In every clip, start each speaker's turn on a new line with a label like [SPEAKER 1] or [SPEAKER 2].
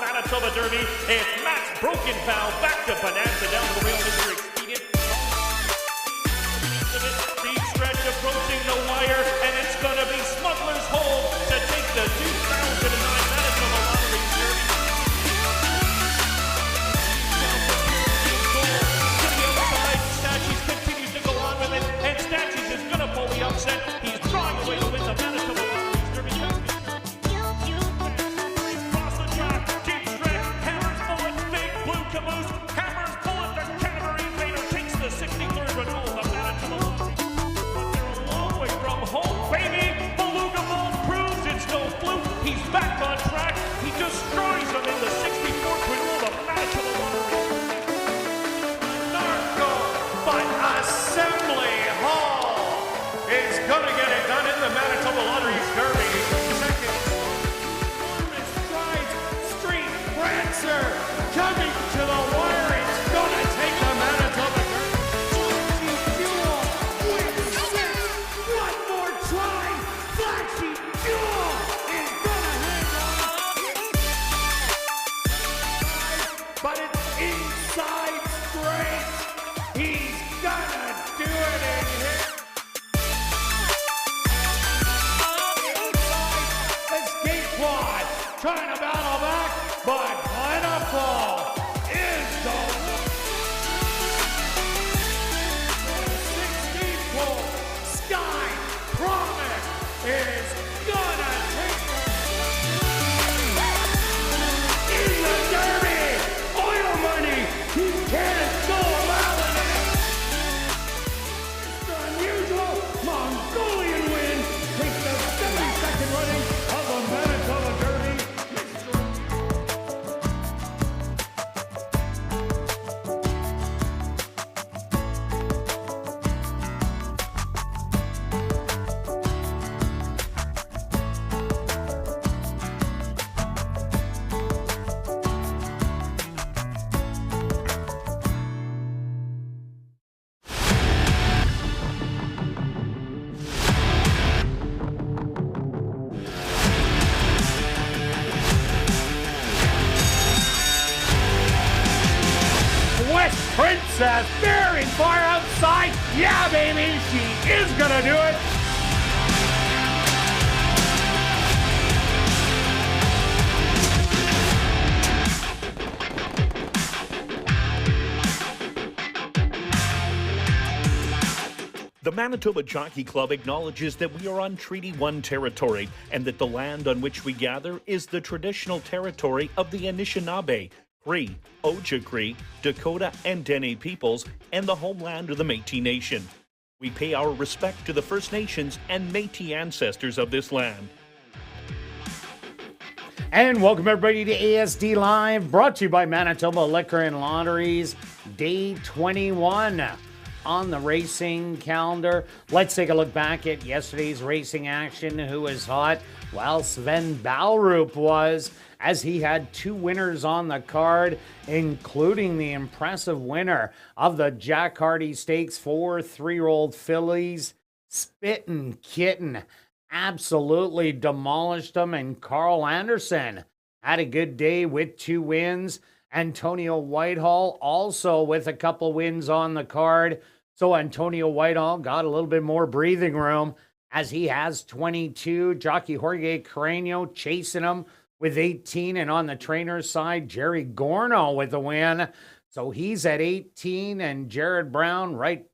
[SPEAKER 1] Manitoba Derby. It's Matt's broken foul back to Bonanza down the rail. Mr. Expedient. Deep stretch approaching the wire, and it's going to be Smuggler's Hold to take the 2009 Manitoba Lottery Derby. To the outside, Stachys continues to go on with it, and Stachys is going to pull the upset. He's drawing away to win the Manitoba Lottery Derby. Hammers bullet, the Canterbury Invader takes the 63rd renewal of Manitoba Lottery. But they're a long way from home, baby. Beluga Ball proves it's no fluke. He's back on track. He destroys them in the 64th renewal of Manitoba Lottery.
[SPEAKER 2] Narco, but Assembly Hall is going to get it done in the Manitoba Lottery Derby. Second, enormous strides, Street Prancer coming to the wire. It's gonna take the Manitoba Derby. Fuel with 6. One more try. Flashy Fuel is gonna hang on. But it's inside straight. He's gonna do it in here. Escape quad trying to battle back, but Pineapple is the 16th Sky Promise is gonna take in the Derby. Oil money, he can't go allowing it. The unusual Mongolian win takes the 72nd running of the Manitoba Derby. Princess very far outside. Yeah, baby, she is gonna do it.
[SPEAKER 1] The Manitoba Jockey Club acknowledges that we are on Treaty 1 territory and that the land on which we gather is the traditional territory of the Anishinaabe, Cree, Ojibwe, Dakota, and Dene peoples, and the homeland of the Métis Nation. We pay our respect to the First Nations and Métis ancestors of this land.
[SPEAKER 3] And welcome everybody to ASD Live, brought to you by Manitoba Liquor and Lotteries, Day 21 on the racing calendar. Let's take a look back at yesterday's racing action. Who was hot? Well, Sven Balrup was, as he had 2 winners on the card, including the impressive winner of the Jack Hardy Stakes, 4 3-year-old fillies. Spittin' Kitten absolutely demolished them, and Carl Anderson had a good day with 2 wins. Antonio Whitehall also with a couple wins on the card. So Antonio Whitehall got a little bit more breathing room as he has 22. Jockey Jorge Carreño chasing him with 18. And on the trainer's side, Jerry Gorno with a win. So he's at 18, and Jared Brown right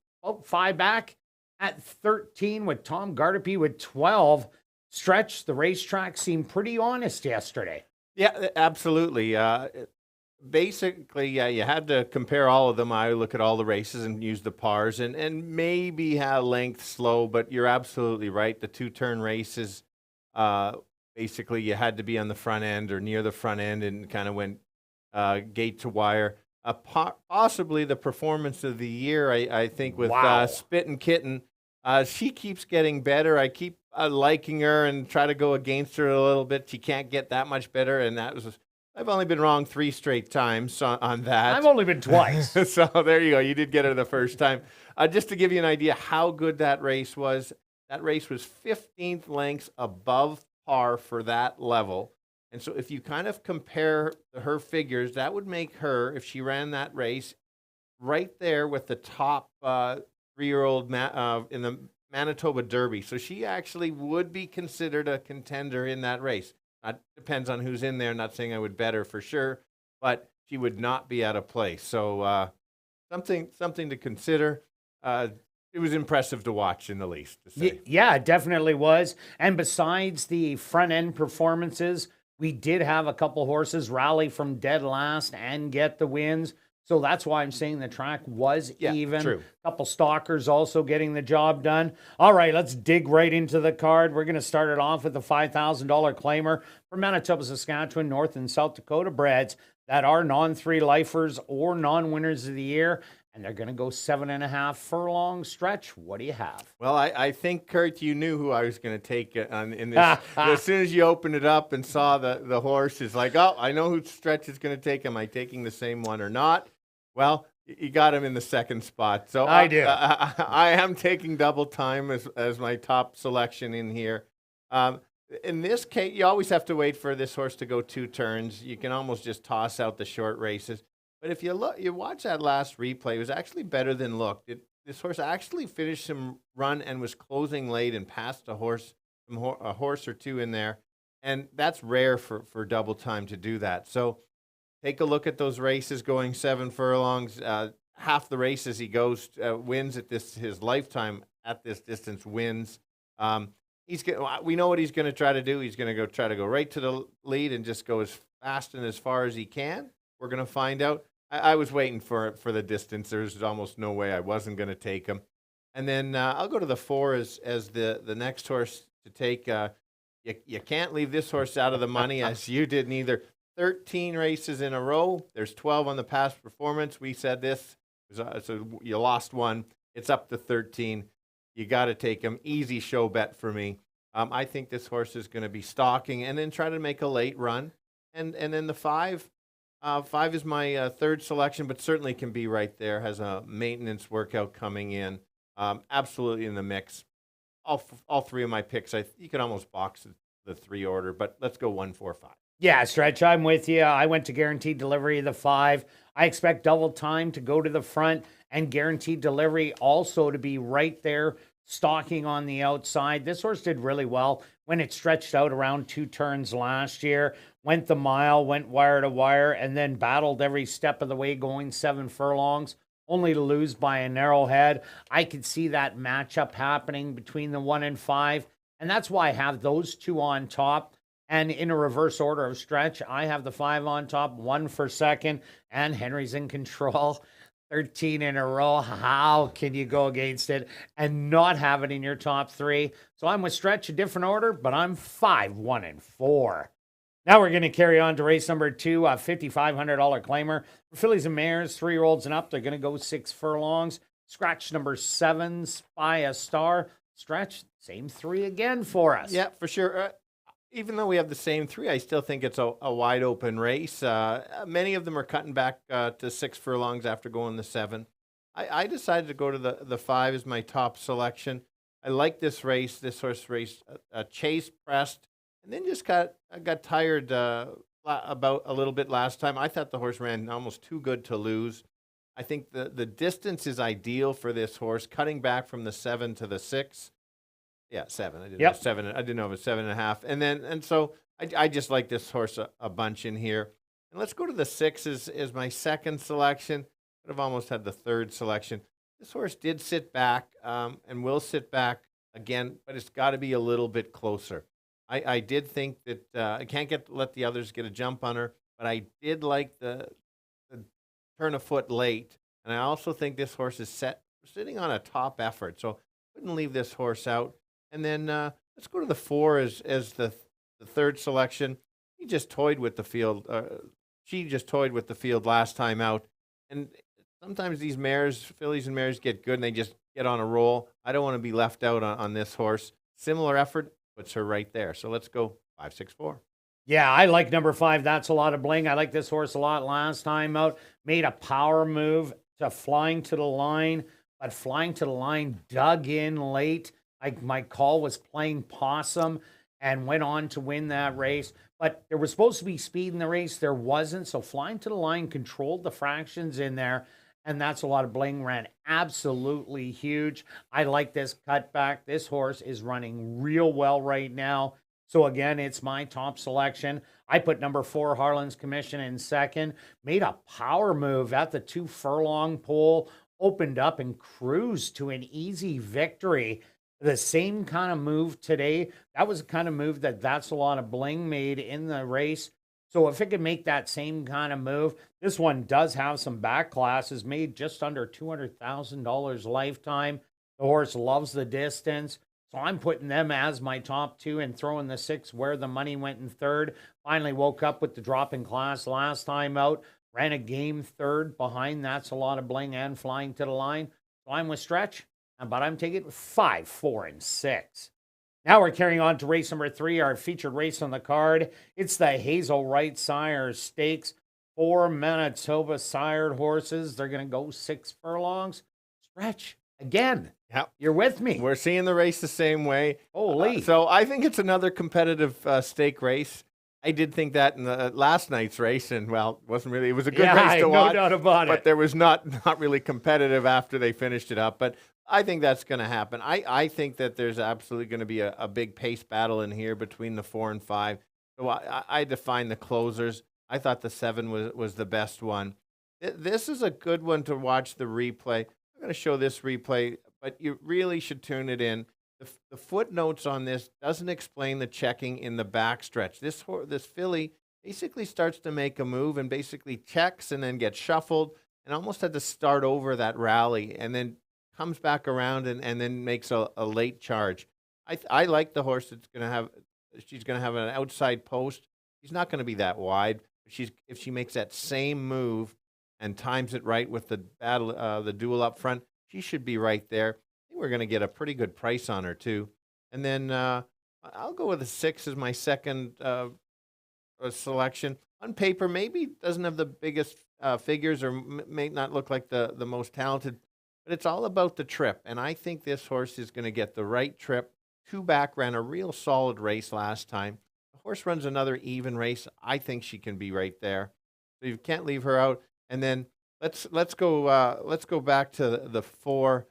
[SPEAKER 3] 5 back at 13 with Tom Gardapi with 12. Stretch, the racetrack seemed pretty honest yesterday.
[SPEAKER 4] Yeah, absolutely. basically, yeah, you had to compare all of them. I look at all the races and use the pars and maybe have length slow, but you're absolutely right. The two-turn races, basically you had to be on the front end or near the front end and kind of went gate to wire. Possibly the performance of the year, I think, with Spit and Kitten. She keeps getting better. I keep liking her and try to go against her a little bit. She can't get that much better, and I've only been wrong 3 straight times on that.
[SPEAKER 3] I've only been twice.
[SPEAKER 4] So there you go. You did get her the first time. Just to give you an idea how good that race was 15th lengths above par for that level. And so if you kind of compare her figures, that would make her, if she ran that race, right there with the top 3-year-old in the Manitoba Derby. So she actually would be considered a contender in that race. It depends on who's in there. Not saying I would bet her for sure, but she would not be out of place. So something to consider. It was impressive to watch, in the least. To say.
[SPEAKER 3] Yeah, it definitely was. And besides the front end performances, we did have a couple horses rally from dead last and get the wins. So that's why I'm saying the track was even.
[SPEAKER 4] True.
[SPEAKER 3] A couple stalkers also getting the job done. All right, let's dig right into the card. We're going to start it off with the $5,000 claimer for Manitoba, Saskatchewan, North and South Dakota breds that are non-3 lifers or non-winners of the year. And they're going to go 7.5 furlong stretch. What do you have?
[SPEAKER 4] Well, I think, Kirt, you knew who I was going to take in this. As soon as you opened it up and saw the horse, it's like, oh, I know who Stretch is going to take. Am I taking the same one or not? Well, you got him in the second spot. So
[SPEAKER 3] I do.
[SPEAKER 4] I am taking Double Time as my top selection in here. In this case, you always have to wait for this horse to go 2 turns. You can almost just toss out the short races. But if you watch that last replay, it was actually better than looked. This horse actually finished some run and was closing late and passed a horse or two in there. And that's rare for Double Time to do that. So take a look at those races going 7 furlongs. Half the races he goes wins at his lifetime at this distance wins. We know what he's going to try to do. He's going to try to go right to the lead and just go as fast and as far as he can. We're going to find out. I was waiting for the distance. There's almost no way I wasn't going to take him. And then I'll go to the 4 as the next horse to take. You can't leave this horse out of the money, as you did neither. 13 races in a row. There's 12 on the past performance. We said this. So you lost 1. It's up to 13. You got to take him. Easy show bet for me. I think this horse is going to be stalking and then try to make a late run. And then the 5. 5 is my third selection, but certainly can be right there. Has a maintenance workout coming in. Absolutely in the mix. All 3 of my picks, you can almost box the 3 order, but let's go 1, 4, 5.
[SPEAKER 3] Yeah, Stretch, I'm with you. I went to Guaranteed Delivery, the 5. I expect Double Time to go to the front and Guaranteed Delivery also to be right there, stalking on the outside. This horse did really well when it stretched out around 2 turns last year. Went the mile, went wire to wire, and then battled every step of the way going 7 furlongs, only to lose by a narrow head. I could see that matchup happening between the 1 and 5, and that's why I have those 2 on top. And in a reverse order of Stretch, I have the 5 on top, 1 for second, and Henry's in control. 13 in a row. How can you go against it and not have it in your top 3? So I'm with Stretch, a different order, but I'm 5, 1, and 4. Now we're going to carry on to race number 2, a $5,500 claimer. For fillies and mares, 3-year-olds and up, they're going to go 6 furlongs. Scratch number 7, Spy a Star. Stretch, same 3 again for us.
[SPEAKER 4] Yeah, for sure. Even though we have the same 3, I still think it's a wide open race. Many of them are cutting back to 6 furlongs after going the 7. I decided to go to the 5 as my top selection. I like this race. This horse raced chase pressed and then just got tired about a little bit last time. I thought the horse ran almost too good to lose. I think the distance is ideal for this horse, cutting back from the 7 to the 6. Yeah, 7. I didn't know 7. I didn't know it was 7.5. And so I just like this horse a bunch in here. And let's go to the 6 as my second selection. Could have almost had the third selection. This horse did sit back and will sit back again, but it's got to be a little bit closer. I did think that I can't let the others get a jump on her, but I did like the turn a foot late. And I also think this horse is sitting on a top effort. So wouldn't leave this horse out. And then let's go to the 4 as the third selection. He just toyed with the field. She just toyed with the field last time out. And sometimes these mares, fillies and mares, get good and they just get on a roll. I don't want to be left out on this horse. Similar effort puts her right there. So let's go 5, 6, 4.
[SPEAKER 3] Yeah, I like number 5. That's a lot of bling. I like this horse a lot last time out. Made a power move to Flying to the Line, but Flying to the Line dug in late. My call was playing possum and went on to win that race. But there was supposed to be speed in the race. There wasn't. So Flying to the Line controlled the fractions in there. And that's a lot of bling. Ran absolutely huge. I like this cutback. This horse is running real well right now. So again, it's my top selection. I put number 4, Harlan's Commission, in second. Made a power move at the 2 furlong pole. Opened up and cruised to an easy victory. The same kind of move today. That was the kind of move that's a lot of bling made in the race. So if it could make that same kind of move, this one does have some back classes, made just under $200,000 lifetime. The horse loves the distance. So I'm putting them as my top 2 and throwing the 6 where the money went in third. Finally woke up with the drop in class last time out. Ran a game third behind That's a Lot of Bling and Flying to the Line. So I'm with Stretch, but I'm taking 5, 4, and 6. Now we're carrying on to race number 3, our featured race on the card. It's the Hazel Wright Sire Stakes. 4 Manitoba sired horses. They're going to go 6 furlongs. Stretch, again.
[SPEAKER 4] Yep.
[SPEAKER 3] You're with me.
[SPEAKER 4] We're seeing the race the same way.
[SPEAKER 3] Holy.
[SPEAKER 4] So I think it's another competitive stake race. I did think that in the last night's race, and well, it wasn't really. It was a good race to watch.
[SPEAKER 3] No doubt about it.
[SPEAKER 4] But there was not really competitive after they finished it up. But I think that's going to happen. I think that there's absolutely going to be a big pace battle in here between the 4 and 5. So I define the closers. I thought the 7 was the best one. This is a good one to watch the replay. I'm going to show this replay, but you really should tune it in. The footnotes on this doesn't explain the checking in the backstretch. This filly basically starts to make a move and basically checks and then gets shuffled and almost had to start over that rally and then comes back around and then makes a late charge. I like the horse that's going to have. She's going to have an outside post. She's not going to be that wide. If she makes that same move and times it right with the battle, the duel up front, she should be right there. I think we're going to get a pretty good price on her too. And then I'll go with a 6 as my second selection. On paper, maybe doesn't have the biggest figures or may not look like the most talented, but it's all about the trip. And I think this horse is going to get the right trip. 2 back, ran a real solid race last time. The horse runs another even race. I think she can be right there. So you can't leave her out. And then let's go back to the 4.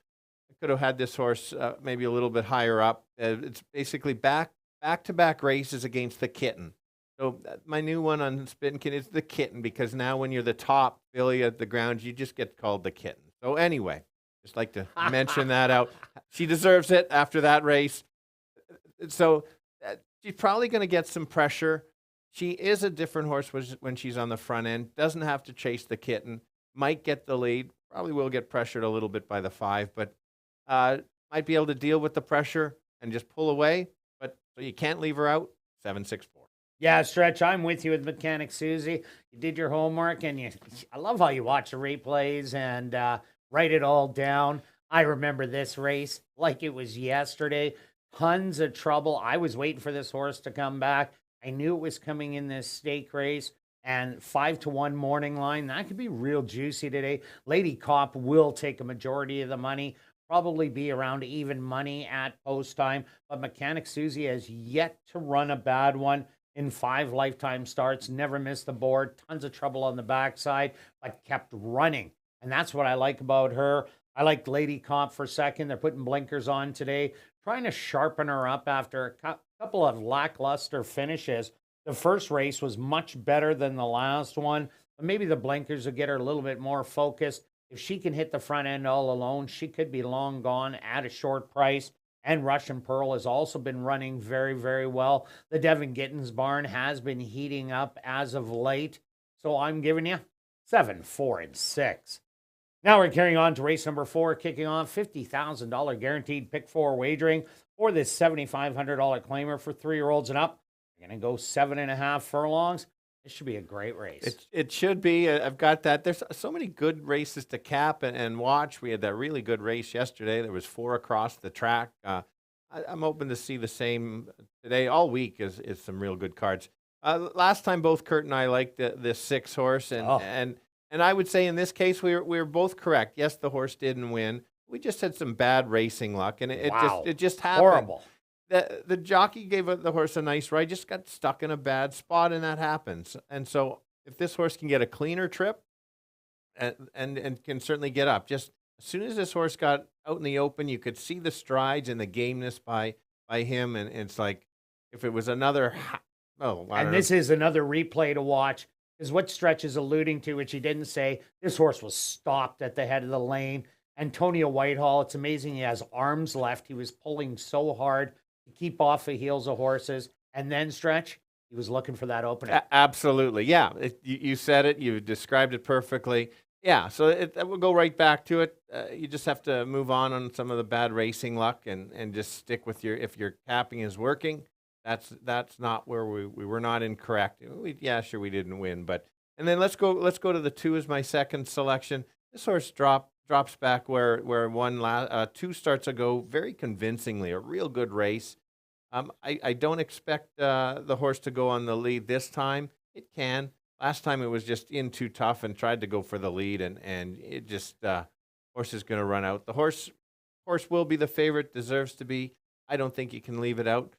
[SPEAKER 4] I could have had this horse maybe a little bit higher up. It's basically back-to-back races against the Kitten. So my new one on Spittin' Kitten is the Kitten, because now when you're the top filly at the ground, you just get called the Kitten. So anyway, just like to mention that out. She deserves it after that race. So she's probably going to get some pressure. She is a different horse when she's on the front end. Doesn't have to chase the Kitten. Might get the lead. Probably will get pressured a little bit by the 5, but might be able to deal with the pressure and just pull away. But so you can't leave her out. 7, 6, 4.
[SPEAKER 3] Yeah, Stretch, I'm with you with Mechanic Susie. You did your homework, and I love how you watch the replays and write it all down. I remember this race like it was yesterday. Tons of trouble. I was waiting for this horse to come back. I knew it was coming in this stake race, and 5-1 morning line. That could be real juicy today. Lady Cop will take a majority of the money, probably be around even money at post time, but Mechanic Susie has yet to run a bad one in 5 lifetime starts, never missed the board, tons of trouble on the backside, but kept running. And that's what I like about her. I like Lady Cop for second. They're putting blinkers on today, trying to sharpen her up after a couple of lackluster finishes. The first race was much better than the last one, but maybe the blinkers will get her a little bit more focused. If she can hit the front end all alone, she could be long gone at a short price. And Russian Pearl has also been running very, very well. The Devin Gittins barn has been heating up as of late. So I'm giving you 7, 4, and 6. Now we're carrying on to race number 4, kicking off $50,000 guaranteed pick 4 wagering for this $7,500 claimer for 3-year-olds and up. We're going to go 7.5 furlongs. This should be a great race.
[SPEAKER 4] It should be. I've got that. There's so many good races to cap and watch. We had that really good race yesterday. There was 4 across the track. I'm hoping to see the same today. All week is some real good cards. Last time, both Kirt and I liked the 6 horse, and I would say in this case we were both correct. Yes, the horse didn't win. We just had some bad racing luck, and it just happened.
[SPEAKER 3] Horrible.
[SPEAKER 4] The jockey gave the horse a nice ride, just got stuck in a bad spot, and that happens. And so if this horse can get a cleaner trip and can certainly get up, just as soon as this horse got out in the open, you could see the strides and the gameness by him. And it's like if it was another,
[SPEAKER 3] this is another replay to watch, is what Stretch is alluding to, which he didn't say. This horse was stopped at the head of the lane. Antonio Whitehall, it's amazing he has arms left. He was pulling so hard to keep off the heels of horses. And then Stretch, he was looking for that opening.
[SPEAKER 4] Absolutely. Yeah. You said it. You described it perfectly. Yeah. So we'll go right back to it. You just have to move on some of the bad racing luck and just stick with if your capping is working. That's not where we were not incorrect. We didn't win. And then let's go to the 2 as my second selection. This horse drops back where one 2 starts ago very convincingly, a real good race. I don't expect the horse to go on the lead this time. It can. Last time it was just in too tough and tried to go for the lead, and it just horse is going to run out. The horse will be the favorite, deserves to be. I don't think you can leave it out.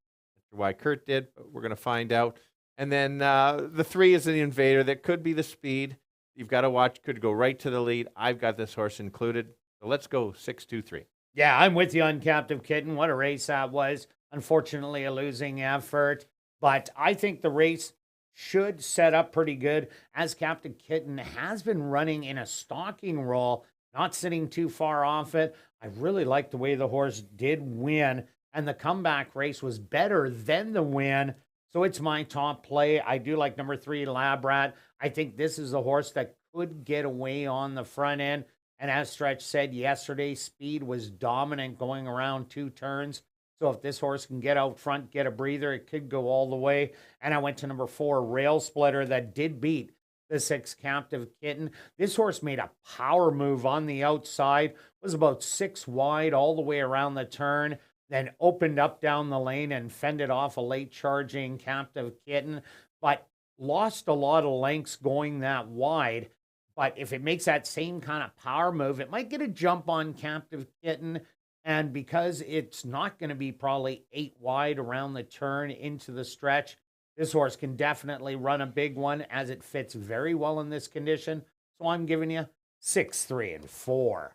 [SPEAKER 4] That's why Kirt did, but we're going to find out. And then the 3 is the Invader. That could be the speed. You've got to watch, could go right to the lead. I've got this horse included. So let's go 6, 2, 3.
[SPEAKER 3] Yeah, I'm with you on Captive Kitten. What a race that was. Unfortunately, a losing effort. But I think the race should set up pretty good, as Captive Kitten has been running in a stalking role, not sitting too far off it. I really like the way the horse did win, and the comeback race was better than the win. So it's my top play. I do like number 3, Lab Rat. I think this is a horse that could get away on the front end. And as Stretch said yesterday, speed was dominant going around 2 turns. So if this horse can get out front, get a breather, it could go all the way. And I went to number 4, Rail Splitter, that did beat the 6, Captive Kitten. This horse made a power move on the outside, was about 6 wide all the way around the turn, then opened up down the lane and fended off a late charging Captive Kitten, but lost a lot of lengths going that wide. But if it makes that same kind of power move, it might get a jump on Captive Kitten. And because it's not going to be probably 8 wide around the turn into the stretch, this horse can definitely run a big one, as it fits very well in this condition. So I'm giving you 6, 3, and 4.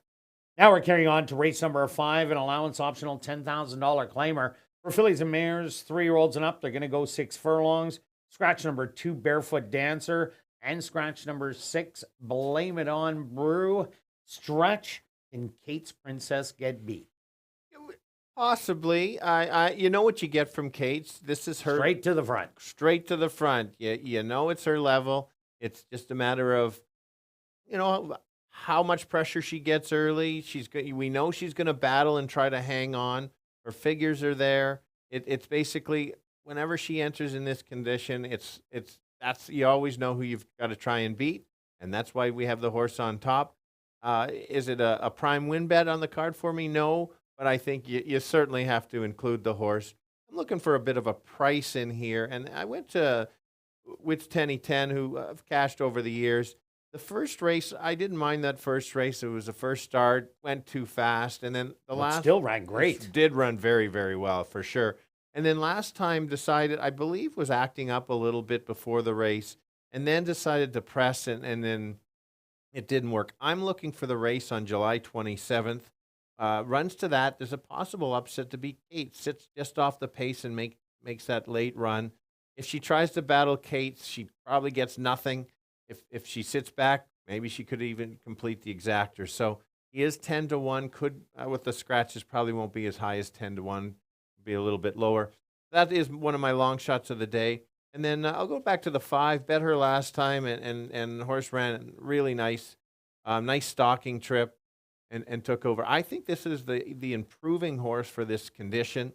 [SPEAKER 3] Now we're carrying on to race number 5, an allowance optional $10,000 claimer for fillies and mares, 3-year-olds and up. They're going to go 6 furlongs. Scratch number 2, Barefoot Dancer, and scratch number 6, Blame It On Brew. Stretch, and Kate's Princess get beat?
[SPEAKER 4] Possibly. You know what you get from Kate's. This is her
[SPEAKER 3] straight to the front.
[SPEAKER 4] Straight to the front. You know it's her level. It's just a matter of, how much pressure she gets early. We know she's going to battle and try to hang on. Her figures are there. It's basically whenever she enters in this condition, that's you always know who you've got to try and beat, and that's why we have the horse on top. Is it a prime win bet on the card for me? No. But I think you certainly have to include the horse. I'm looking for a bit of a price in here, and I went to with Tenny 10, who I've cashed over the years. The first race, I didn't mind that first race. It was the first start, went too fast, and then the last
[SPEAKER 3] still ran great.
[SPEAKER 4] Did run very, very well for sure. And then last time decided, I believe, was acting up a little bit before the race, and then decided to press, and then it didn't work. I'm looking for the race on July 27th. Runs to that. There's a possible upset to beat Kate. Sits just off the pace and makes that late run. If she tries to battle Kate, she probably gets nothing. If she sits back, maybe she could even complete the exactor. So he is 10-1. Could with the scratches probably won't be as high as 10-1. Be a little bit lower. That is one of my long shots of the day. And then I'll go back to the 5. Bet her last time, and the horse ran really nice, nice stalking trip, and took over. I think this is the improving horse for this condition,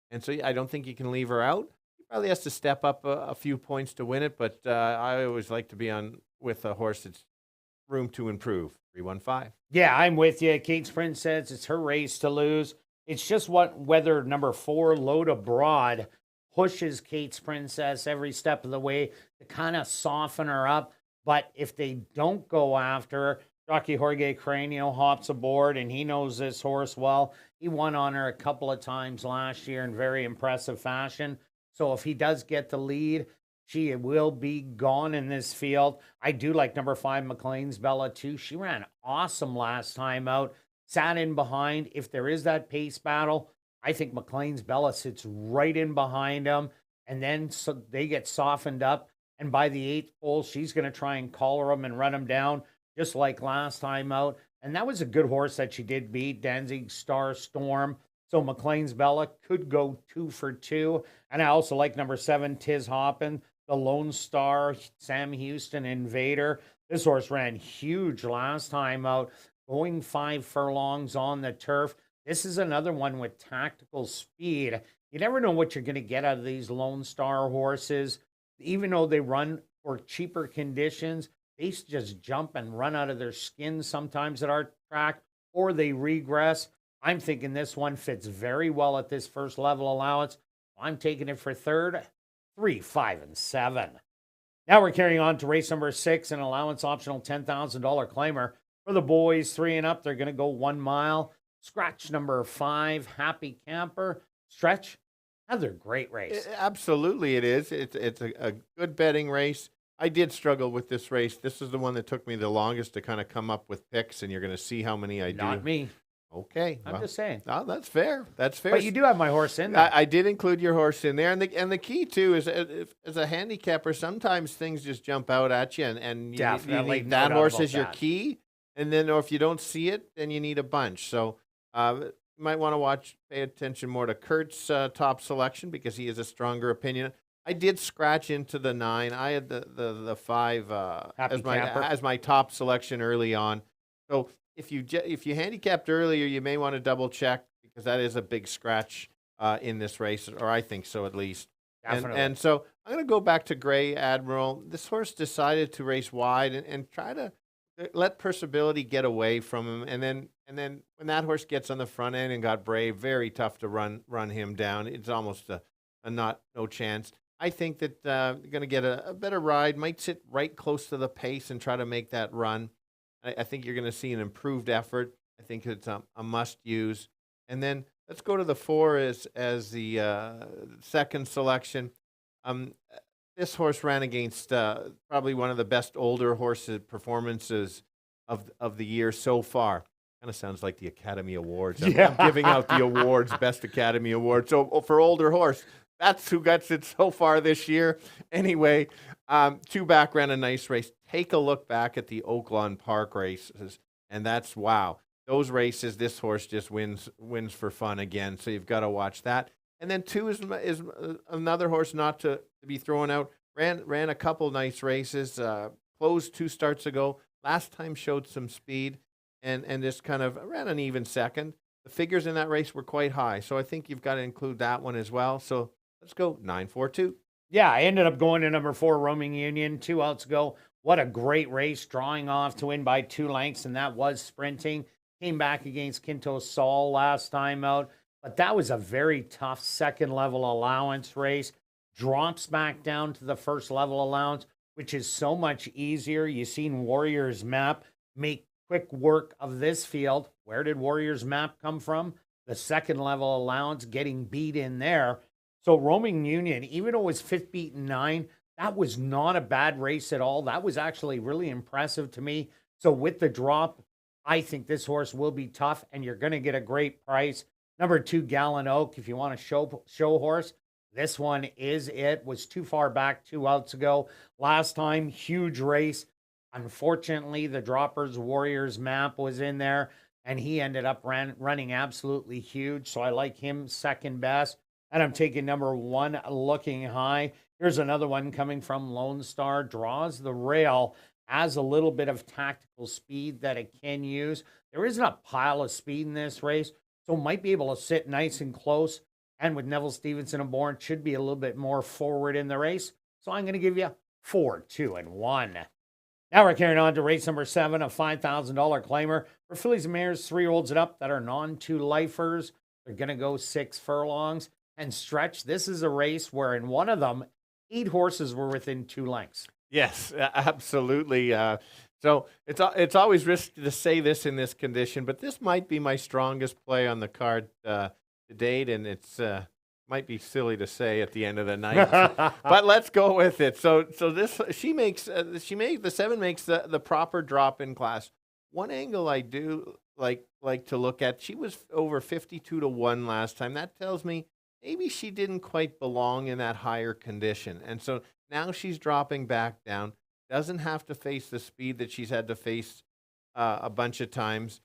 [SPEAKER 4] and so I don't think you can leave her out. He probably has to step up a few points to win it, but I always like to be on with a horse that's room to improve. 315.
[SPEAKER 3] Yeah, I'm with you. Kate's Princess, it's her race to lose. It's just whether number 4, Load Abroad, pushes Kate's Princess every step of the way to kind of soften her up. But if they don't go after her, Jockey Jorge Cráneo hops aboard, and he knows this horse well. He won on her a couple of times last year in very impressive fashion. So if he does get the lead, she will be gone in this field. I do like number 5, McLean's Bella, too. She ran awesome last time out, sat in behind. If there is that pace battle, I think McLean's Bella sits right in behind him, and then so they get softened up. And by the 8th pole, she's going to try and collar him and run him down, just like last time out. And that was a good horse that she did beat, Danzig Star Storm. So McLean's Bella could go 2 for 2. And I also like number 7, Tiz Hoppin, the Lone Star, Sam Houston Invader. This horse ran huge last time out, going 5 furlongs on the turf. This is another one with tactical speed. You never know what you're going to get out of these Lone Star horses. Even though they run for cheaper conditions, they just jump and run out of their skin sometimes at our track, or they regress. I'm thinking this one fits very well at this first level allowance. I'm taking it for 3rd, 3, 5, and 7. Now we're carrying on to race number 6, an allowance optional $10,000 claimer. For the boys 3 and up, they're going to go 1 mile. Scratch number 5, Happy Camper. Stretch, another great race.
[SPEAKER 4] Absolutely, it is. It's a good betting race. I did struggle with this race. This is the one that took me the longest to kind of come up with picks, and you're going to see how many I do.
[SPEAKER 3] Not me.
[SPEAKER 4] Okay.
[SPEAKER 3] I'm just saying.
[SPEAKER 4] No, that's fair. That's fair.
[SPEAKER 3] But you do have my horse in there.
[SPEAKER 4] I did include your horse in there, and the key too is as a handicapper, sometimes things just jump out at you, and you need that horse as your key, and then or if you don't see it, then you need a bunch. So you might want to pay attention more to Kirt's top selection because he has a stronger opinion. I did scratch into the 9. I had the 5 as my top selection early on. So if you handicapped earlier, you may want to double check because that is a big scratch in this race, or I think so at least. And so I'm going to go back to Gray Admiral. This horse decided to race wide and try to let Perciability get away from him, and then when that horse gets on the front end and got brave, very tough to run him down. It's almost a no chance. I think that you're going to get a better ride. Might sit right close to the pace and try to make that run. I think you're going to see an improved effort. I think it's a must use. And then let's go to the 4 as the second selection. This horse ran against probably one of the best older horses performances of the year so far. Kind of sounds like the Academy Awards. I'm giving out the awards, Best Academy Award. So for older horse, that's who gets it so far this year. Anyway, 2 back ran a nice race. Take a look back at the Oaklawn Park races, and that's wow. Those races, this horse just wins for fun again. So you've got to watch that. And then 2 is another horse not to be thrown out. Ran a couple nice races. Closed 2 starts ago. Last time showed some speed, and just kind of ran an even second. The figures in that race were quite high, so I think you've got to include that one as well. So let's go 9-4-2.
[SPEAKER 3] Yeah, I ended up going to number 4, Roaming Union. 2 outs ago. What a great race, drawing off to win by 2 lengths, and that was sprinting. Came back against Quinto Sol last time out, but that was a very tough second level allowance race. Drops back down to the first level allowance, which is so much easier. You've seen Warriors Map make quick work of this field. Where did Warriors Map come from? The second level allowance, getting beat in there. So Roaming Union, even though it was 5th beaten 9, that was not a bad race at all. That was actually really impressive to me. So with the drop, I think this horse will be tough, and you're going to get a great price. Number 2, Gallon Oak, if you want a show horse, this one is it. Was too far back 2 outs ago. Last time, huge race. Unfortunately, the Droppers Warriors Map was in there, and he ended up running absolutely huge. So I like him second best. And I'm taking number 1, Looking High. Here's another one coming from Lone Star. Draws the rail, has a little bit of tactical speed that it can use. There isn't a pile of speed in this race, so might be able to sit nice and close. And with Neville Stevenson aboard, should be a little bit more forward in the race. So I'm going to give you 4, 2, and 1. Now we're carrying on to race number 7, a $5,000 claimer for fillies and mares, 3-year-olds and up that are non-2-lifers. They're going to go 6 furlongs and stretch. This is a race where in one of them, 8 horses were within 2 lengths.
[SPEAKER 4] Yes, absolutely. So it's always risky to say this in this condition, but this might be my strongest play on the card to date, and it's might be silly to say at the end of the night, but let's go with it. So this the 7 makes the proper drop in class. One angle I do like to look at, she was over 52 to 1 last time. That tells me maybe she didn't quite belong in that higher condition, and so now she's dropping back down. Doesn't have to face the speed that she's had to face a bunch of times.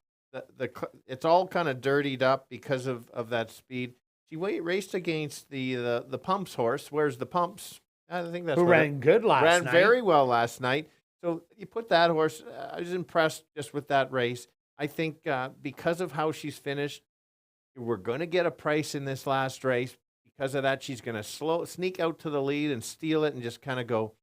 [SPEAKER 4] It's all kind of dirtied up because of that speed. She raced against the Pumps horse. Where's the Pumps? I think that's
[SPEAKER 3] who ran good last night.
[SPEAKER 4] Ran very well last night. So you put that horse. I was impressed just with that race. I think because of how she's finished, we're going to get a price in this last race. Because of that, she's going to sneak out to the lead and steal it and just kind of go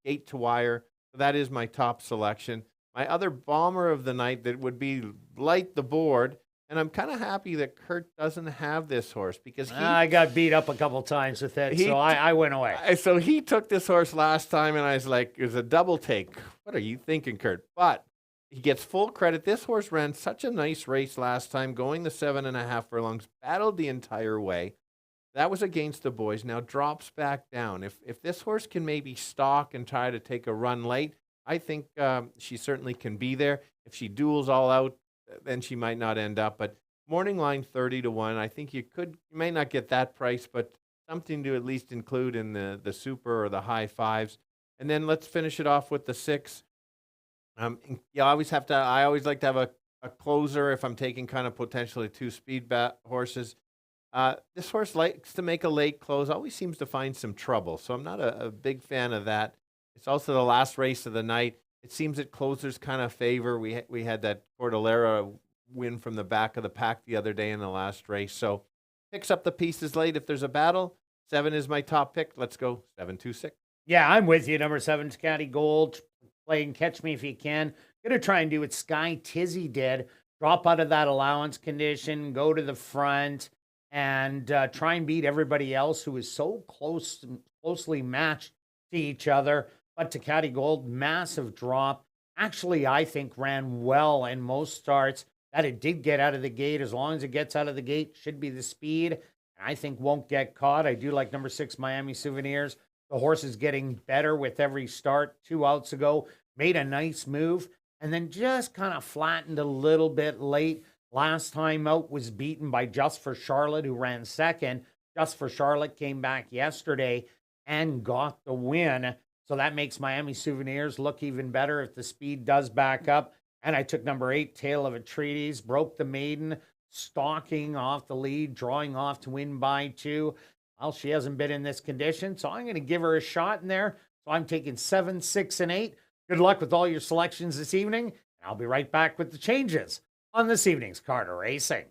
[SPEAKER 4] gate to wire. So that is my top selection. My other bomber of the night that would be Light the Board. And I'm kind of happy that Kirt doesn't have this horse because
[SPEAKER 3] I got beat up a couple times with it, so I went away.
[SPEAKER 4] So he took this horse last time, and I was like, it was a double take. What are you thinking, Kirt? But he gets full credit. This horse ran such a nice race last time, going the 7.5 furlongs, battled the entire way. That was against the boys. Now drops back down. If this horse can maybe stalk and try to take a run late, I think she certainly can be there. If she duels all out, then she might not end up. But morning line 30 to 1. I think you may not get that price, but something to at least include in the super or the high fives. And then let's finish it off with the 6. I always like to have a closer if I'm taking kind of potentially 2 speed horses. This horse likes to make a late close, always seems to find some trouble. So I'm not a big fan of that. It's also the last race of the night. It seems that closers kind of favor. We had that Cordillera win from the back of the pack the other day in the last race. So picks up the pieces late. If there's a battle, 7 is my top pick. Let's go 7-2-6.
[SPEAKER 3] Yeah, I'm with you. Number 7, Scotty Gold, playing Catch Me If You Can. Going to try and do what Sky Tizzy did. Drop out of that allowance condition, go to the front, and try and beat everybody else who is so closely matched to each other. But Takati Gold, massive drop. Actually, I think ran well in most starts. That it did get out of the gate. As long as it gets out of the gate, should be the speed. And I think won't get caught. I do like number 6, Miami Souvenirs. The horse is getting better with every start. 2 outs ago, made a nice move, and then just kind of flattened a little bit late. Last time out was beaten by Just for Charlotte, who ran second. Just for Charlotte came back yesterday and got the win. So that makes Miami Souvenirs look even better if the speed does back up. And I took number 8, Tale of a Treatise, broke the maiden, stalking off the lead, drawing off to win by 2. Well, she hasn't been in this condition, so I'm going to give her a shot in there. So I'm taking 7, 6, and 8. Good luck with all your selections this evening. And I'll be right back with the changes on this evening's Carter Racing.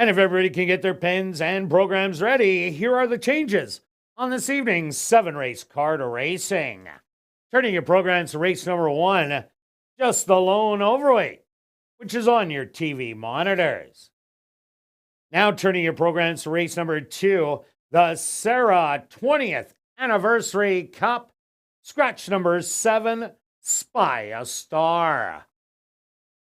[SPEAKER 3] And if everybody can get their pens and programs ready, here are the changes on this evening's 7-race Carter Racing. Turning your programs to race number 1, just the lone overweight, which is on your TV monitors. Now turning your programs to race number 2, the Sarah 20th Anniversary Cup, Scratch number 7, Spy a Star.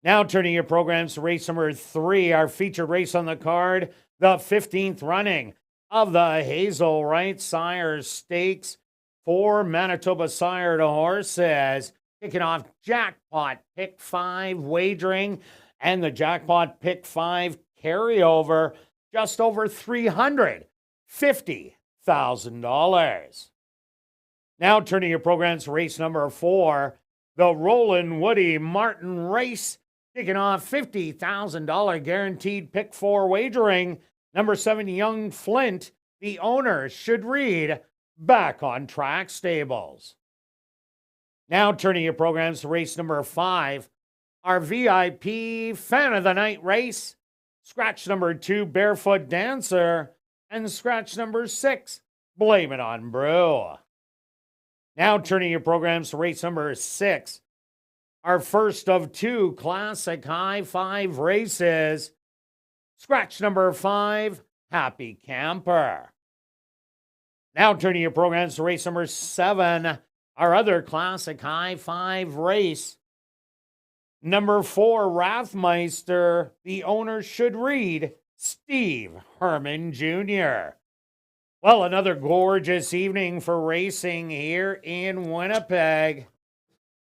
[SPEAKER 3] Now turning your programs to race number 3, our featured race on the card, the 15th running of the Hazel Wright Sire Stakes. 4 Manitoba sired horses. Kicking off Jackpot Pick 5 wagering and the Jackpot Pick 5 carryover, just over $350,000. Now turning your programs to race number 4, the Roland Woody Martin Race, kicking off $50,000 guaranteed pick 4 wagering. Number 7, Young Flint, the owner should read Back on Track Stables. Now turning your programs to race number 5, our VIP Fan of the Night race. Scratch number 2, Barefoot Dancer, and scratch number 6, Blame It on Brew. Now turning your programs to race number 6, our first of 2 Classic High 5 races. Scratch number 5, Happy Camper. Now turning your programs to race number 7, our other Classic High 5 race. Number 4, Rathmeister, the owner should read Steve Herman Jr. Well, another gorgeous evening for racing here in Winnipeg.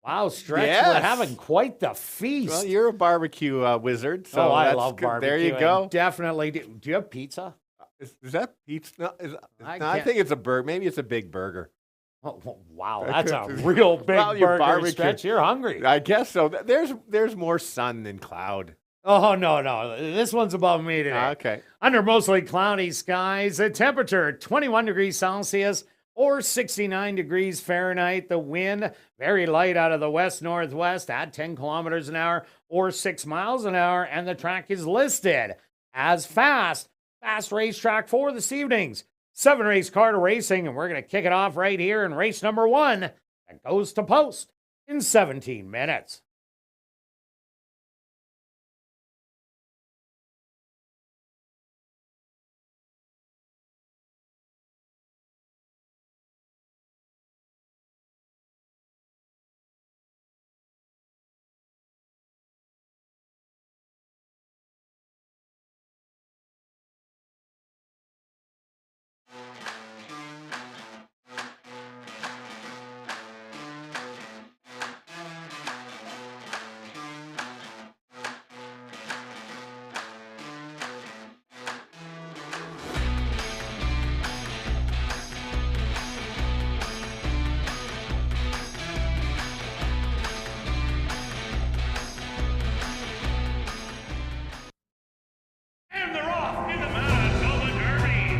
[SPEAKER 3] Wow, Stretch,
[SPEAKER 4] Yes.
[SPEAKER 3] we're having quite the feast.
[SPEAKER 4] Well, you're a barbecue wizard, so
[SPEAKER 3] I
[SPEAKER 4] that's
[SPEAKER 3] love
[SPEAKER 4] good.
[SPEAKER 3] barbecue.
[SPEAKER 4] There you
[SPEAKER 3] and
[SPEAKER 4] go.
[SPEAKER 3] Definitely. Do you have pizza?
[SPEAKER 4] Is that pizza? No,
[SPEAKER 3] I
[SPEAKER 4] no, I
[SPEAKER 3] can't-
[SPEAKER 4] think it's a burger. Maybe it's a big burger.
[SPEAKER 3] Oh, wow, that's a real big
[SPEAKER 4] Well, you
[SPEAKER 3] burger,
[SPEAKER 4] barbecue.
[SPEAKER 3] Stretch. You're hungry.
[SPEAKER 4] I guess so. There's more sun than cloud.
[SPEAKER 3] Oh, no. This one's above me today.
[SPEAKER 4] Okay.
[SPEAKER 3] Under mostly cloudy skies, the temperature 21 degrees Celsius or 69 degrees Fahrenheit. The wind very light out of the west-northwest at 10 kilometers an hour or 6 miles an hour. And the track is listed as fast racetrack for this evening's 7-race car to racing. And we're going to kick it off right here in race number 1 that goes to post in 17 minutes.
[SPEAKER 2] And they're off in the Manitoba Derby.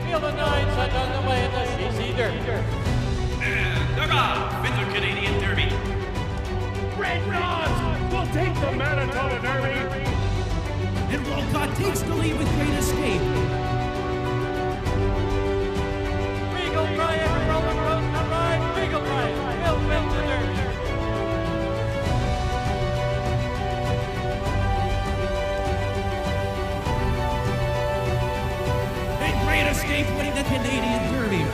[SPEAKER 5] Field of 9 set underway in the CC Derby.
[SPEAKER 2] And they're off in the Canadian Derby. Red Dogs will take the Manitoba Derby.
[SPEAKER 6] And Walcott takes the lead with Great Escape.
[SPEAKER 5] Regal Brian, Roland Rose to ride. Regal Brian will win the Derby.
[SPEAKER 6] And Great Escape winning the Canadian Derby.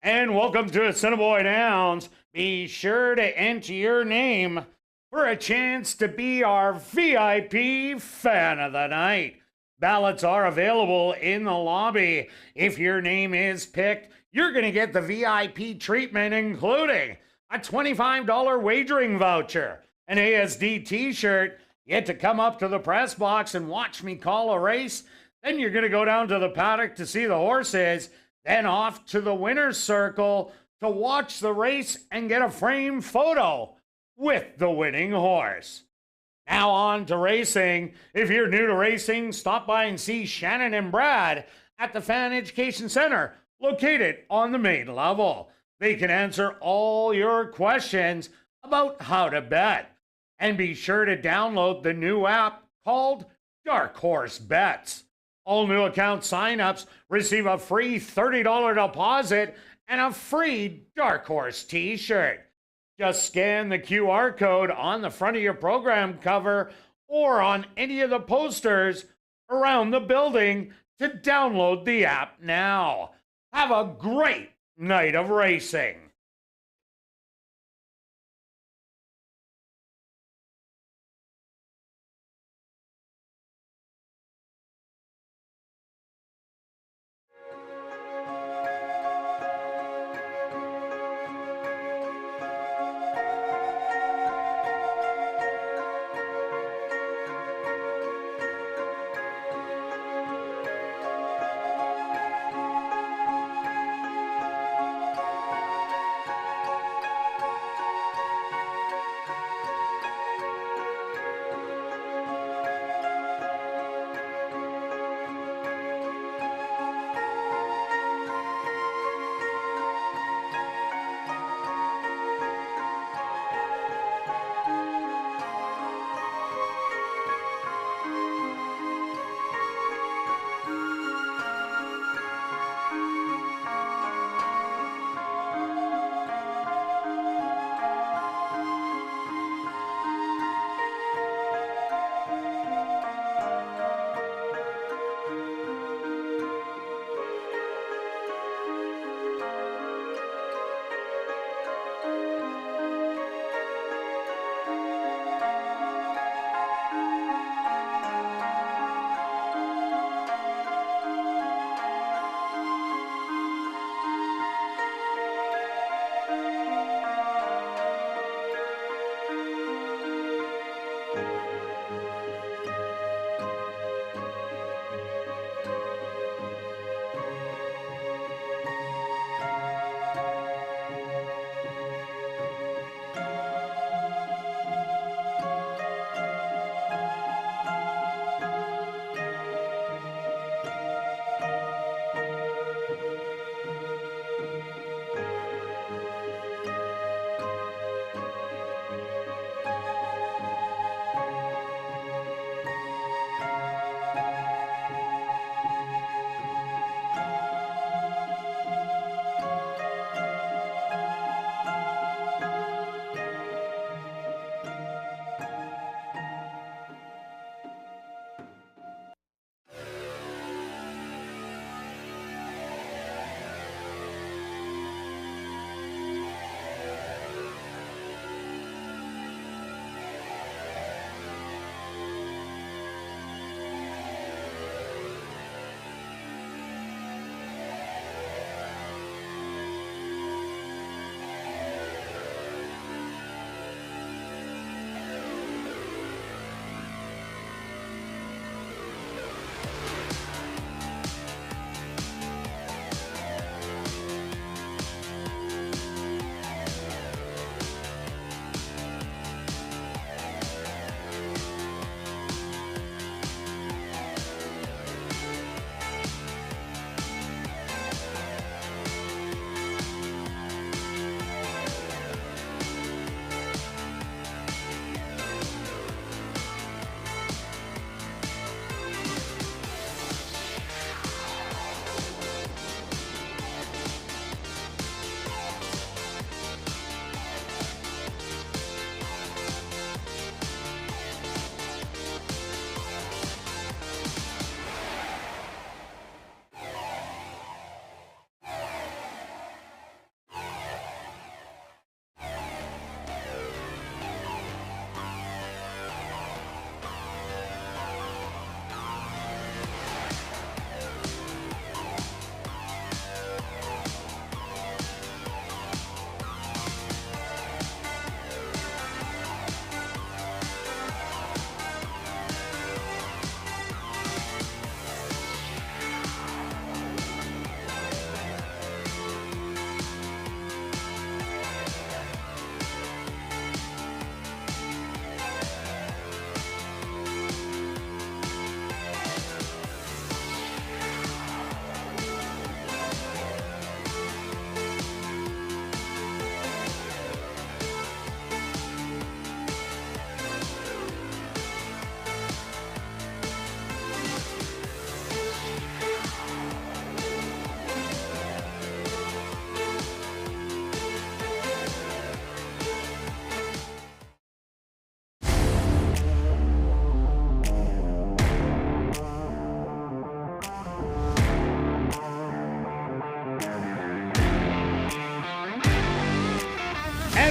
[SPEAKER 3] And welcome to Assiniboia Downs. Be sure to enter your name for a chance to be our VIP Fan of the Night. Ballots are available in the lobby. If your name is picked, you're going to get the VIP treatment, including a $25 wagering voucher, an ASD t-shirt. You get to come up to the press box and watch me call a race. Then you're going to go down to the paddock to see the horses, then off to the winner's circle to watch the race and get a framed photo with the winning horse. Now on to racing. If you're new to racing, stop by and see Shannon and Brad at the Fan Education Center, located on the main level. They can answer all your questions about how to bet. And be sure to download the new app called Dark Horse Bets. All new account signups receive a free $30 deposit and a free Dark Horse t-shirt. Just scan the QR code on the front of your program cover or on any of the posters around the building to download the app now. Have a great night of racing.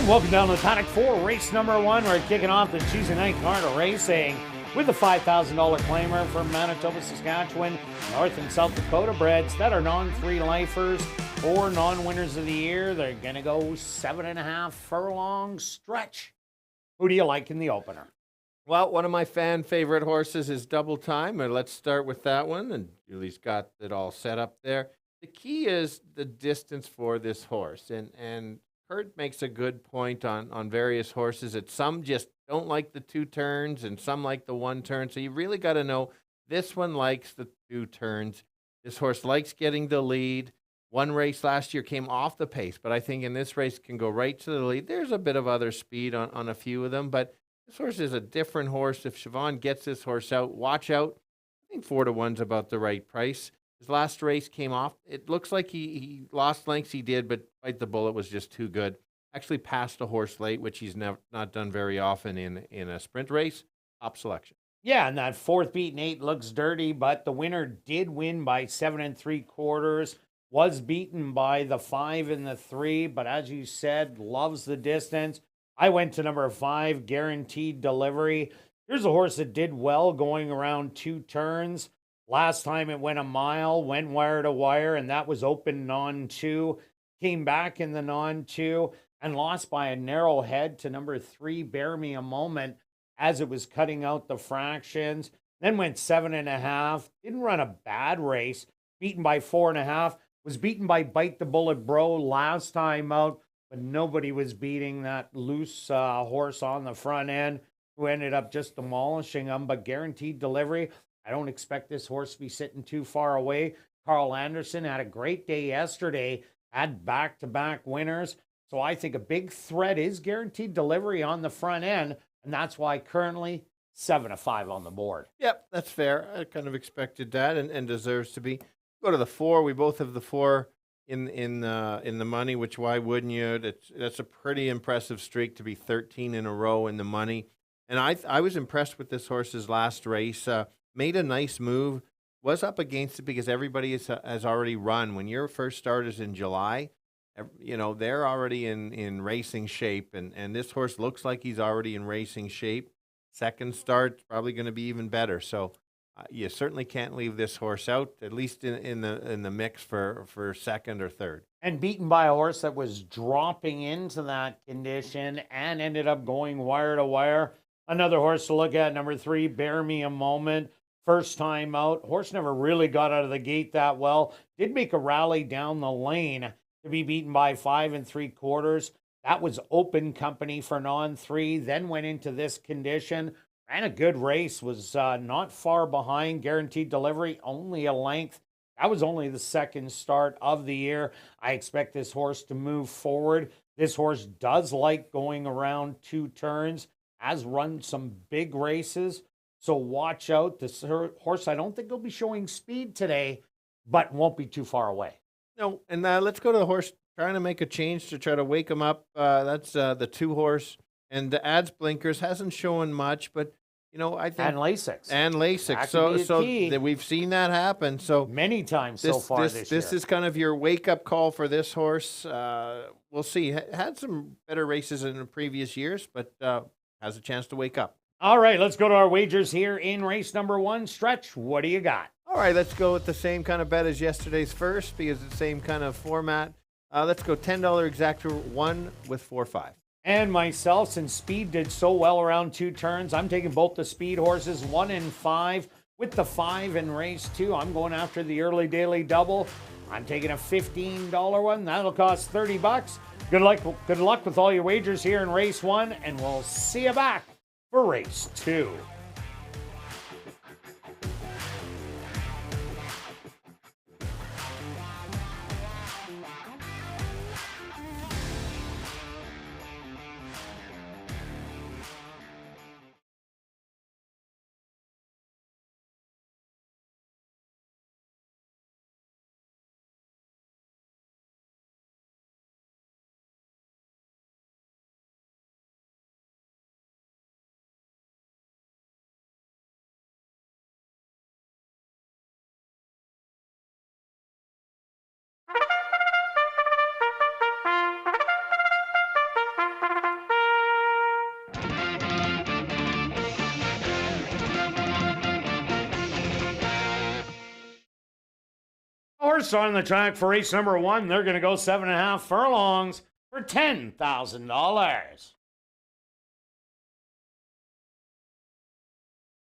[SPEAKER 3] right, welcome down to the paddock for race number 1. We're kicking off the Tuesday night card of racing with the $5,000 claimer from Manitoba, Saskatchewan, North and South Dakota breds that are non-3 lifers or non-winners of the year. They're going to go 7.5 furlong stretch. Who do you like in the opener?
[SPEAKER 4] Well, one of my fan favorite horses is Double Time, and let's start with that one. And Julie's got it all set up there. The key is the distance for this horse, and Kirt makes a good point on various horses that some just don't like the 2 turns and some like the 1 turn. So you really got to know this one likes the 2 turns. This horse likes getting the lead. One race last year came off the pace, but I think in this race can go right to the lead. There's a bit of other speed on a few of them, but this horse is a different horse. If Siobhan gets this horse out, watch out. I think 4 to 1's about the right price. His last race came off. It looks like he lost lengths. He did, but Bite the Bullet was just too good. Actually passed a horse late, which he's not done very often in a sprint race. Top selection.
[SPEAKER 3] Yeah, and that 4th beaten 8 looks dirty, but the winner did win by 7 3/4. Was beaten by the 5 and the 3, but as you said, loves the distance. I went to number 5, Guaranteed Delivery. Here's a horse that did well going around 2 turns. Last time it went a mile, went wire to wire, and that was open non-2. Came back in the non-2 and lost by a narrow head to number 3, Bear Me a Moment, as it was cutting out the fractions. Then went 7.5. Didn't run a bad race. Beaten by 4.5. Was beaten by Bite the Bullet Bro last time out, but nobody was beating that loose horse on the front end who ended up just demolishing him. But Guaranteed Delivery, I don't expect this horse to be sitting too far away. Carl Anderson had a great day yesterday, had back-to-back winners. So I think a big threat is Guaranteed Delivery on the front end, and that's why currently 7-5 on the board.
[SPEAKER 4] Yep, that's fair. I kind of expected that and deserves to be. Go to the 4. We both have the 4 in the money, which why wouldn't you? That's a pretty impressive streak to be 13 in a row in the money. And I was impressed with this horse's last race. Made a nice move. Was up against it because everybody has already run. When your first start is in July, they're already in racing shape, and this horse looks like he's already in racing shape. Second start probably going to be even better. So you certainly can't leave this horse out, at least in the mix for second or third.
[SPEAKER 3] And beaten by a horse that was dropping into that condition and ended up going wire to wire. Another horse to look at, number 3, Bear Me a Moment. First time out. Horse never really got out of the gate that well. Did make a rally down the lane to be beaten by 5 3/4. That was open company for non-3. Then went into this condition. Ran a good race. Was not far behind. Guaranteed Delivery, only a length. That was only the second start of the year. I expect this horse to move forward. This horse does like going around 2 turns. Has run some big races. So watch out. This horse, I don't think will be showing speed today, but won't be too far away.
[SPEAKER 4] No, and let's go to the horse trying to make a change to try to wake him up. That's the 2 horse. And the ads blinkers hasn't shown much, but, I think...
[SPEAKER 3] And LASIK.
[SPEAKER 4] And LASIK. So we've seen that happen. So
[SPEAKER 3] many times so far this year.
[SPEAKER 4] This is kind of your wake-up call for this horse. We'll see. Had some better races in the previous years, but has a chance to wake up.
[SPEAKER 3] All right, let's go to our wagers here in race number 1. Stretch, what do you got?
[SPEAKER 4] All right, let's go with the same kind of bet as yesterday's first because it's the same kind of format. Let's go $10 exactor 1 with 4-5.
[SPEAKER 3] And myself, since speed did so well around 2 turns, I'm taking both the speed horses 1 and 5. With the 5 in race 2, I'm going after the early daily double. I'm taking a $15 one. That'll cost $30. Good luck with all your wagers here in race 1, and we'll see you back for race 2. First on the track for race number 1, they're going to go 7.5 furlongs for $10,000.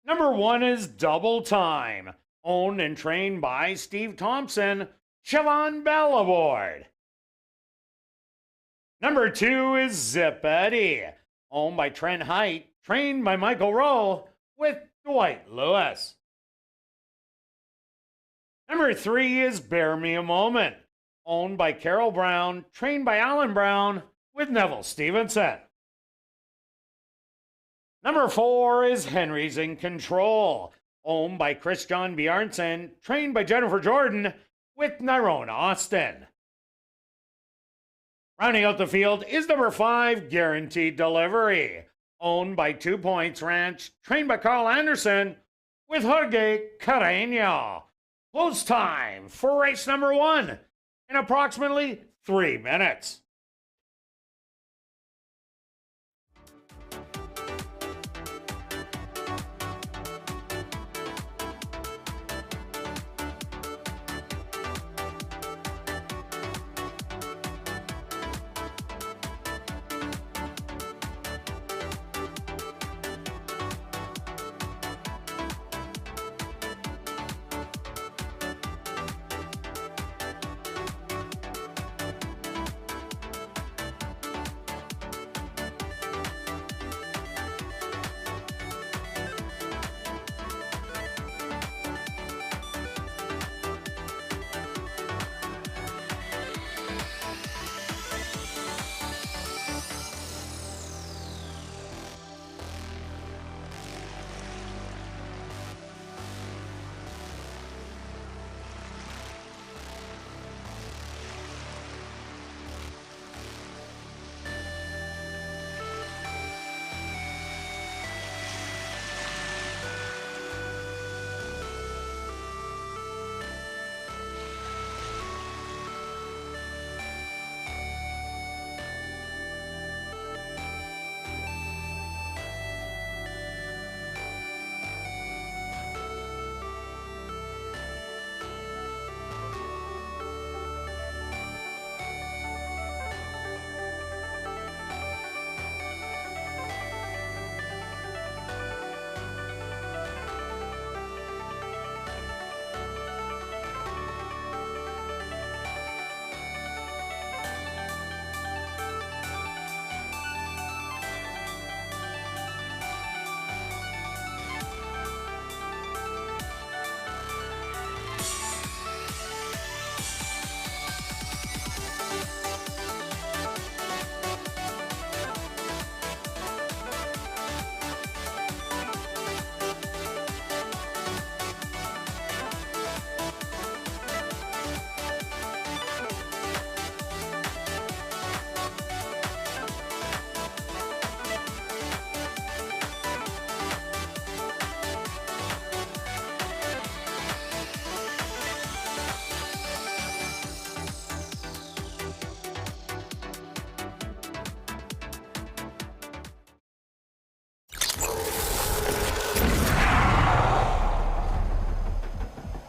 [SPEAKER 3] Number 1 is Double Time, owned and trained by Steve Thompson. Siobhan Bell aboard. Number 2 is Zip Eddie, owned by Trent Height, trained by Michael Rowe with Dwight Lewis. Number 3 is Bear Me a Moment, owned by Carol Brown, trained by Alan Brown with Neville Stevenson. Number 4 is Henry's in Control, owned by Chris John Bjarnson, trained by Jennifer Jordan with Nyrone Austin. Rounding out the field is number 5, Guaranteed Delivery, owned by 2 Points Ranch, trained by Carl Anderson with Jorge Carreño. Close time for race number 1 in approximately 3 minutes.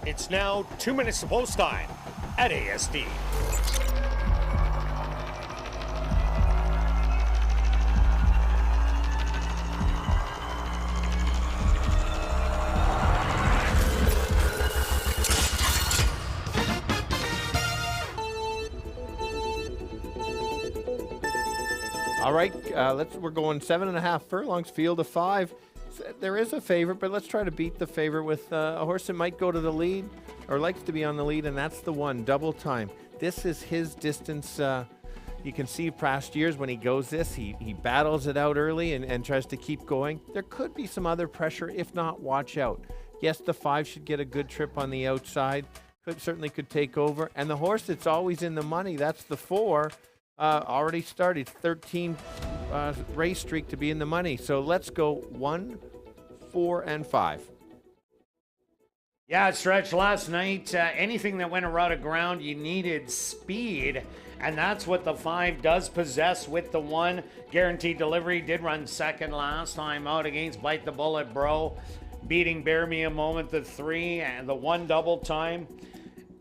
[SPEAKER 2] It's now 2 minutes to post time at ASD.
[SPEAKER 4] All right, we're going 7.5 furlongs, field of 5. There is a favorite, but let's try to beat the favorite with a horse that might go to the lead or likes to be on the lead, and that's the one, Double Time. This is his distance. You can see past years when he goes this, he battles it out early and tries to keep going. There could be some other pressure. If not, watch out. Yes, the 5 should get a good trip on the outside. Certainly could take over. And the horse that's always in the money, that's the 4. Already started 13 race streak to be in the money. So let's go 1, 4, and 5.
[SPEAKER 3] Yeah, Stretch, last night, anything that went around a ground, you needed speed, and that's what the 5 does possess with the 1. Guaranteed Delivery did run second last time out against Bite the Bullet Bro, beating Bear Me a Moment, the 3, and the 1 Double Time.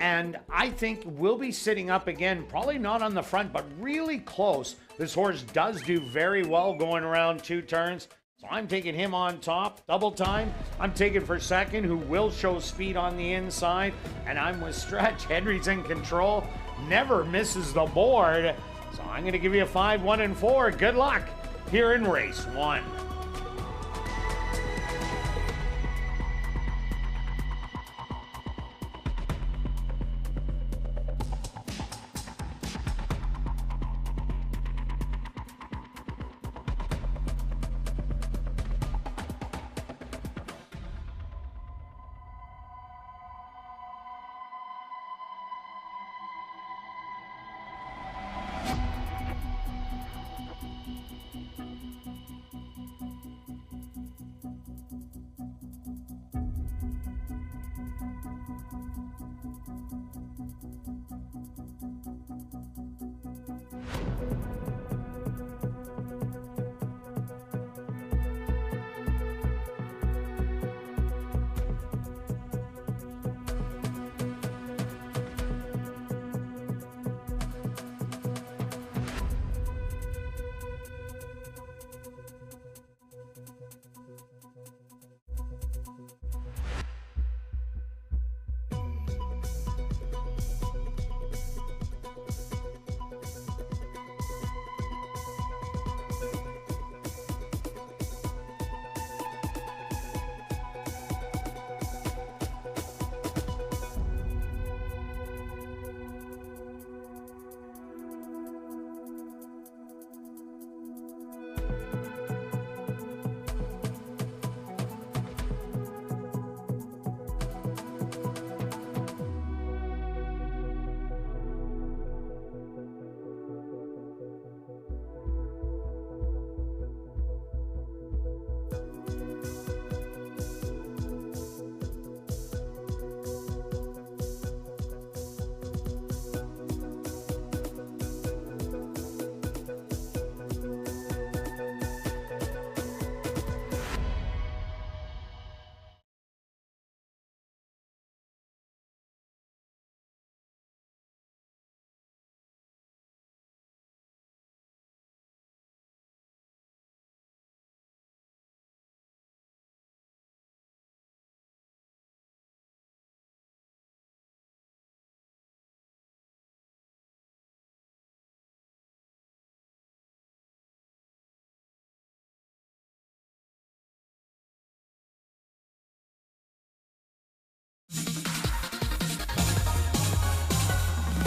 [SPEAKER 3] And I think we'll be sitting up again, probably not on the front, but really close. This horse does do very well going around 2 turns. So I'm taking him on top, double time. I'm taking for second, who will show speed on the inside. And I'm with Stretch. Henry's in control, never misses the board. So I'm going to give you a 5, 1, and 4. Good luck here in race 1.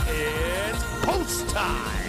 [SPEAKER 2] It's post time.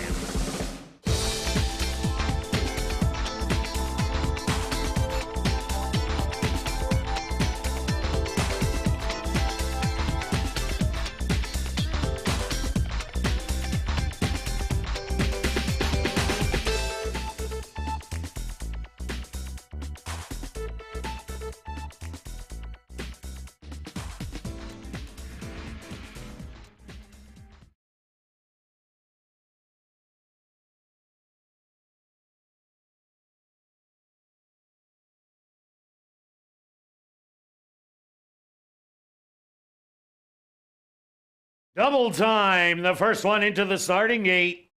[SPEAKER 3] Double time, the first one into the starting gate.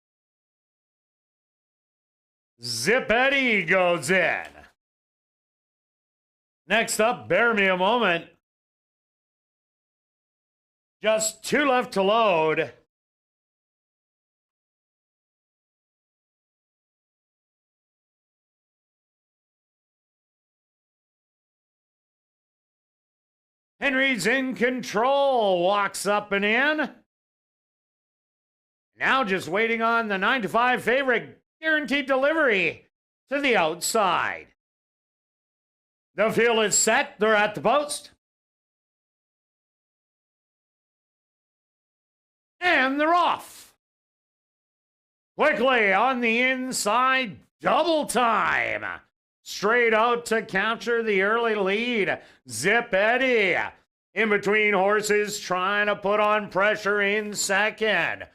[SPEAKER 3] Zip Eddie goes in. Next up, Bear Me a Moment. Just 2 left to load. Henry's in control, walks up and in. Now just waiting on the 9-5 favorite, Guaranteed Delivery, to the outside. The field is set, they're at the post. And they're off. Quickly on the inside, double time. Straight out to capture the early lead. Zip Eddie in between horses, trying to put on pressure in second.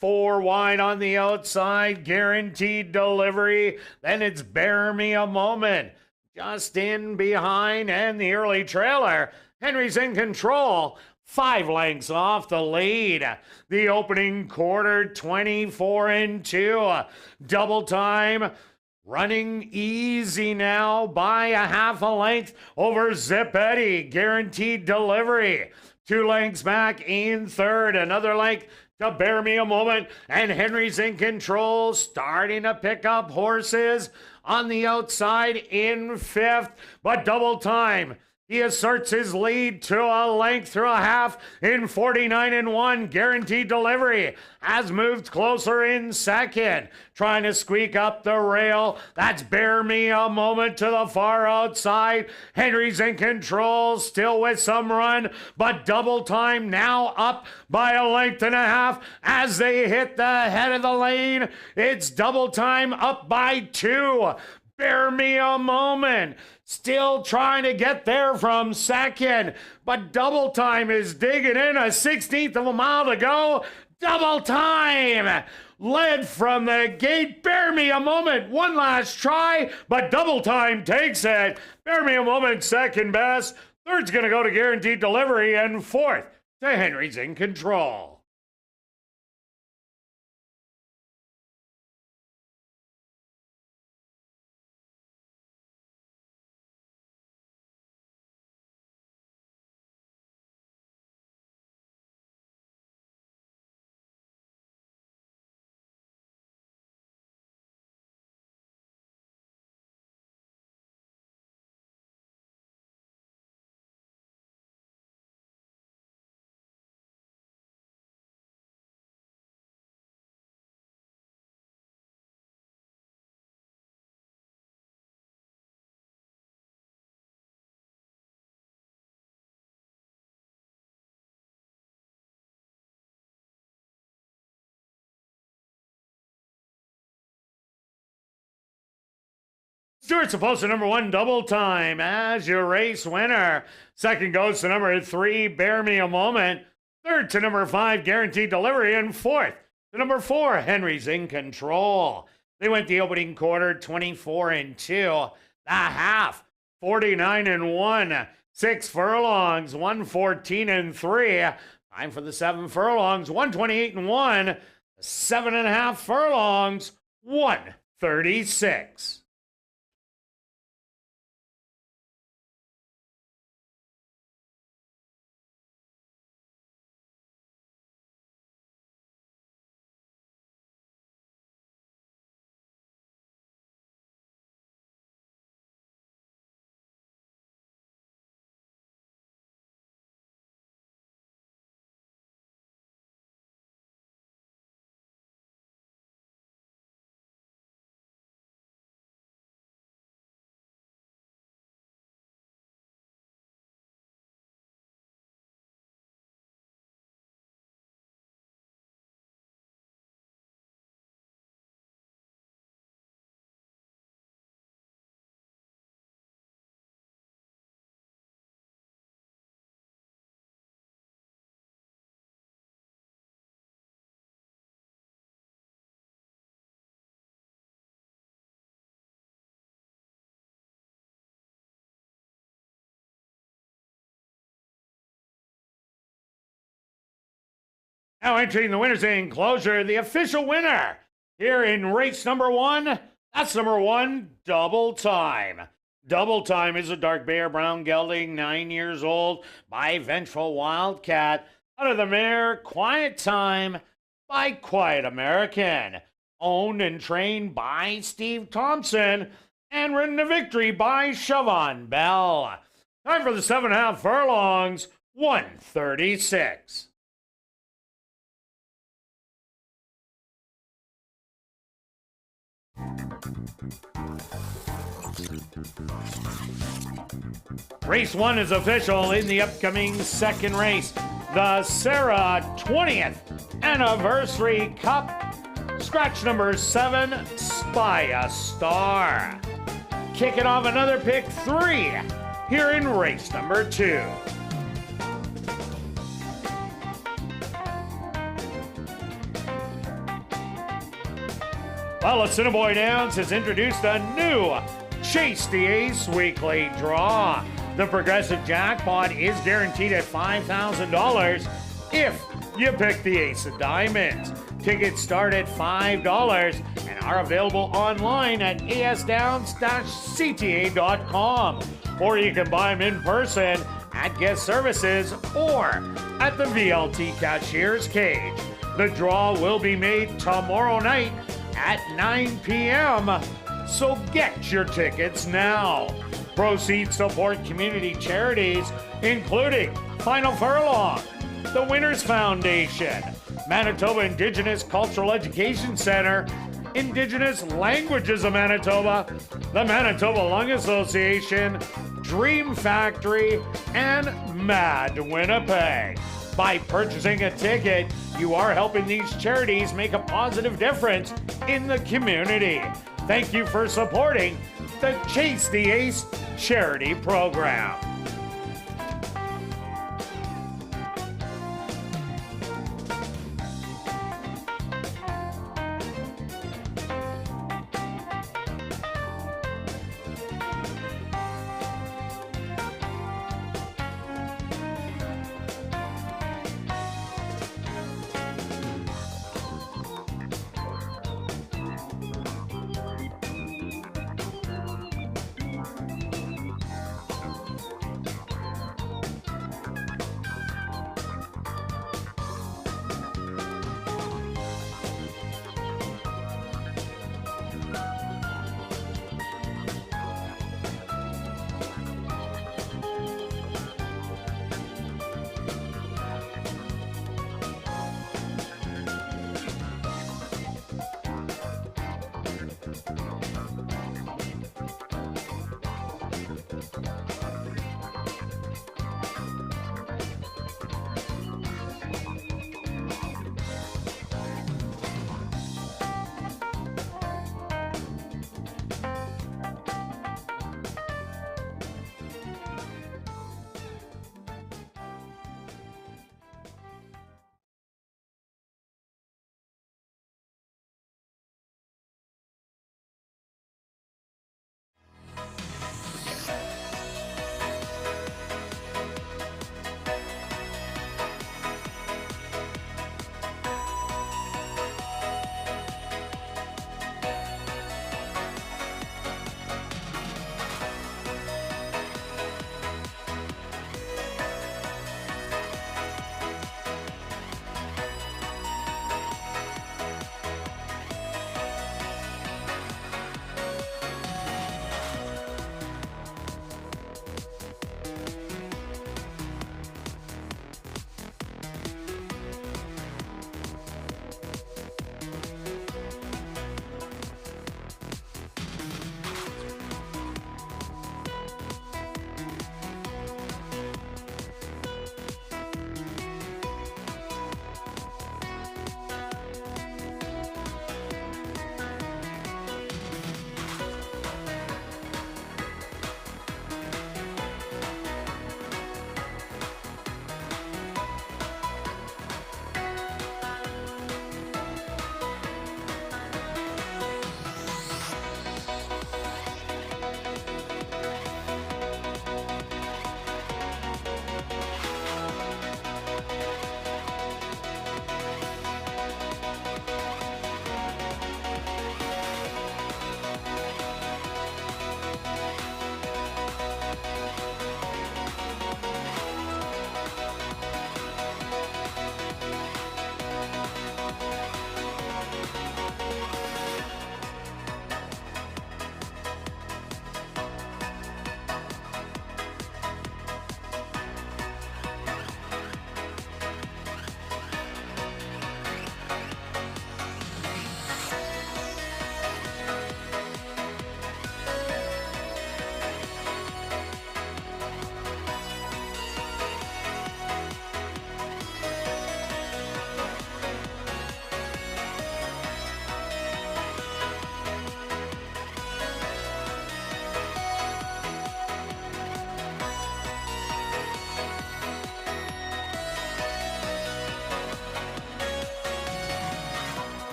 [SPEAKER 3] 4 wide on the outside, Guaranteed Delivery. Then it's Bear Me a Moment. Just in behind, and the early trailer. Henry's in control. 5 lengths off the lead. The opening quarter, 24-2. Double time. Running easy now by a half a length over Zipetti. Guaranteed Delivery. 2 lengths back in third. Another length to Bear Me a Moment. And Henry's in control, starting to pick up horses on the outside in fifth. But Double Time, he asserts his lead to a length through a half in 49-1. Guaranteed Delivery has moved closer in second, trying to squeak up the rail. That's Bear Me a Moment to the far outside. Henry's in control, still with some run, but Double Time now up by a length and a half as they hit the head of the lane. It's Double Time up by 2. Bear Me a Moment still trying to get there from second, but Double Time is digging in. A 16th of a mile to go. Double Time led from the gate. Bear Me a Moment, one last try, but Double Time takes it. Bear Me a Moment second best. Third's going to go to Guaranteed Delivery, and fourth to Henry's in control. Stuart's supposed to number 1, Double Time as your race winner. Second goes to number 3, Bear Me a Moment. Third to number 5, Guaranteed Delivery. And fourth to number 4, Henry's in Control. They went the opening quarter 24-2. The half 49-1. 6 furlongs, 114-3. Time for the 7 furlongs, 128-1. 7.5 furlongs, 136. Now entering the winner's enclosure, the official winner here in race number 1. That's number 1, Double Time. Double Time is a dark bear brown gelding, 9 years old, by Vengeful Wildcat. Out of the mare, Quiet Time by Quiet American. Owned and trained by Steve Thompson and ridden to victory by Siobhan Bell. Time for the 7.5 furlongs, 136. Race 1 is official in the upcoming second race. The Sarah 20th Anniversary Cup. Scratch number 7, Spy a Star. Kicking off another pick 3 here in race number 2. Well, Assiniboia Downs has introduced a new Chase the Ace weekly draw. The progressive jackpot is guaranteed at $5,000 if you pick the ace of diamonds. Tickets start at $5 and are available online at asdowns-cta.com. Or you can buy them in person at guest services or at the VLT cashier's cage. The draw will be made tomorrow night at 9 p.m. So get your tickets now. Proceeds support community charities, including Final Furlong, the Winners Foundation, Manitoba Indigenous Cultural Education Center, Indigenous Languages of Manitoba, the Manitoba Lung Association, Dream Factory, and Mad Winnipeg. By purchasing a ticket, you are helping these charities make a positive difference in the community. Thank you for supporting the Chase the Ace charity program.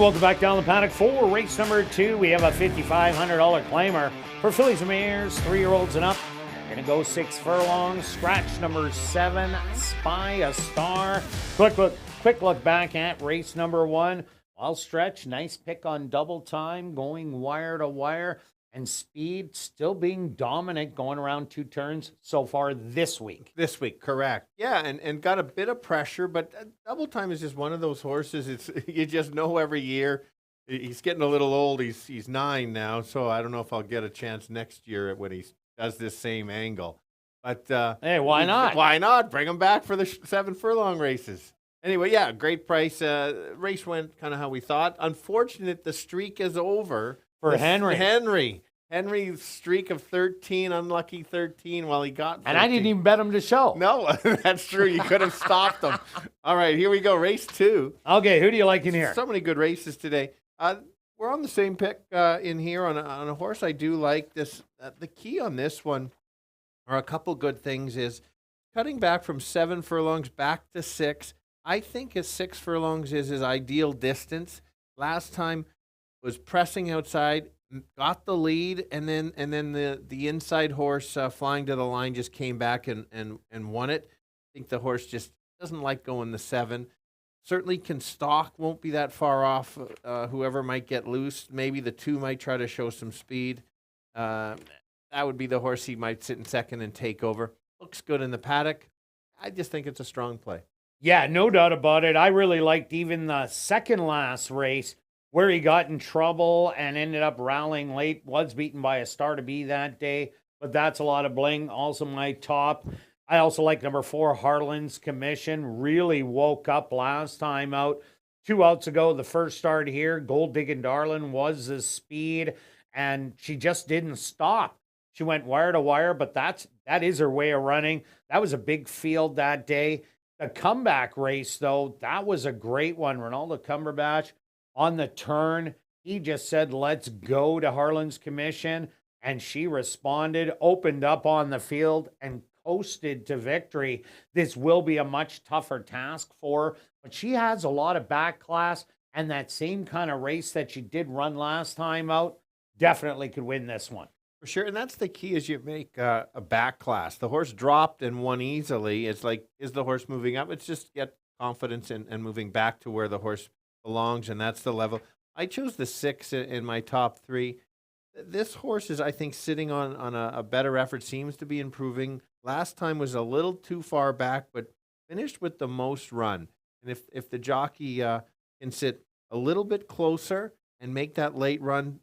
[SPEAKER 3] welcome back down the paddock for race number 2. We have a $5,500 claimer for fillies and mares, 3-year-olds and up. Gonna go 6 furlongs. Scratch number 7, Spy a Star. Quick look back at race number 1. Well, Stretch, nice pick on double time, going wire to wire, and Speed still being dominant, going around 2 turns so far this week.
[SPEAKER 4] This week, correct. Yeah, and got a bit of pressure, but double time is just one of those horses. It's you just know every year. He's getting a little old. He's 9 now, so I don't know if I'll get a chance next year when he does this same angle. But
[SPEAKER 3] hey, why not?
[SPEAKER 4] Why not? Bring him back for the 7 furlong races. Anyway, yeah, great price. Race went kind of how we thought. Unfortunate, the streak is over
[SPEAKER 3] For Henry.
[SPEAKER 4] Henry's streak of 13, unlucky 13 while he got 13.
[SPEAKER 3] And I didn't even bet him to show.
[SPEAKER 4] No, that's true. You could have stopped him. All right, here we go. Race 2.
[SPEAKER 3] Okay, who do you like in here?
[SPEAKER 4] So many good races today. We're on the same pick in here on a horse I do like. This. The key on this one are a couple good things is cutting back from 7 furlongs back to 6. I think his 6 furlongs is his ideal distance. Last time was pressing outside, got the lead, and then the inside horse flying to the line just came back and won it. I think the horse just doesn't like going the 7. Certainly can stalk, won't be that far off. Whoever might get loose, maybe the 2 might try to show some speed. That would be the horse he might sit in second and take over. Looks good in the paddock. I just think it's a strong play.
[SPEAKER 3] Yeah, no doubt about it. I really liked even the second last race where he got in trouble and ended up rallying late. Was beaten by a Star to Be that day, but that's a lot of bling. Also my top. I also like number 4, Harlan's Commission. Really woke up last time out. 2 outs ago, the first start here, Gold Diggin' Darlin' was the speed, and she just didn't stop. She went wire to wire, but that is her way of running. That was a big field that day. The comeback race, though, that was a great one. Ronaldo Cumberbatch on the turn, he just said, let's go to Harlan's Commission, and she responded, opened up on the field, and coasted to victory. This will be a much tougher task for her, but she has a lot of back class, and that same kind of race that she did run last time out definitely could win this one.
[SPEAKER 4] For sure, and that's the key is you make a back class. The horse dropped and won easily. It's like, is the horse moving up? It's just get confidence and moving back to where the horse belongs, and that's the level. I chose the 6 in my top 3. This horse is, I think, sitting on a better effort, seems to be improving. Last time was a little too far back, but finished with the most run. And if the jockey can sit a little bit closer and make that late run,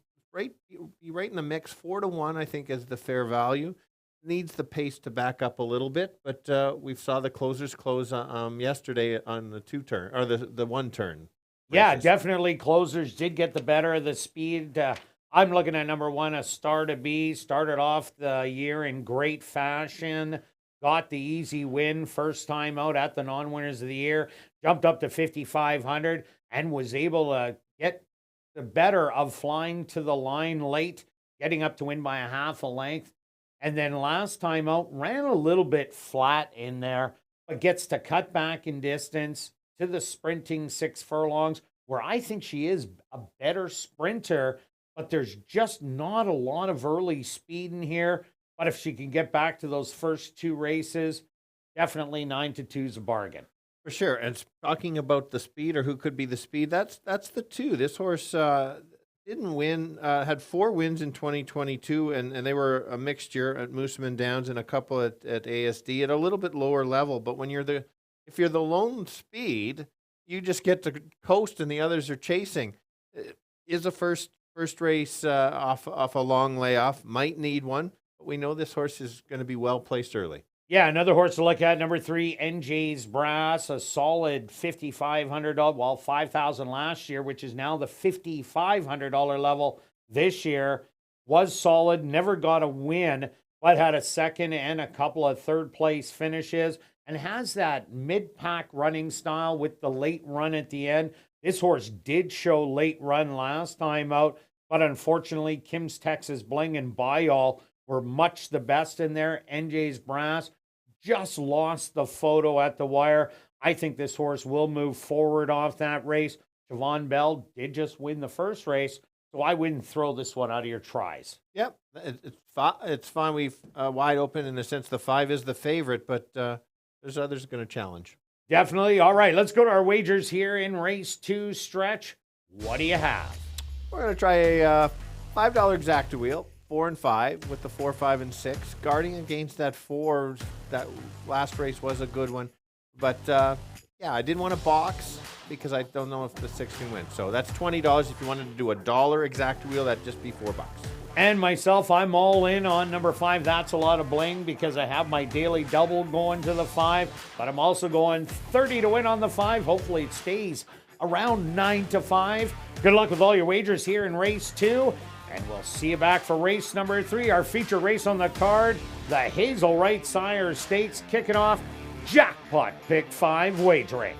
[SPEAKER 4] be right in the mix. 4-1, I think, is the fair value. Needs the pace to back up a little bit, but we saw the closers close yesterday on the 2 turn or the 1 turn.
[SPEAKER 3] Yeah,
[SPEAKER 4] races.
[SPEAKER 3] definitely closers did get the better of the speed. I'm looking at number 1, A Star to Be. Started off the year in great fashion. Got the easy win first time out at the non-winners of the year. Jumped up to 5,500 and was able to get the better of flying to the line late, getting up to win by a half a length. And then last time out, ran a little bit flat in there, but gets to cut back in distance to the sprinting 6 furlongs, where I think she is a better sprinter, but there's just not a lot of early speed in here. But if she can get back to those first 2 races, definitely 9-2 is a bargain.
[SPEAKER 4] For sure. And talking about the speed or who could be the speed, that's the 2. This horse didn't win, had 4 wins in 2022, and they were a mixture at Mooseman Downs and a couple at ASD at a little bit lower level. But when if you're the lone speed, you just get to coast and the others are chasing. Is a first race off a long layoff, might need one, but we know this horse is going to be well placed early.
[SPEAKER 3] Yeah, another horse to look at, number 3, NJ's Brass, a solid $5,500, well, $5,000 last year, which is now the $5,500 level this year. Was solid, never got a win, but had a second and a couple of third-place finishes, and has that mid-pack running style with the late run at the end. This horse did show late run last time out, but unfortunately, Kim's Texas Bling and Bayall were much the best in there. NJ's Brass just lost the photo at the wire. I think this horse will move forward off that race. Siobhan Bell did just win the first race, so I wouldn't throw this one out of your tries.
[SPEAKER 4] Yep, it's fine. We've wide open in the sense the 5 is the favorite, but there's others going to challenge.
[SPEAKER 3] Definitely. All right, let's go to our wagers here in race 2 stretch. What do you have?
[SPEAKER 4] We're going to try a $5 exacta wheel, 4 and 5, with the 4, 5, and 6. Guarding against that 4, that last race was a good one. But, yeah, I didn't want to box because I don't know if the 6 can win. So that's $20. If you wanted to do a $1 exacta wheel, that'd just be $4.
[SPEAKER 3] And myself, I'm all in on number 5. That's a lot of bling because I have my daily double going to the 5, but I'm also going 30 to win on the 5. Hopefully it stays around 9 to 5. Good luck with all your wagers here in race 2, and we'll see you back for race number 3, our feature race on the card, the Hazel Wright Sire Stakes, kicking off Jackpot Pick 5 wagering.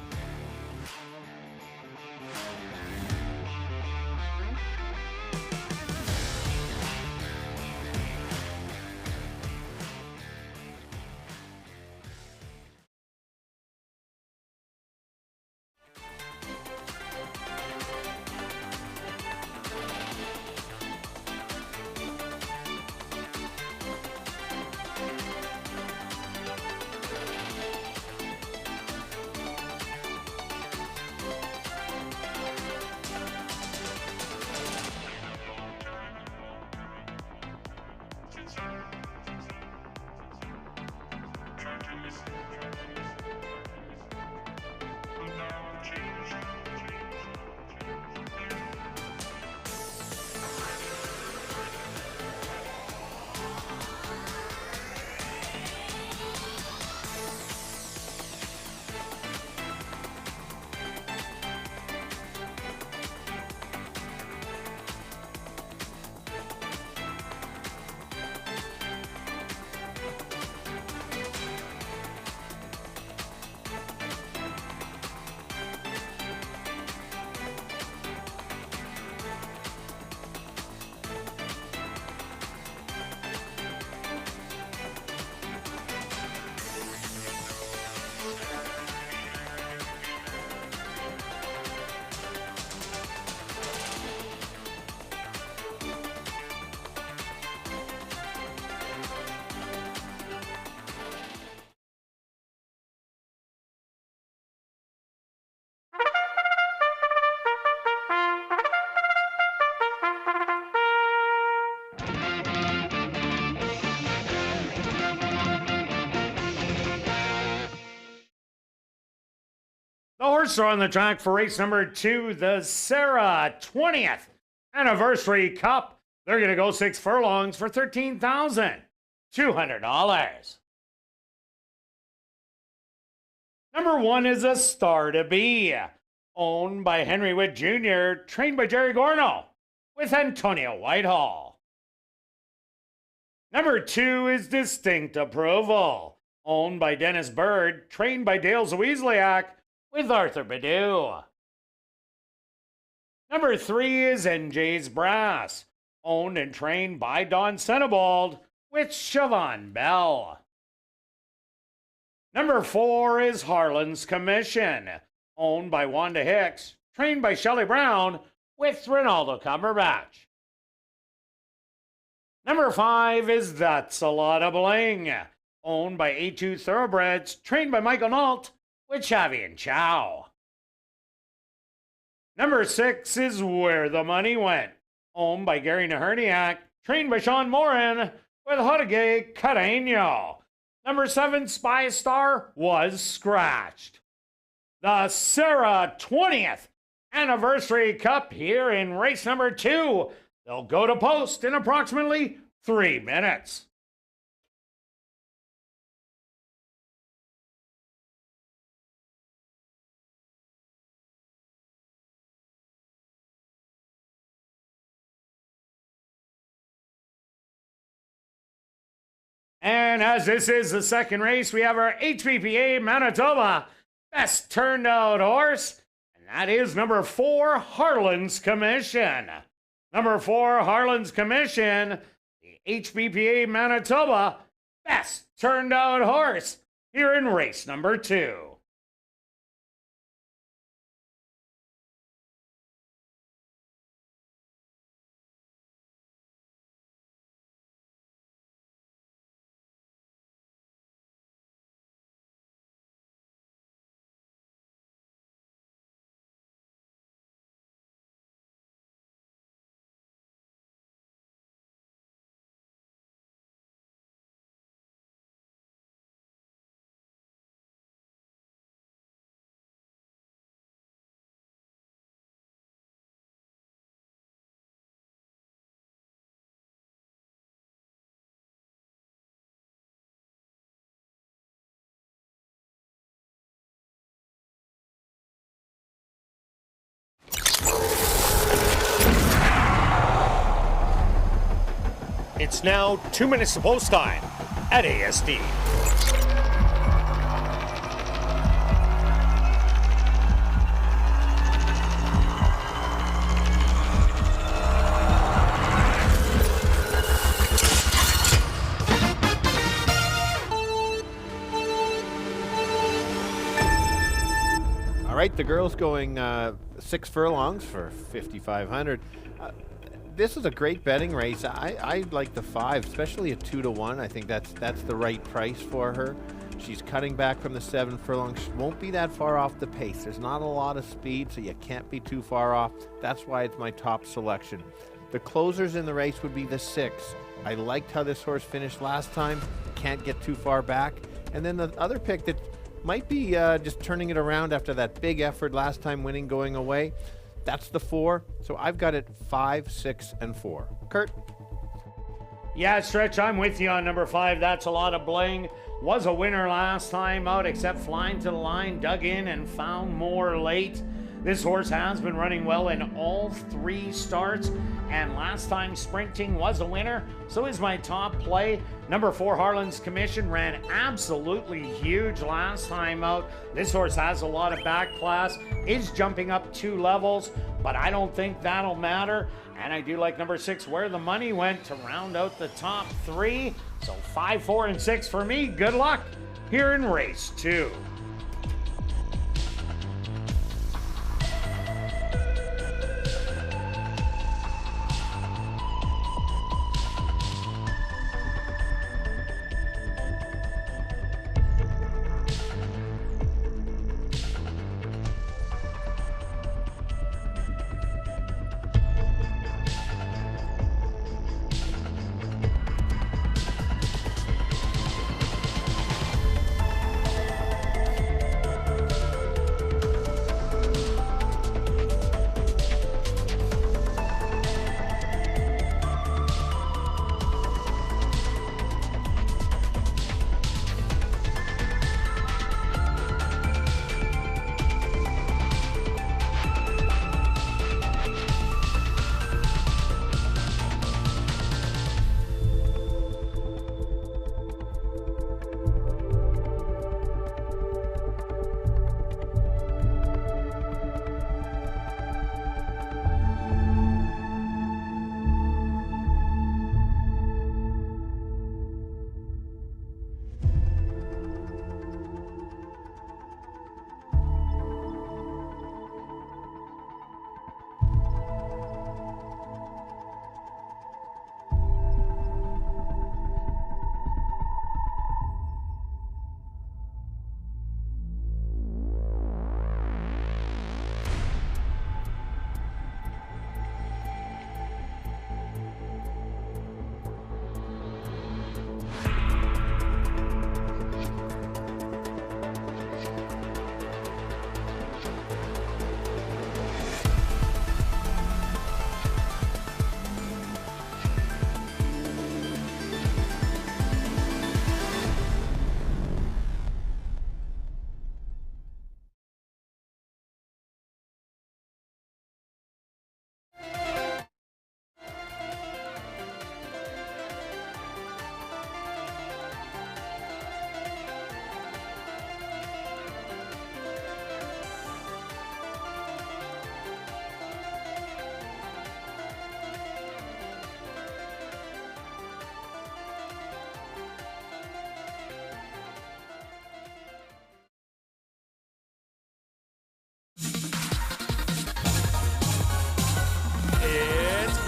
[SPEAKER 3] The horses are on the track for race number 2, the Sarah 20th Anniversary Cup. They're going to go 6 furlongs for $13,200. Number 1 is A Star to Be, owned by Henry Witt Jr., trained by Jerry Gorno, with Antonio Whitehall. Number 2 is Distinct Approval, owned by Dennis Bird, trained by Dale Zawiesliak, with Arthur Badu. Number 3 is NJ's Brass, owned and trained by Don Senebald, with Siobhan Bell. Number 4 is Harlan's Commission, owned by Wanda Hicks, trained by Shelley Brown, with Ronaldo Cumberbatch. Number 5 is That's a Lot of Bling, owned by A2 Thoroughbreds, trained by Michael Nault, with Xavi and Chow. Number 6 is Where the Money Went, owned by Gary Naherniak, trained by Sean Moran, with Jorge Carreño. Number 7, Spy Star, was scratched. The Sarah 20th Anniversary Cup here in race number 2. They'll go to post in approximately 3 minutes. And as this is the second race, we have our HPPA Manitoba best turned out horse, and that is number 4, Harlan's Commission. Number 4, Harlan's Commission, the HPPA Manitoba best turned out horse here in race number 2.
[SPEAKER 2] It's now 2 minutes to post time at ASD.
[SPEAKER 4] All right, the girls going 6 furlongs for 5,500. This is a great betting race. I like the 5, especially at 2-1. I think that's the right price for her. She's cutting back from the 7 furlongs. She won't be that far off the pace. There's not a lot of speed, so you can't be too far off. That's why it's my top selection. The closers in the race would be the 6. I liked how this horse finished last time. Can't get too far back. And then the other pick that might be just turning it around after that big effort last time, winning, going away. That's the 4. So I've got it 5, 6, and 4. Kirt?
[SPEAKER 3] Yeah, Stretch, I'm with you on number 5. That's a lot of bling. Was a winner last time out, except flying to the line, dug in and found more late. This horse has been running well in all 3 starts, and last time sprinting was a winner, so is my top play. Number 4, Harlan's Commission, ran absolutely huge last time out. This horse has a lot of back class, is jumping up 2 levels, but I don't think that'll matter. And I do like number 6, Where the Money Went, to round out the top 3. So 5, 4, and 6 for me. Good luck here in race 2.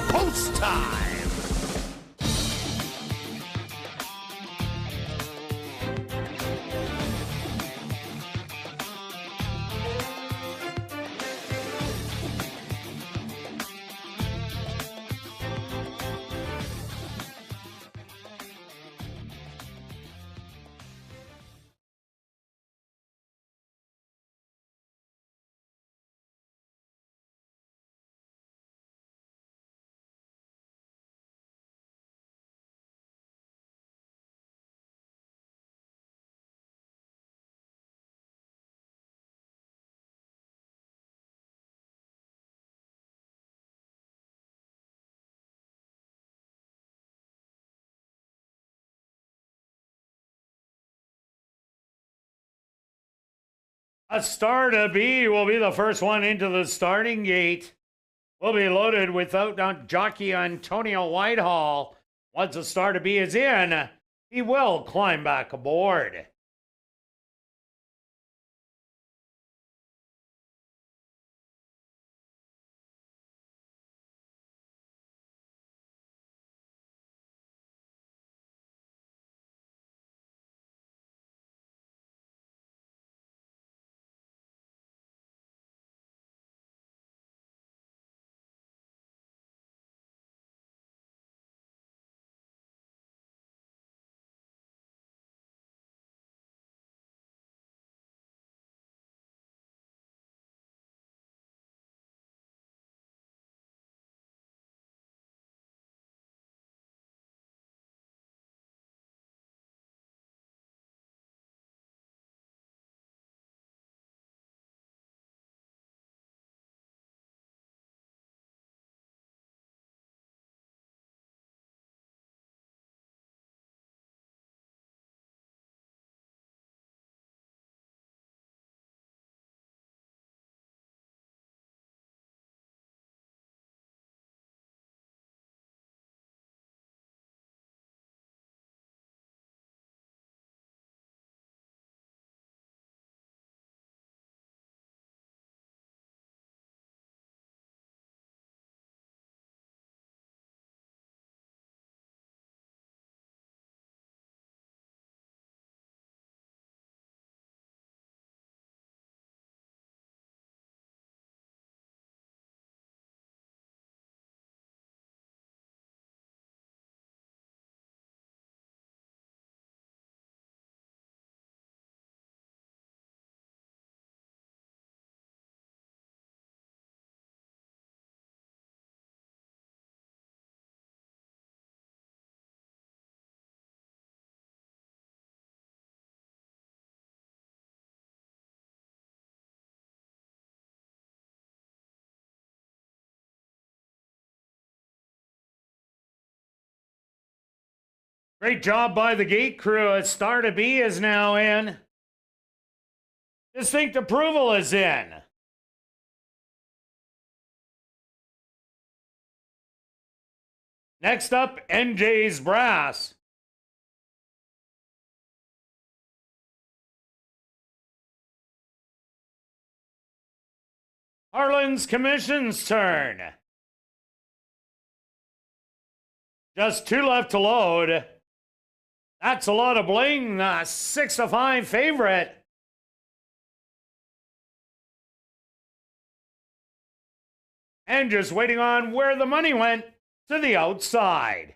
[SPEAKER 2] Post time!
[SPEAKER 3] A Star to Be will be the first one into the starting gate. Will be loaded without jockey Antonio Whitehall. Once A Star to Be is in, he will climb back aboard. Great job by the gate crew. A Star to Be is now in. Distinct Approval is in. Next up, NJ's Brass. Harlan's Commission's turn. Just 2 left to load. That's a lot of bling. 6-5 favorite. And just waiting on where the money went to the outside.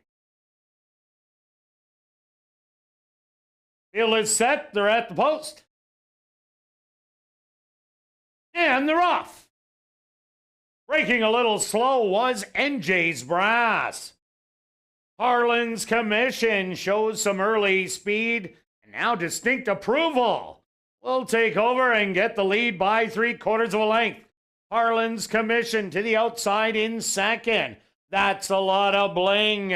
[SPEAKER 3] Field is set. They're at the post. And they're off. Breaking a little slow was NJ's Brass. Harlan's Commission shows some early speed, and now Distinct Approval will take over and get the lead by 3/4 of a length. Harlan's Commission to the outside in second. That's a lot of bling.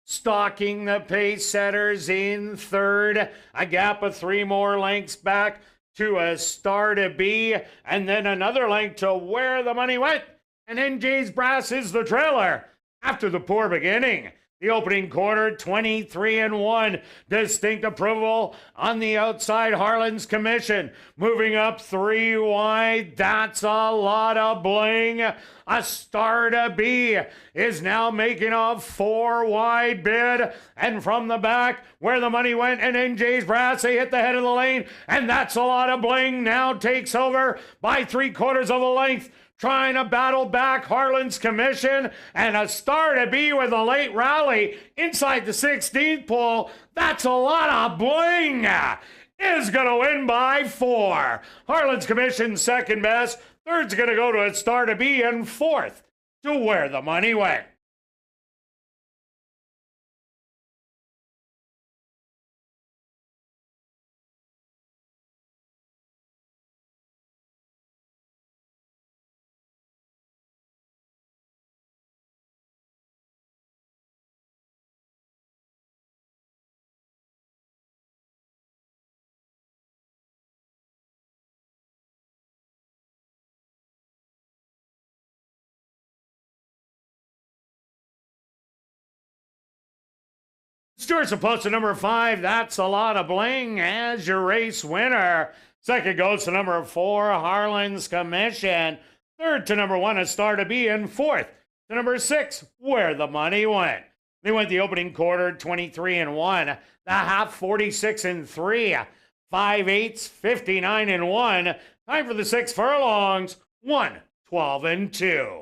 [SPEAKER 3] Stalking the pace setters in third. A gap of 3 more lengths back to A Star to Be, and then another length to Where the Money Went. And NJ's Brass is the trailer after the poor beginning. The opening quarter, 23-1. Distinct Approval on the outside. Harlan's Commission moving up 3 wide. That's a lot of bling. A Star to Be is now making a 4 wide bid. And from the back, Where the Money Went and NJ's Brass, they hit the head of the lane. And that's a lot of bling. Now takes over by 3/4 of a length. Trying to battle back Harlan's Commission, and A Star to Be with a late rally inside the 16th pole. That's a lot of bling. Is going to win by 4. Harlan's Commission second best. Third's going to go to A Star to Be, and fourth to Where the Money Went. Stewart's opposed to number 5. That's a lot of bling as your race winner. Second goes to number 4, Harlan's Commission. Third to number 1, A Star to Be. And fourth to number 6, Where the Money Went. They went the opening quarter 23-1, the half 46-3, 5/8, 59-1. Time for the 6 furlongs, 1:12-2.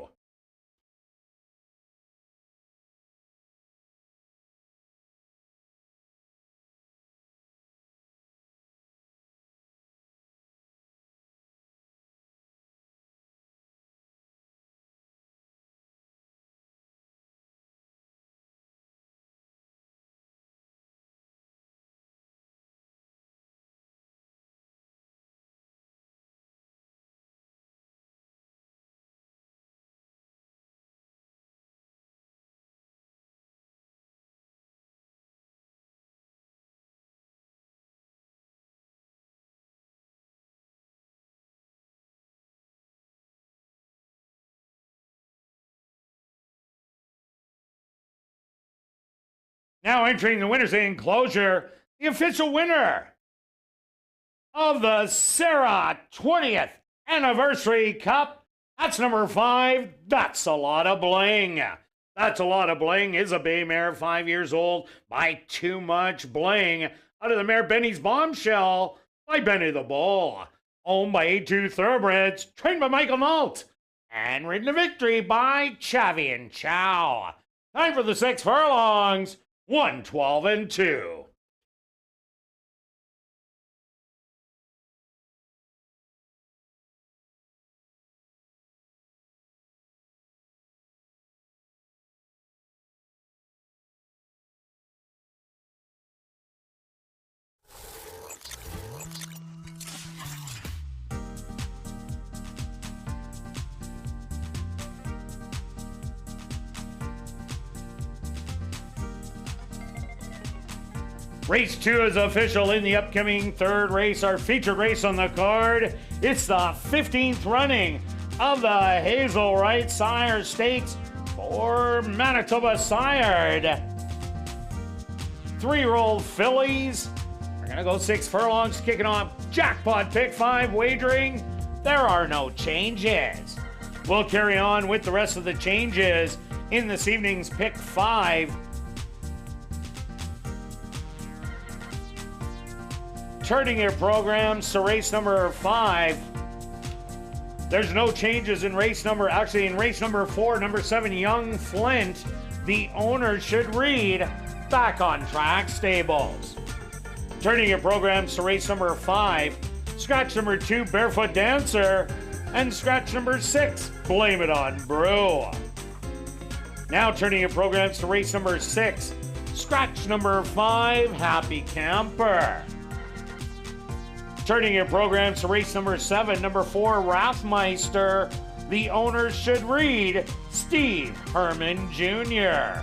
[SPEAKER 3] Now entering the winner's enclosure, the official winner of the Sarah 20th Anniversary Cup. That's number 5. That's a lot of bling. That's a lot of bling is a bay mare, 5 years old, by Too Much Bling. Out of the mare Benny's Bombshell by Benny the Bull. Owned by A2 Thoroughbreds, trained by Michael Nault. And ridden to victory by Chavi and Chow. Time for the 6 furlongs. 1:12-2. Race 2 is official in the upcoming third race, our featured race on the card. It's the 15th running of the Hazel Wright Sire Stakes for Manitoba sired 3-year-old fillies. We're going to go 6 furlongs, kicking off jackpot pick 5 wagering. There are no changes. We'll carry on with the rest of the changes in this evening's pick 5. Turning your programs to race number 5. There's no changes in race number, actually in race number 4, number 7, Young Flint. The owner should read Back on Track Stables. Turning your programs to race number 5, scratch number 2, Barefoot Dancer, and scratch number 6, Blame It on Brew. Now turning your programs to race number 6, scratch number 5, Happy Camper. Turning your programs to race number 7, number 4, Rathmeister. The owner should read Steve Herman Jr.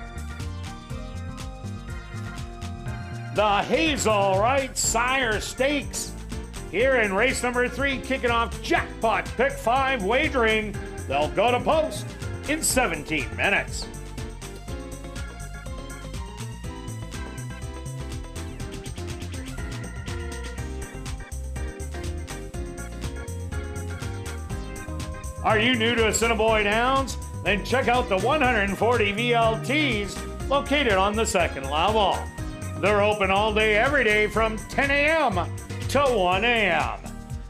[SPEAKER 3] The Hazel Wright Sire Stakes. Here in race number 3, kicking off jackpot pick 5 wagering. They'll go to post in 17 minutes. Are you new to Assiniboia Downs? Then check out the 140 VLTs located on the second level. They're open all day, every day from 10 a.m. to 1 a.m.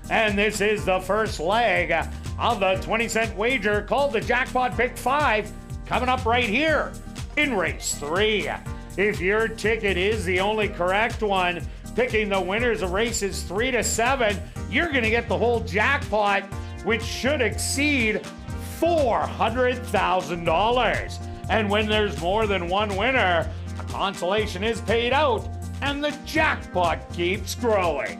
[SPEAKER 3] And this is the first leg of the 20-cent wager called the Jackpot Pick 5, coming up right here in race 3. If your ticket is the only correct one, picking the winners of races 3 to 7, you're going to get the whole jackpot, which should exceed $400,000. And when there's more than one winner, a consolation is paid out and the jackpot keeps growing.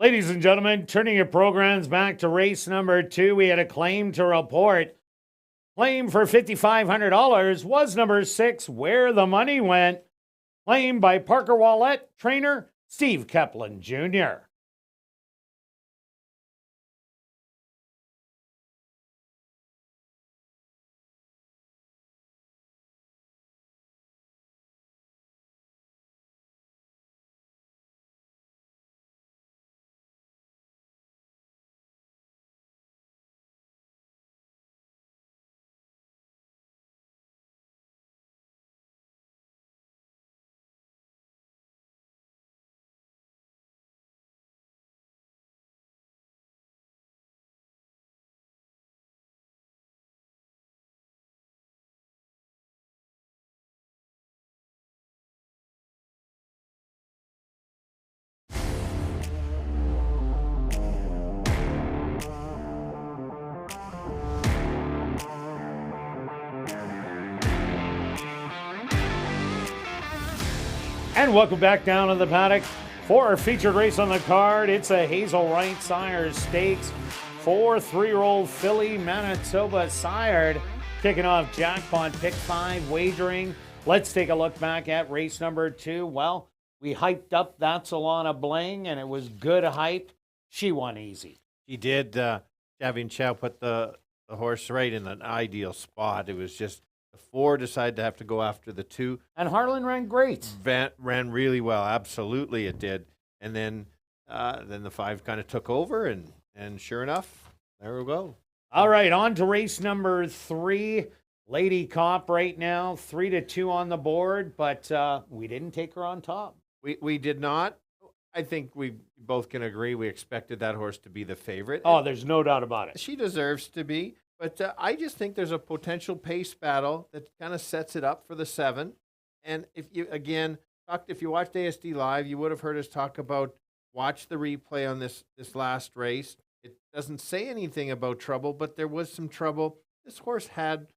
[SPEAKER 3] Ladies and gentlemen, turning your programs back to race number 2, we had a claim to report. Claim for $5,500 was number 6, Where the Money Went. Claimed by Parker Wallette, trainer Steve Kepplin Jr. And welcome back down to the paddock for our featured race on the card. It's a Hazel Wright Sire Stakes for 3-year-old filly Manitoba sired. Kicking off jackpot pick 5 wagering. Let's take a look back at race number 2. Well, we hyped up That's Alana Bling, and it was good hype. She won easy.
[SPEAKER 4] He did. Javin Chow put the horse right in an ideal spot. It was just the 4 decided to have to go after the 2.
[SPEAKER 3] And Harlan ran great.
[SPEAKER 4] Ran really well. Absolutely, it did. And then the 5 kind of took over, and sure enough, there we go.
[SPEAKER 3] All right, on to race number 3. Lady Cop right now, 3-2 on the board, but we didn't take her on top.
[SPEAKER 4] We did not. I think we both can agree we expected that horse to be the favorite.
[SPEAKER 3] Oh, there's no doubt about it.
[SPEAKER 4] She deserves to be. But I just think there's a potential pace battle that kind of sets it up for the 7. And if you watched ASD Live, you would have heard us talk about watch the replay on this last race. It doesn't say anything about trouble, but there was some trouble. This horse had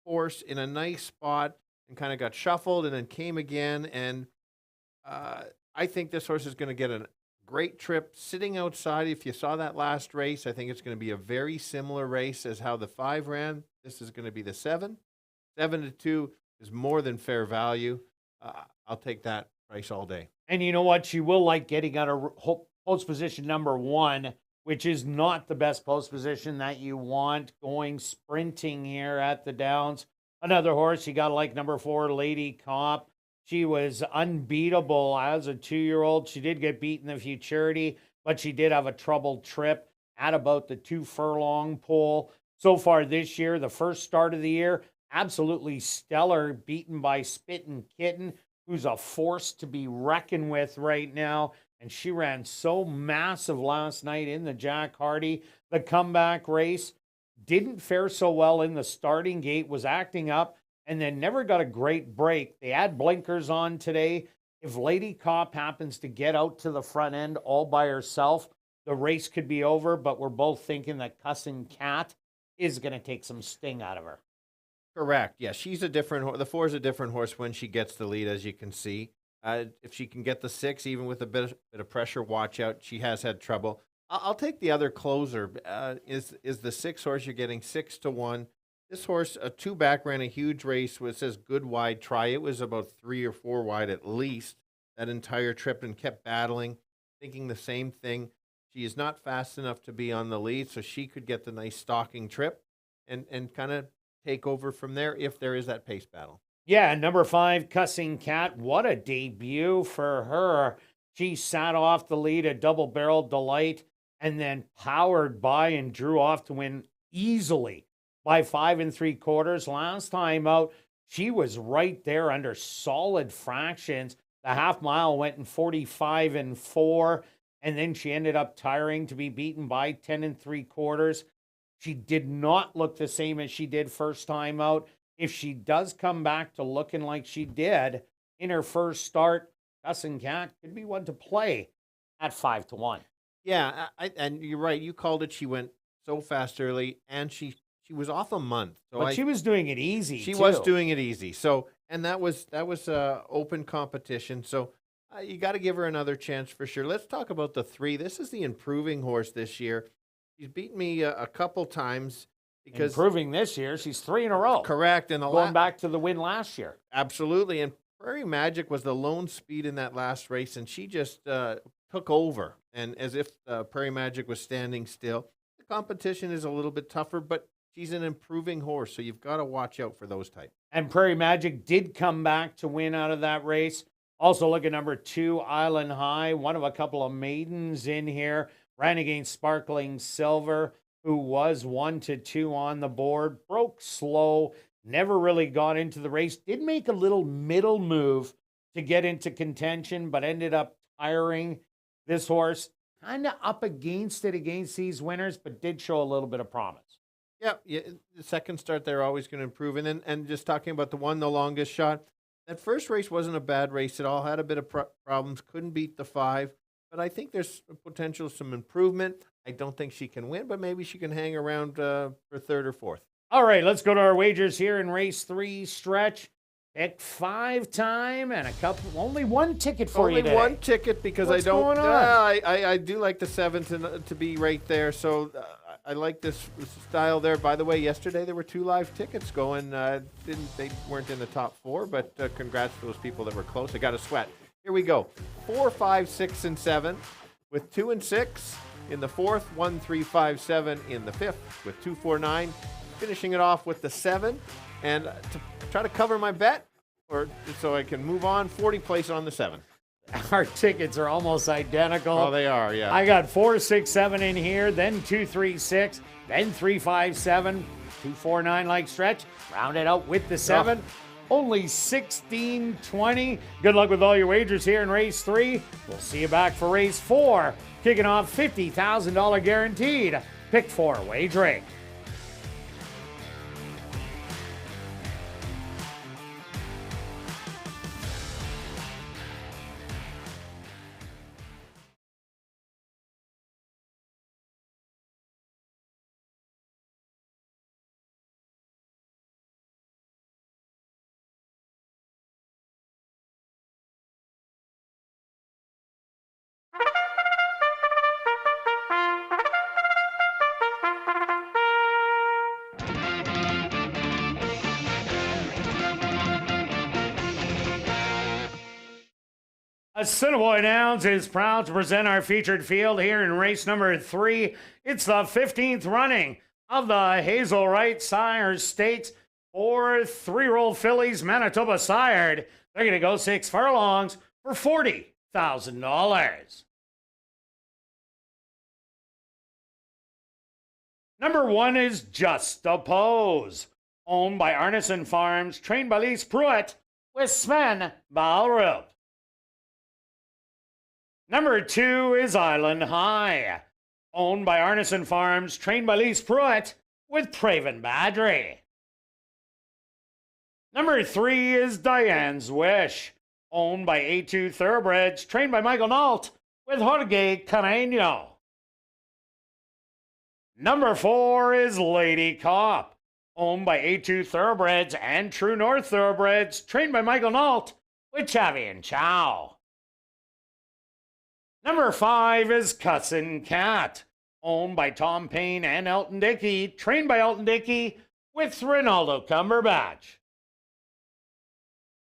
[SPEAKER 4] force in a nice spot and kind of got shuffled and then came again. And I think this horse is going to get a great trip sitting outside. If you saw that last race, I think it's going to be a very similar race as how the 5 ran. This is going to be the 7. 7-2 is more than fair value. I'll take that price all day.
[SPEAKER 3] And you know what? She will like getting out of post position number 1, which is not the best post position that you want going sprinting here at the Downs. Another horse, you got to like number 4, Lady Cop. She was unbeatable as a 2-year-old. She did get beaten the Futurity, but she did have a troubled trip at about the 2 furlong pole. So far this year, the first start of the year, absolutely stellar, beaten by Spittin' Kitten, who's a force to be reckoned with right now. And she ran so massive last night in the Jack Hardy. The comeback race didn't fare so well in the starting gate, was acting up, and then never got a great break. They had blinkers on today. If Lady Cop happens to get out to the front end all by herself, the race could be over, but we're both thinking that Cussin' Cat is going to take some sting out of her.
[SPEAKER 4] Correct. Yeah, she's a different. The 4 is a different horse when she gets the lead, as you can see. If she can get the 6, even with a bit of pressure, watch out. She has had trouble. I'll take the other closer. Is the 6 horse? You're getting 6-1. This horse, a 2 back, ran a huge race. It says good wide try. It was about 3 or 4 wide at least that entire trip and kept battling, thinking the same thing. She is not fast enough to be on the lead, so she could get the nice stalking trip and kind of take over from there if there is that pace battle.
[SPEAKER 3] Yeah, number 5, Cussin' Cat. What a debut for her. She sat off the lead at Double Barrel Delight and then powered by and drew off to win easily by 5 3/4. Last time out, she was right there under solid fractions. The half mile went in 45 4, and then she ended up tiring to be beaten by 10 3/4. She did not look the same as she did first time out. If she does come back to looking like she did in her first start, Cussin' Cat could be one to play at 5-1.
[SPEAKER 4] Yeah, and you're right. You called it. She went so fast early, and she was off a month. So
[SPEAKER 3] but she was doing it easy.
[SPEAKER 4] She was doing it easy. So, and that was open competition. So You got to give her another chance for sure. Let's talk about the 3. This is the improving horse this year. She's beaten me a couple times because
[SPEAKER 3] Improving this year. She's 3 in a row.
[SPEAKER 4] correct, and
[SPEAKER 3] Going back to the win last year.
[SPEAKER 4] absolutely. And Prairie Magic was the lone speed in that last race, and she just took over. And as if Prairie Magic was standing still. The competition is a little bit tougher, but she's an improving horse, so you've got to watch out for those types.
[SPEAKER 3] And Prairie Magic did come back to win out of that race. Also look at number 2, Island High, one of a couple of maidens in here. Ran against Sparkling Silver, who was 1-2 on the board. Broke slow, never really got into the race. Did make a little middle move to get into contention, but ended up tiring. This horse kind of up against these winners, but did show a little bit of promise.
[SPEAKER 4] Yeah, the second start, they're always going to improve. And just talking about the longest shot, that first race wasn't a bad race at all. Had a bit of problems, couldn't beat the 5. But I think there's potential, some improvement. I don't think she can win, but maybe she can hang around for 3rd or 4th.
[SPEAKER 3] All right, let's go to our wagers here in race 3 stretch. Pick 5 time and only 1 ticket for you today.
[SPEAKER 4] Only 1 ticket because
[SPEAKER 3] What's
[SPEAKER 4] I don't.
[SPEAKER 3] going on?
[SPEAKER 4] I do like the 7 to be right there. So I like this style there. By the way, yesterday there were 2 live tickets going. They weren't in the top 4, but congrats to those people that were close. I got a sweat. Here we go. 4, 5, 6, and 7 with 2 and 6 in the 4th. 1, 3, 5, 7 in the 5th with 2, 4, 9. Finishing it off with the 7, and to try to cover my bet, or so I can move on. 40 place on the 7.
[SPEAKER 3] Our tickets are almost identical.
[SPEAKER 4] Oh, they are, yeah.
[SPEAKER 3] I got 4, 6, 7 in here, then 2, 3, 6, then 3, 5, 7, 2, 4, 9 like stretch. Round it out with the 7. Only 16-20. Good luck with all your wagers here in race 3. We'll see you back for race 4. Kicking off $50,000 guaranteed. Pick 4 wagering. Assiniboia Downs is proud to present our featured field here in race number 3. It's the 15th running of the Hazel Wright Sires Stakes for 3-year-old fillies, Manitoba sired. They're going to go 6 furlongs for $40,000. Number 1 is Just a Pose, owned by Arneson Farms, trained by Lise Pruitt with Sven Balrud. Number 2 is Island High, owned by Arneson Farms, trained by Lise Pruitt with Praven Badri. Number 3 is Diane's Wish, owned by A2 Thoroughbreds, trained by Michael Nault with Jorge Carreño. Number 4 is Lady Cop, owned by A2 Thoroughbreds and True North Thoroughbreds, trained by Michael Nault with Chavi and Chow. Number 5 is Cussin' Cat, owned by Tom Payne and Elton Dickey, trained by Elton Dickey with Ronaldo Cumberbatch.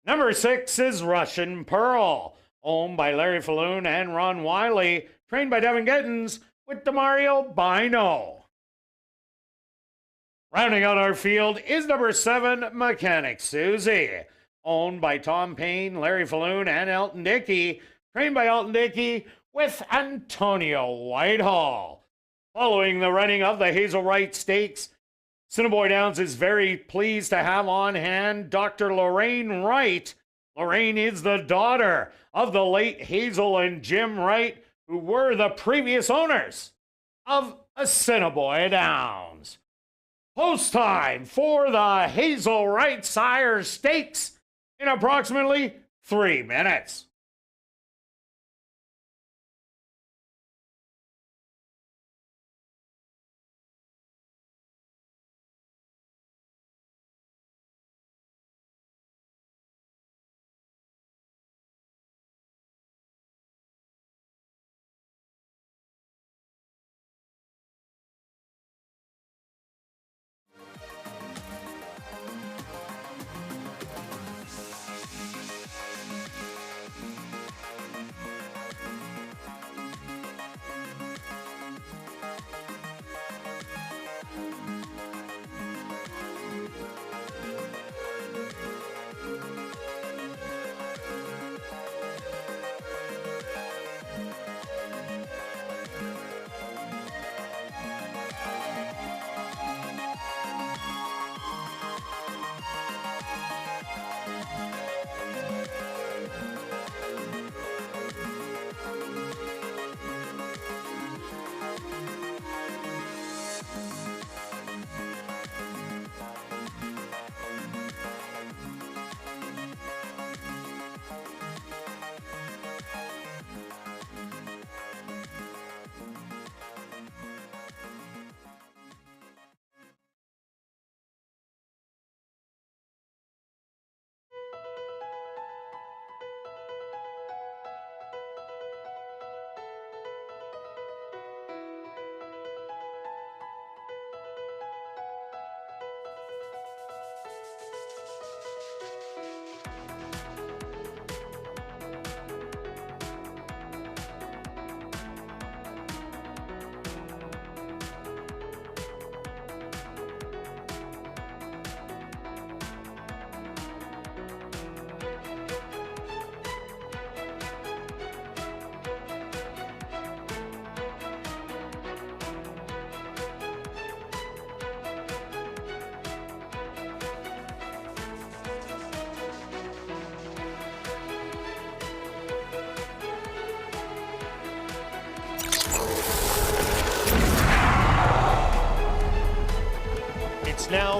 [SPEAKER 3] Number 6 is Russian Pearl, owned by Larry Falloon and Ron Wiley, trained by Devin Gittins with Demario Bino. Rounding out our field is number 7, Mechanic Susie, owned by Tom Payne, Larry Falloon, and Elton Dickey, trained by Elton Dickey with Antonio Whitehall. Following the running of the Hazel Wright Stakes, Assiniboia Downs is very pleased to have on hand Dr. Lorraine Wright. Lorraine is the daughter of the late Hazel and Jim Wright, who were the previous owners of Assiniboia Downs. Post time for the Hazel Wright Sire Stakes in approximately 3 minutes.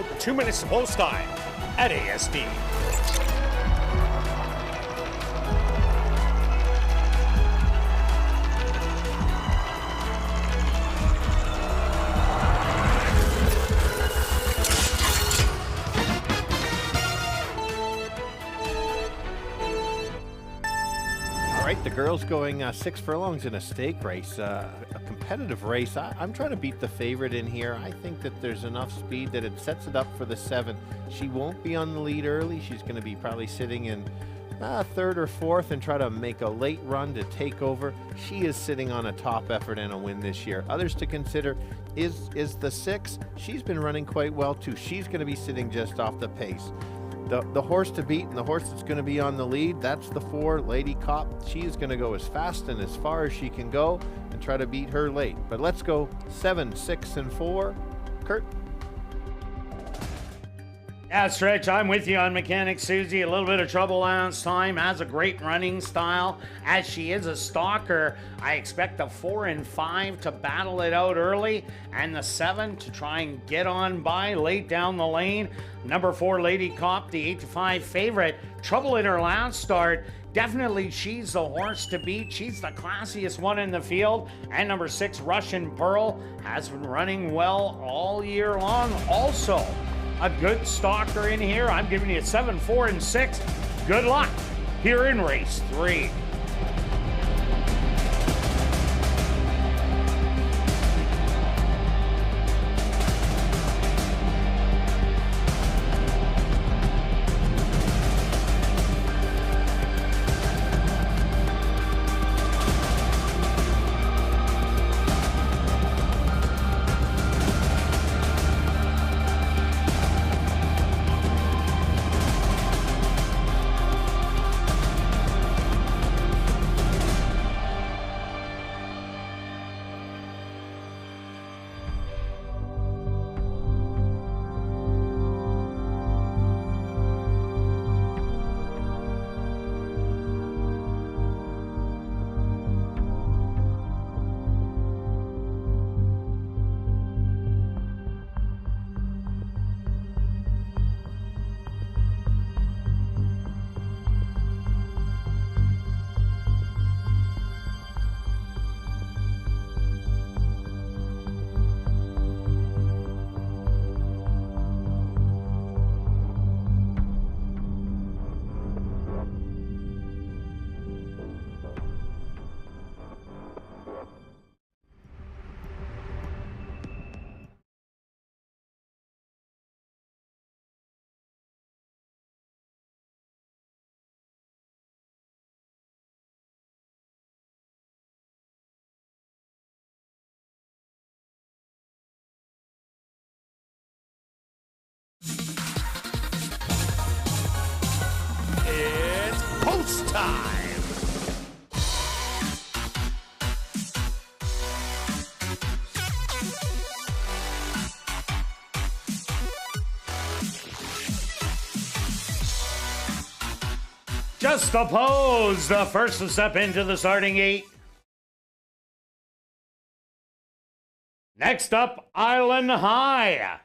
[SPEAKER 2] now 2 minutes to post time at ASD.
[SPEAKER 4] All right, the girls going 6 furlongs in a stake race, a competitive race. I'm trying to beat the favorite in here. I think that there's enough speed that it sets it up for the 7. She won't be on the lead early. She's going to be probably sitting in 3rd or 4th and try to make a late run to take over. She is sitting on a top effort and a win this year. Others to consider is the 6. She's been running quite well too. She's going to be sitting just off the pace. The horse to beat and the horse that's going to be on the lead, that's the 4, Lady Cop. She is going to go as fast and as far as she can go and try to beat her late. But let's go 7, 6, and 4. Kirt?
[SPEAKER 3] Yeah, Stretch, I'm with you on Mechanic Susie. A little bit of trouble last time. Has a great running style. As she is a stalker, I expect the 4 and 5 to battle it out early, and the 7 to try and get on by late down the lane. Number 4, Lady Cop, the 8-5 favorite. Trouble in her last start. Definitely she's the horse to beat. She's the classiest one in the field. And number 6, Russian Pearl, has been running well all year long. Also, a good stalker in here. I'm giving you 7, 4, and 6. Good luck here in race 3.
[SPEAKER 2] It's post time.
[SPEAKER 3] Just the pose, the first to step into the starting gate. Next up, Island High.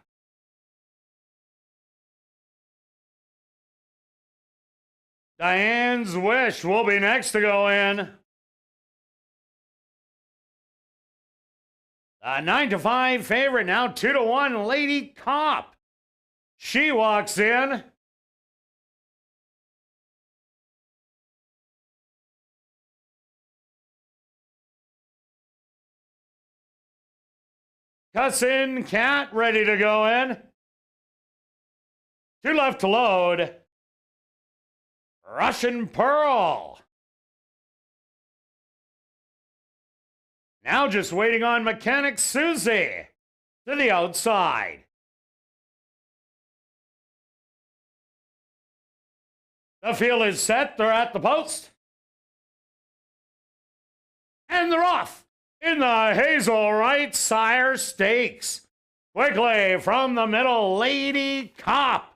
[SPEAKER 3] Diane's Wish will be next to go in. The 9-5 favorite, now 2-1, Lady Cop. She walks in. Cussin' Cat ready to go in. 2 left to load. Russian Pearl. Now just waiting on Mechanic Susie to the outside. The field is set. They're at the post. And they're off in the Hazel Right Sire Stakes. Quickly from the middle, Lady Cop.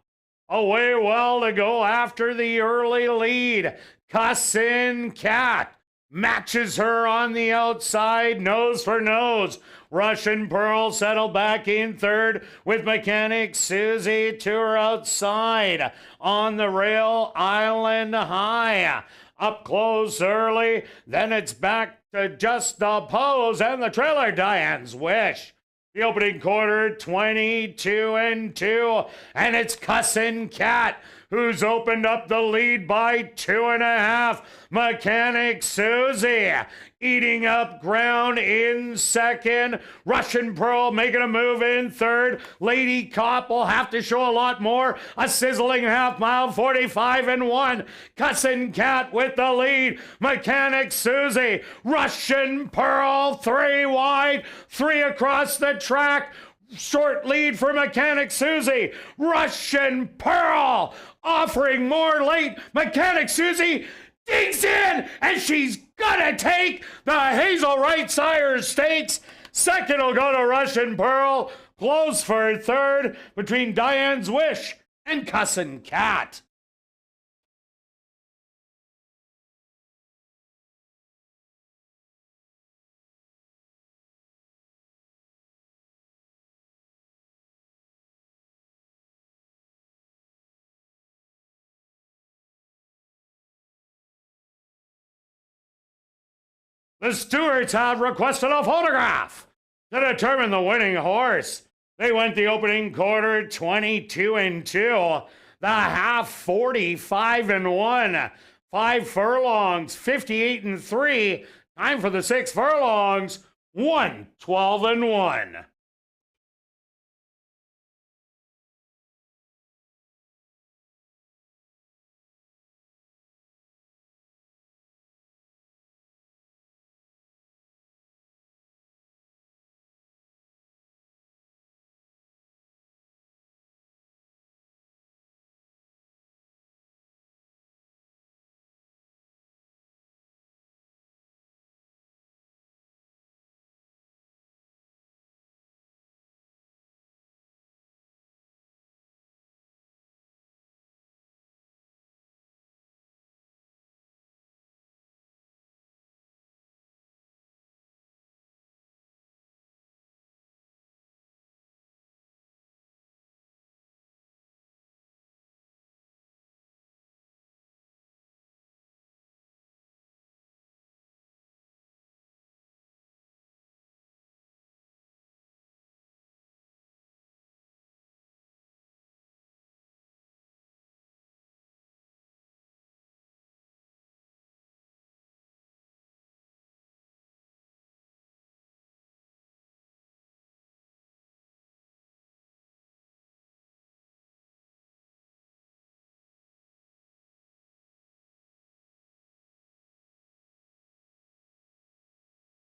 [SPEAKER 3] Away well to go after the early lead. Cussin' Cat matches her on the outside, nose for nose. Russian Pearl settled back in third with Mechanic Susie to her outside. On the rail, Island High. Up close early, then it's back to just the pose and the trailer, Diane's Wish. The opening quarter, 22-2, and it's Cussin' Cat who's opened up the lead by 2.5. Mechanic Susie eating up ground in second. Russian Pearl making a move in third. Lady Cop will have to show a lot more. A sizzling half mile, 45-1. Cussin' Cat with the lead. Mechanic Susie. Russian Pearl 3 wide, 3 across the track. Short lead for Mechanic Susie. Russian Pearl offering more late. Mechanic Susie digs in, and she's gonna take the Hazel Wright Sire Stakes. Second will go to Russian Pearl. Close for third between Diane's Wish and Cussin' Cat. The stewards have requested a photograph to determine the winning horse. They went the opening quarter 22-2, the half 45-1, 5 furlongs 58-3. Time for the 6 furlongs 112-1.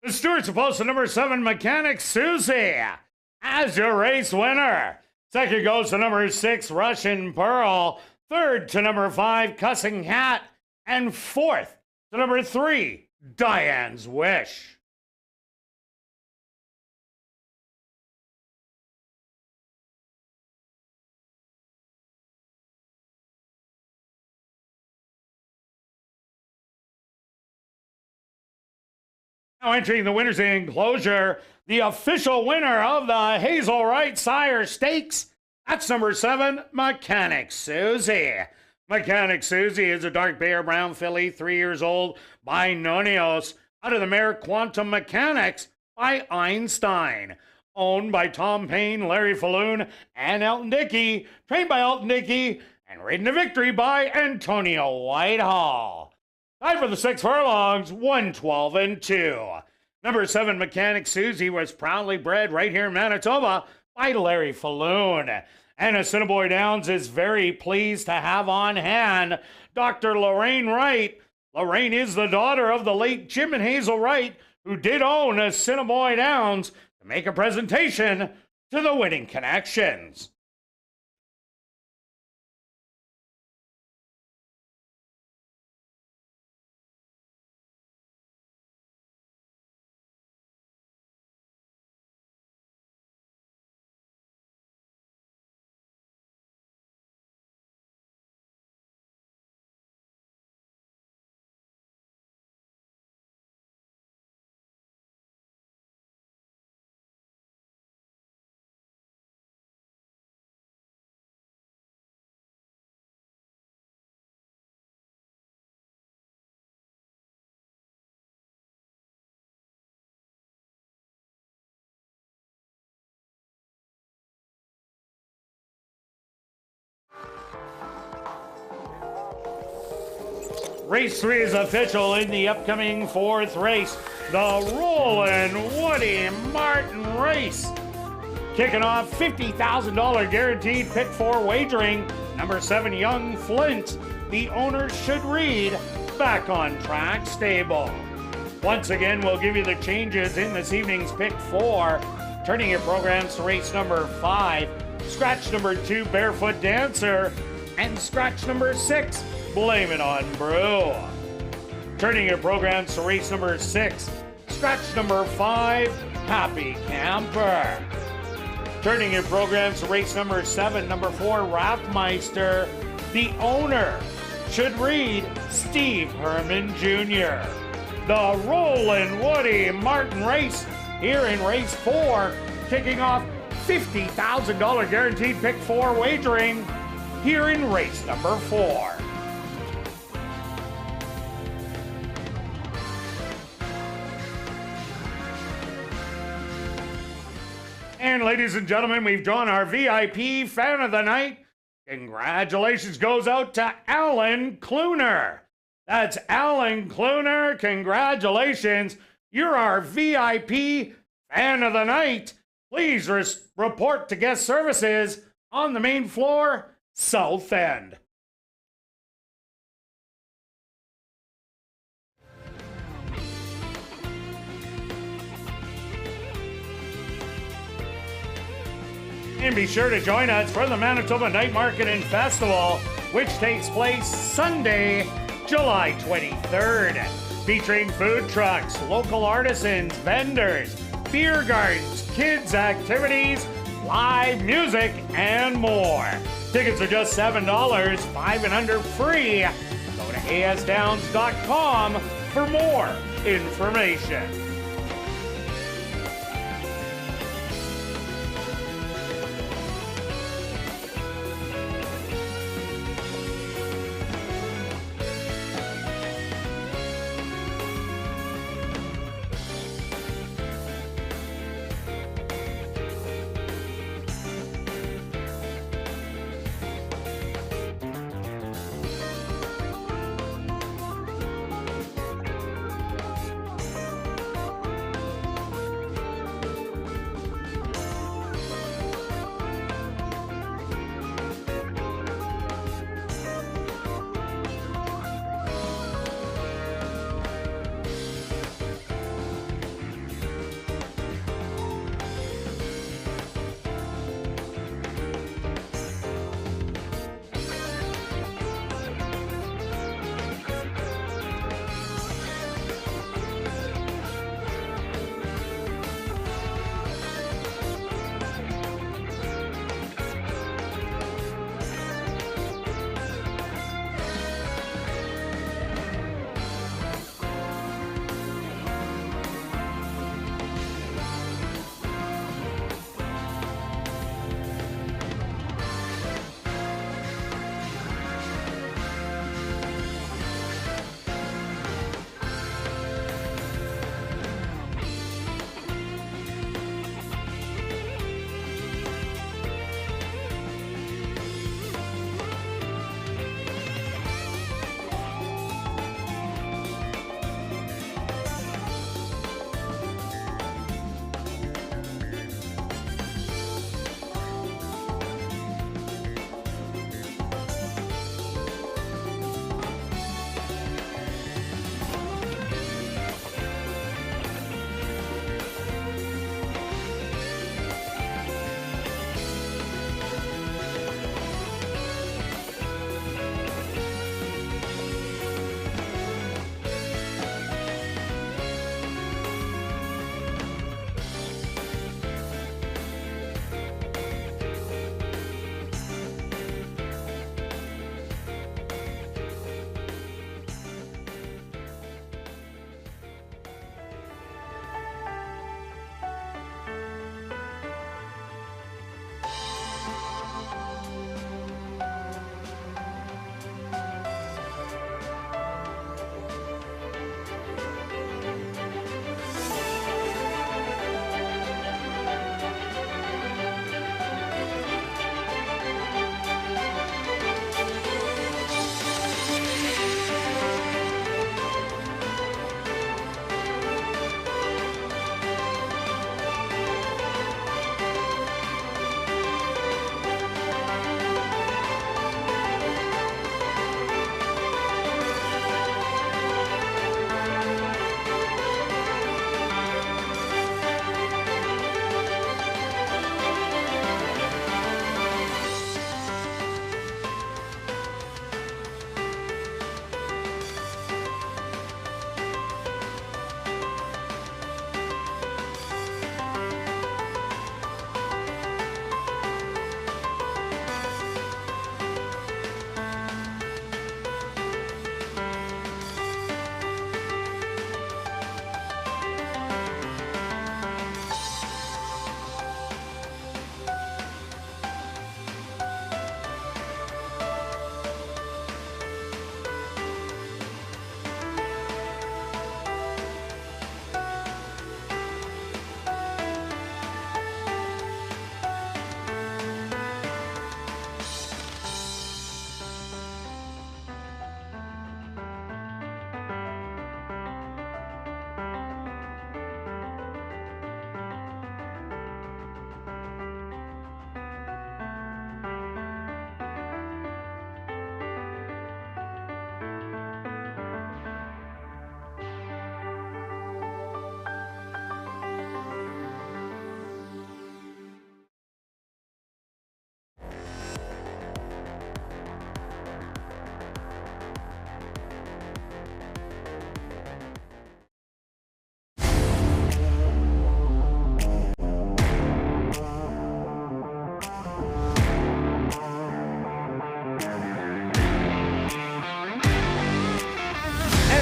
[SPEAKER 3] The stewards opposed to number 7, Mechanic Susie, as your race winner. Second goes to number 6, Russian Pearl. Third to number 5, Cussin' Cat. And fourth to number 3, Diane's Wish. Now entering the winner's enclosure, the official winner of the Hazel Wright Sire Stakes, that's number 7, Mechanic Susie. Mechanic Susie is a dark bay or brown filly, 3 years old, by Nonios, out of the mare Quantum Mechanics by Einstein. Owned by Tom Payne, Larry Falloon, and Elton Dickey, trained by Elton Dickey, and ridden to victory by Antonio Whitehall. Time for the 6 furlongs, 112-2. Number 7, Mechanic Susie, was proudly bred right here in Manitoba by Larry Falloon. And Assiniboia Downs is very pleased to have on hand Dr. Lorraine Wright. Lorraine is the daughter of the late Jim and Hazel Wright, who did own Assiniboia Downs, to make a presentation to the winning connections. Race 3 is official in the upcoming 4th race, the Rollin' Woody Martin race. Kicking off $50,000 guaranteed pick 4 wagering. Number 7, Young Flint. The owner should read back on track stable. Once again, we'll give you the changes in this evening's pick 4. Turning your programs to race number 5, scratch number 2, Barefoot Dancer, and scratch number 6, Blame It on Brew. Turning your programs to race number 6, scratch number 5, Happy Camper. Turning your programs to race number 7, number 4, Rathmeister. The owner should read Steve Herman Jr. The Rollin' Woody Martin race here in race 4, kicking off $50,000 guaranteed pick 4 wagering here in race number 4. And ladies and gentlemen, we've drawn our VIP fan of the night. Congratulations goes out to Alan Cluner. That's Alan Cluner. Congratulations. You're our VIP fan of the night. Please report to guest services on the main floor, South End. And be sure to join us for the Manitoba Night Market and Festival, which takes place Sunday, July 23rd. Featuring food trucks, local artisans, vendors, beer gardens, kids' activities, live music, and more. Tickets are just $7, 5 and under free. Go to asdowns.com for more information.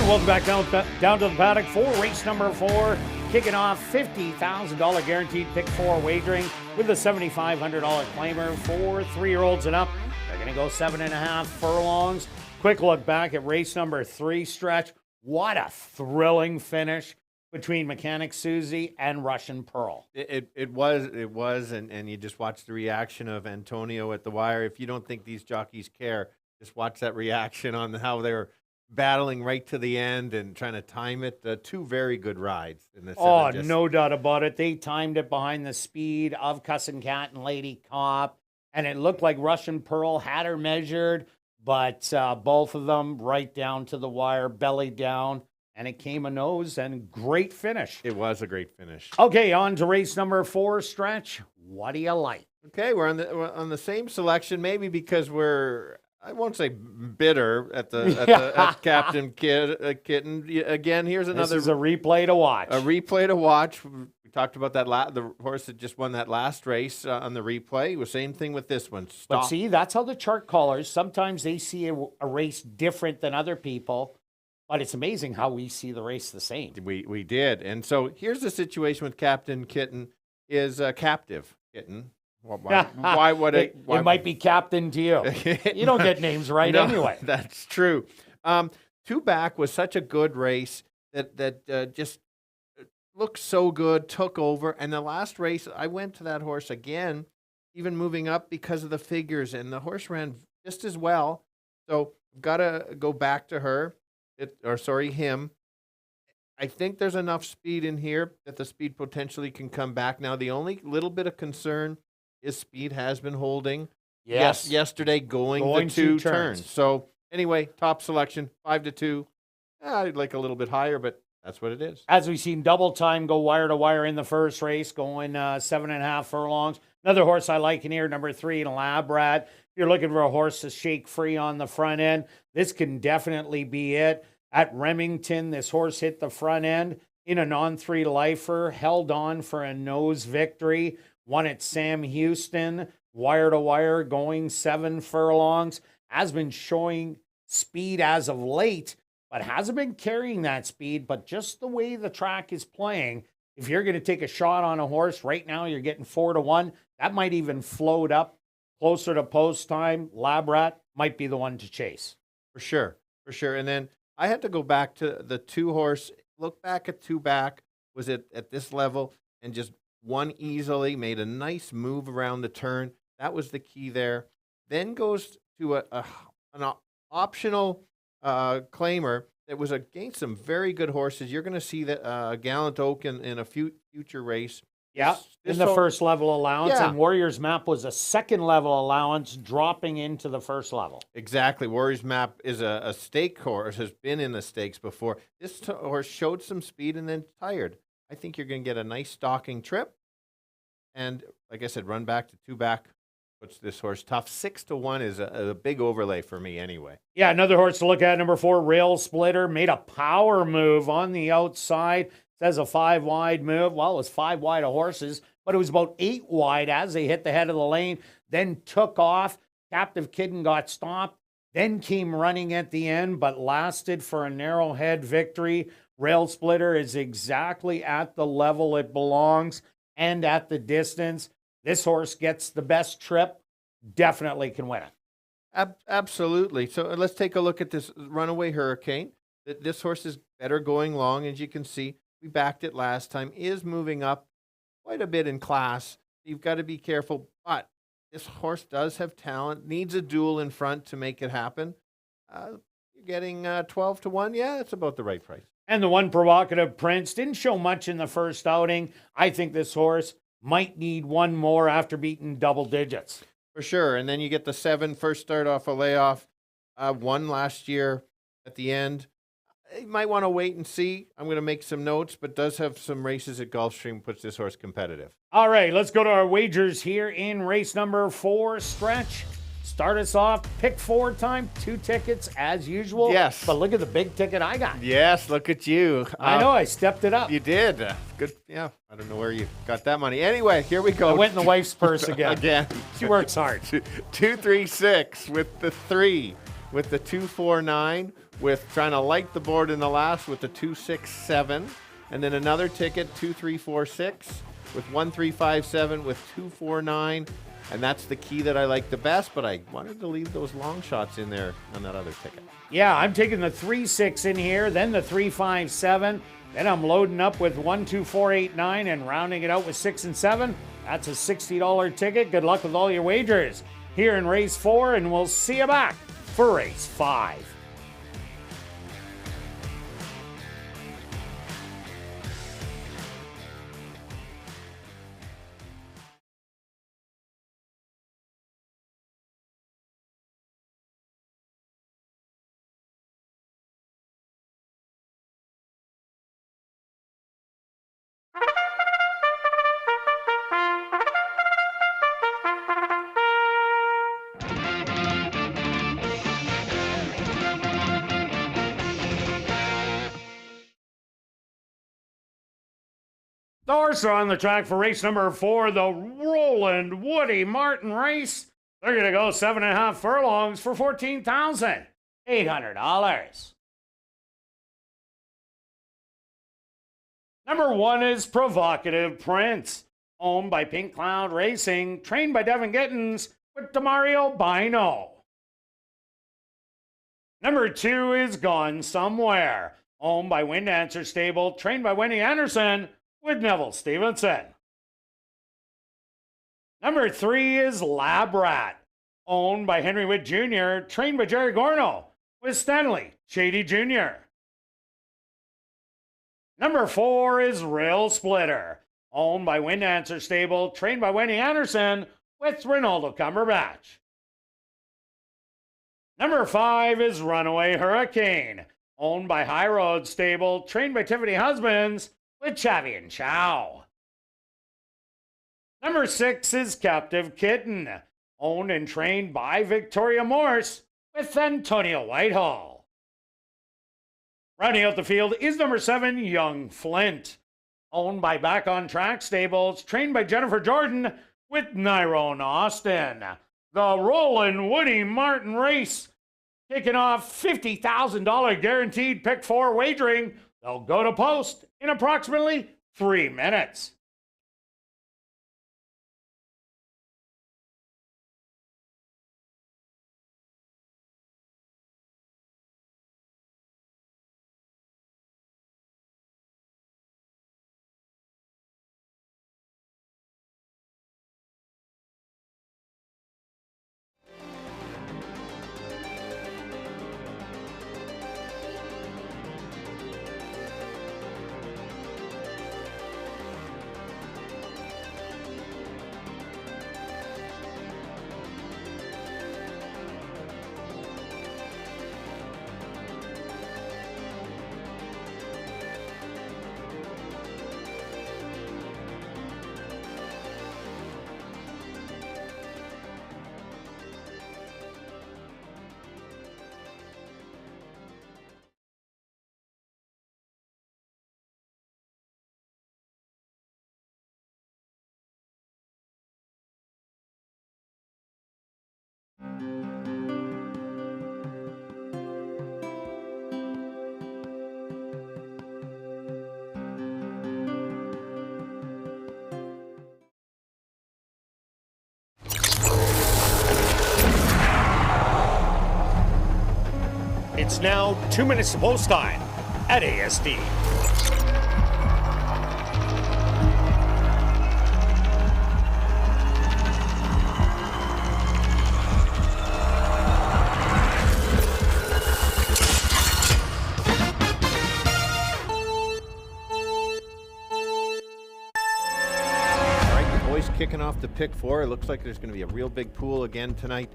[SPEAKER 3] And welcome back down to the paddock for race number 4. Kicking off $50,000 guaranteed pick 4 wagering with a $7,500 claimer for 3-year-olds and up. They're going to go 7.5 furlongs. Quick look back at race number 3 stretch. What a thrilling finish between Mechanic Susie and Russian Pearl.
[SPEAKER 4] It was, and you just watch the reaction of Antonio at the wire. If you don't think these jockeys care, just watch that reaction on how they're battling right to the end and trying to time it. 2 very good rides.
[SPEAKER 3] No doubt about it. They timed it behind the speed of Cussin' Cat and Lady Cop, and it looked like Russian Pearl had her measured, but both of them right down to the wire, belly down, and it came a nose, and great finish.
[SPEAKER 4] It was a great finish.
[SPEAKER 3] Okay, on to race number 4 stretch. What do you like?
[SPEAKER 4] Okay, we're on the same selection, maybe because I won't say bitter at Captain Kitten. Again, here's another.
[SPEAKER 3] This is a replay to watch.
[SPEAKER 4] A replay to watch. We talked about that the horse that just won that last race on the replay. The same thing with this one.
[SPEAKER 3] But see, that's how the chart callers, sometimes they see a race different than other people, but it's amazing how we see the race the same.
[SPEAKER 4] We did. And so here's the situation with Captain Kitten is Captive Kitten. Why would it?
[SPEAKER 3] It might be Captain to you. You don't get names right anyway.
[SPEAKER 4] That's true. 2 Back was such a good race that just looked so good, took over. And the last race, I went to that horse again, even moving up because of the figures. And the horse ran just as well. So got to go back to her, him. I think there's enough speed in here that the speed potentially can come back. Now, the only little bit of concern is speed has been holding.
[SPEAKER 3] Yes.
[SPEAKER 4] Yesterday going the 2 turns. So anyway, top selection, 5-2. I'd like a little bit higher, but that's what it is.
[SPEAKER 3] As we've seen double time go wire to wire in the first race, going 7.5 furlongs. Another horse I like in here, number 3, Lab Rat. If you're looking for a horse to shake free on the front end, this can definitely be it. At Remington, this horse hit the front end in a non-3 lifer, held on for a nose victory. Won at Sam Houston, wire to wire, going 7 furlongs. Has been showing speed as of late, but hasn't been carrying that speed. But just the way the track is playing, if you're going to take a shot on a horse, right now you're getting 4-1. That might even float up closer to post time. Lab Rat might be the one to chase.
[SPEAKER 4] For sure. And then I had to go back to the 2 horse. Look back at 2 Back. Was it at this level and just won easily, made a nice move around the turn. That was the key there. Then goes to an optional claimer that was against some very good horses. You're going to see that Gallant Oak in a future race.
[SPEAKER 3] Yeah, in the first level allowance. Yeah. And Warriors Map was a second level allowance, dropping into the first level.
[SPEAKER 4] Exactly. Warriors Map is a stake horse, has been in the stakes before. This horse showed some speed and then tired. I think you're going to get a nice stalking trip. And like I said, run back to 2 Back. Puts this horse tough. 6-1 is a big overlay for me anyway.
[SPEAKER 3] Yeah, another horse to look at, number 4, Rail Splitter. Made a power move on the outside. Says a 5-wide move. Well, it was 5 wide of horses, but it was about 8 wide as they hit the head of the lane. Then took off. Captive Kitten got stopped. Then came running at the end, but lasted for a narrow head victory. Rail Splitter is exactly at the level it belongs and at the distance. This horse gets the best trip, definitely can win it.
[SPEAKER 4] Absolutely. So let's take a look at this Runaway Hurricane. This horse is better going long, as you can see. We backed it last time, is moving up quite a bit in class. You've got to be careful, but this horse does have talent, needs a duel in front to make it happen. You're getting 12-1. Yeah, that's about the right price.
[SPEAKER 3] And the one Provocative Prince didn't show much in the first outing. I think this horse might need one more after beating double digits.
[SPEAKER 4] For sure. And then you get the 7 first start off a layoff. Won last year at the end. You might want to wait and see. I'm going to make some notes, but does have some races at Gulfstream, puts this horse competitive.
[SPEAKER 3] All right, let's go to our wagers here in race number 4 stretch. Start us off, pick 4 time, 2 tickets as usual.
[SPEAKER 4] Yes.
[SPEAKER 3] But look at the big ticket I got.
[SPEAKER 4] Yes, look at you.
[SPEAKER 3] I know, I stepped it up.
[SPEAKER 4] You did. Good. Yeah, I don't know where you got that money. Anyway, here we go.
[SPEAKER 3] I went in the wife's purse again.
[SPEAKER 4] Again.
[SPEAKER 3] She works hard.
[SPEAKER 4] 2, 3, 6 with the 3. With the 2, 4, 9, with trying to light the board in the last with the 267, and then another ticket 2346 with 1357 with 249, and that's the key that I like the best. But I wanted to leave those long shots in there on that other ticket.
[SPEAKER 3] Yeah, I'm taking the 3-6 in here, then the 3-5-7. Then I'm loading up with 1-2-4-8-9 and rounding it out with 6 and 7. That's a $60 ticket. Good luck with all your wagers here in race 4, and we'll see you back for race 5. The horses are on the track for race number 4, the Roland Woody Martin race. They're going to go 7.5 furlongs for $14,800. Number 1 is Provocative Prince, owned by Pink Cloud Racing, trained by Devin Gittins with Demario Bino. Number 2 is Gone Somewhere, owned by Wind Dancer Stable, trained by Wendy Anderson with Neville Stevenson. Number 3 is Lab Rat, owned by Henry Witt Jr., trained by Jerry Gorno with Stanley Shady Jr. Number 4 is Rail Splitter, owned by Wind Dancer Stable, trained by Wendy Anderson with Ronaldo Cumberbatch. Number 5 is Runaway Hurricane, owned by High Road Stable, trained by Tiffany Husbands with Chavi and Chow. Number 6 is Captive Kitten, owned and trained by Victoria Morse with Antonio Whitehall. Rounding out the field is number 7, Young Flint, owned by Back on Track Stables, trained by Jennifer Jordan with Nyrone Austin. The Roland Woody Martin race kicking off $50,000 guaranteed pick 4 wagering. They'll go to post in approximately 3 minutes. It's now 2 minutes to post time at ASD.
[SPEAKER 4] Kicking off the pick 4. It looks like there's going to be a real big pool again tonight,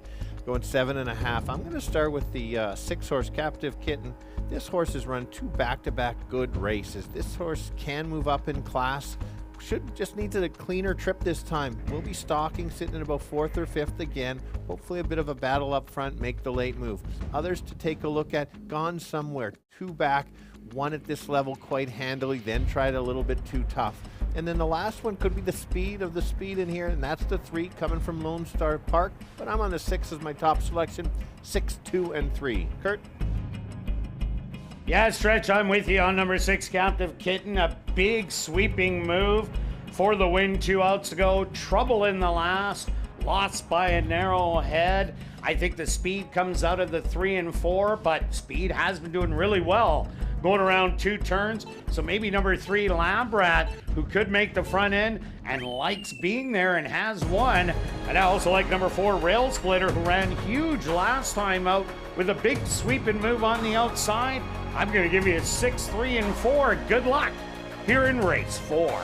[SPEAKER 4] going 7.5. I'm going to start with the 6-horse Captive Kitten. This horse has run 2 back-to-back good races. This horse can move up in class. Just needs a cleaner trip this time. We'll be stalking, sitting in about 4th or 5th again. Hopefully a bit of a battle up front, make the late move. Others to take a look at, Gone Somewhere, 2 back, won at this level quite handily, then tried a little bit too tough. And then the last one could be the speed in here, and that's the 3 coming from Lone Star Park. But I'm on the 6 as my top selection, 6, 2, and 3. Kirt?
[SPEAKER 3] Yeah, Stretch, I'm with you on number 6, Captive Kitten. A big sweeping move for the win 2 outs to go. Trouble in the last, lost by a narrow head. I think the speed comes out of the 3 and 4, but speed has been doing really well going around 2 turns. So maybe number 3, Labrat, who could make the front end and likes being there and has won. And I also like number 4, Rail Splitter, who ran huge last time out with a big sweeping move on the outside. I'm going to give you a 6, 3, and 4. Good luck here in race 4.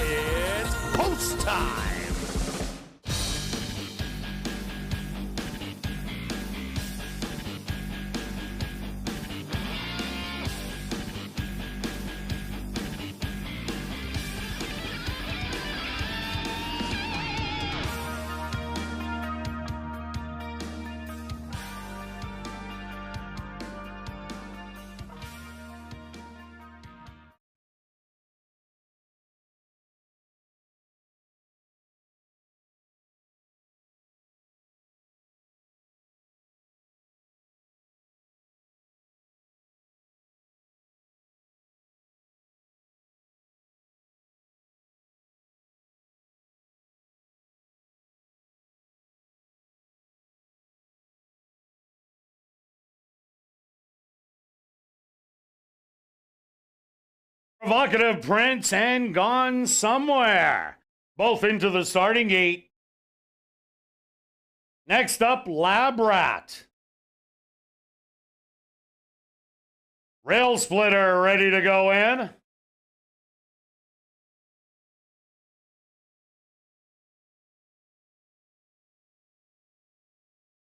[SPEAKER 2] It's post time.
[SPEAKER 3] Provocative Prince and Gone Somewhere, both into the starting gate. Next up, Labrat. Rail Splitter ready to go in.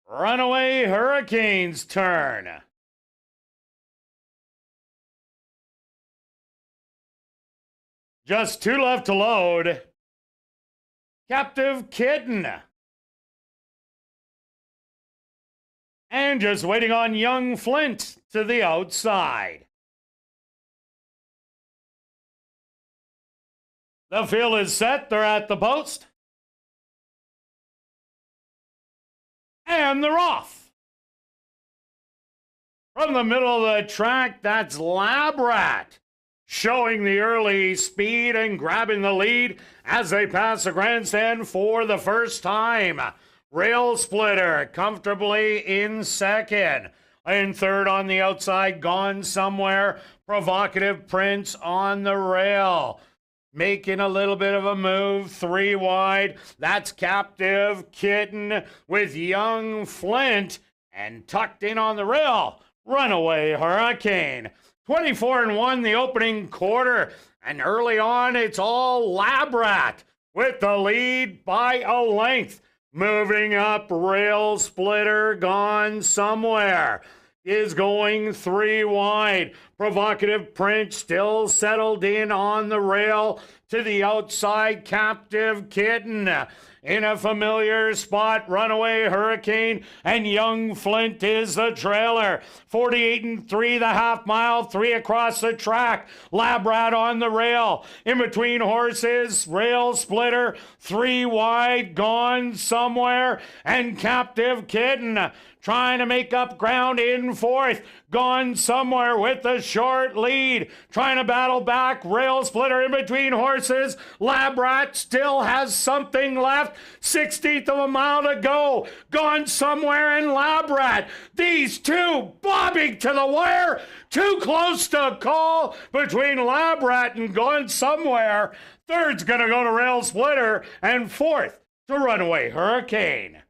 [SPEAKER 3] Runaway Hurricane's turn. Just 2 left to load. Captive Kitten. And just waiting on Young Flint to the outside. The field is set. They're at the post. And they're off. From the middle of the track, that's Labrat, showing the early speed and grabbing the lead as they pass the grandstand for the first time. Rail Splitter comfortably in second. In third on the outside, Gone Somewhere. Provocative Prince on the rail. Making a little bit of a move, 3 wide. That's Captive Kitten with Young Flint. And tucked in on the rail, Runaway Hurricane. 24-1 the opening quarter, and early on it's all Labrat with the lead by a length. Moving up, Rail Splitter, Gone Somewhere is going 3 wide. Provocative Prince still settled in on the rail to the outside. Captive Kitten in a familiar spot. Runaway Hurricane and Young Flint is the trailer. 48-3 the half mile, 3 across the track. Labrat on the rail. In between horses, Rail Splitter, 3 wide, Gone Somewhere, and Captive Kitten trying to make up ground in fourth. Gone Somewhere with the short lead. Trying to battle back. Rail Splitter in between horses. Labrat still has something left. left. 16th of a mile to go. Gone Somewhere and Labrat. These two bobbing to the wire. Too close to call between Labrat and Gone Somewhere. Third's going to go to Rail Splitter. And fourth to Runaway Hurricane.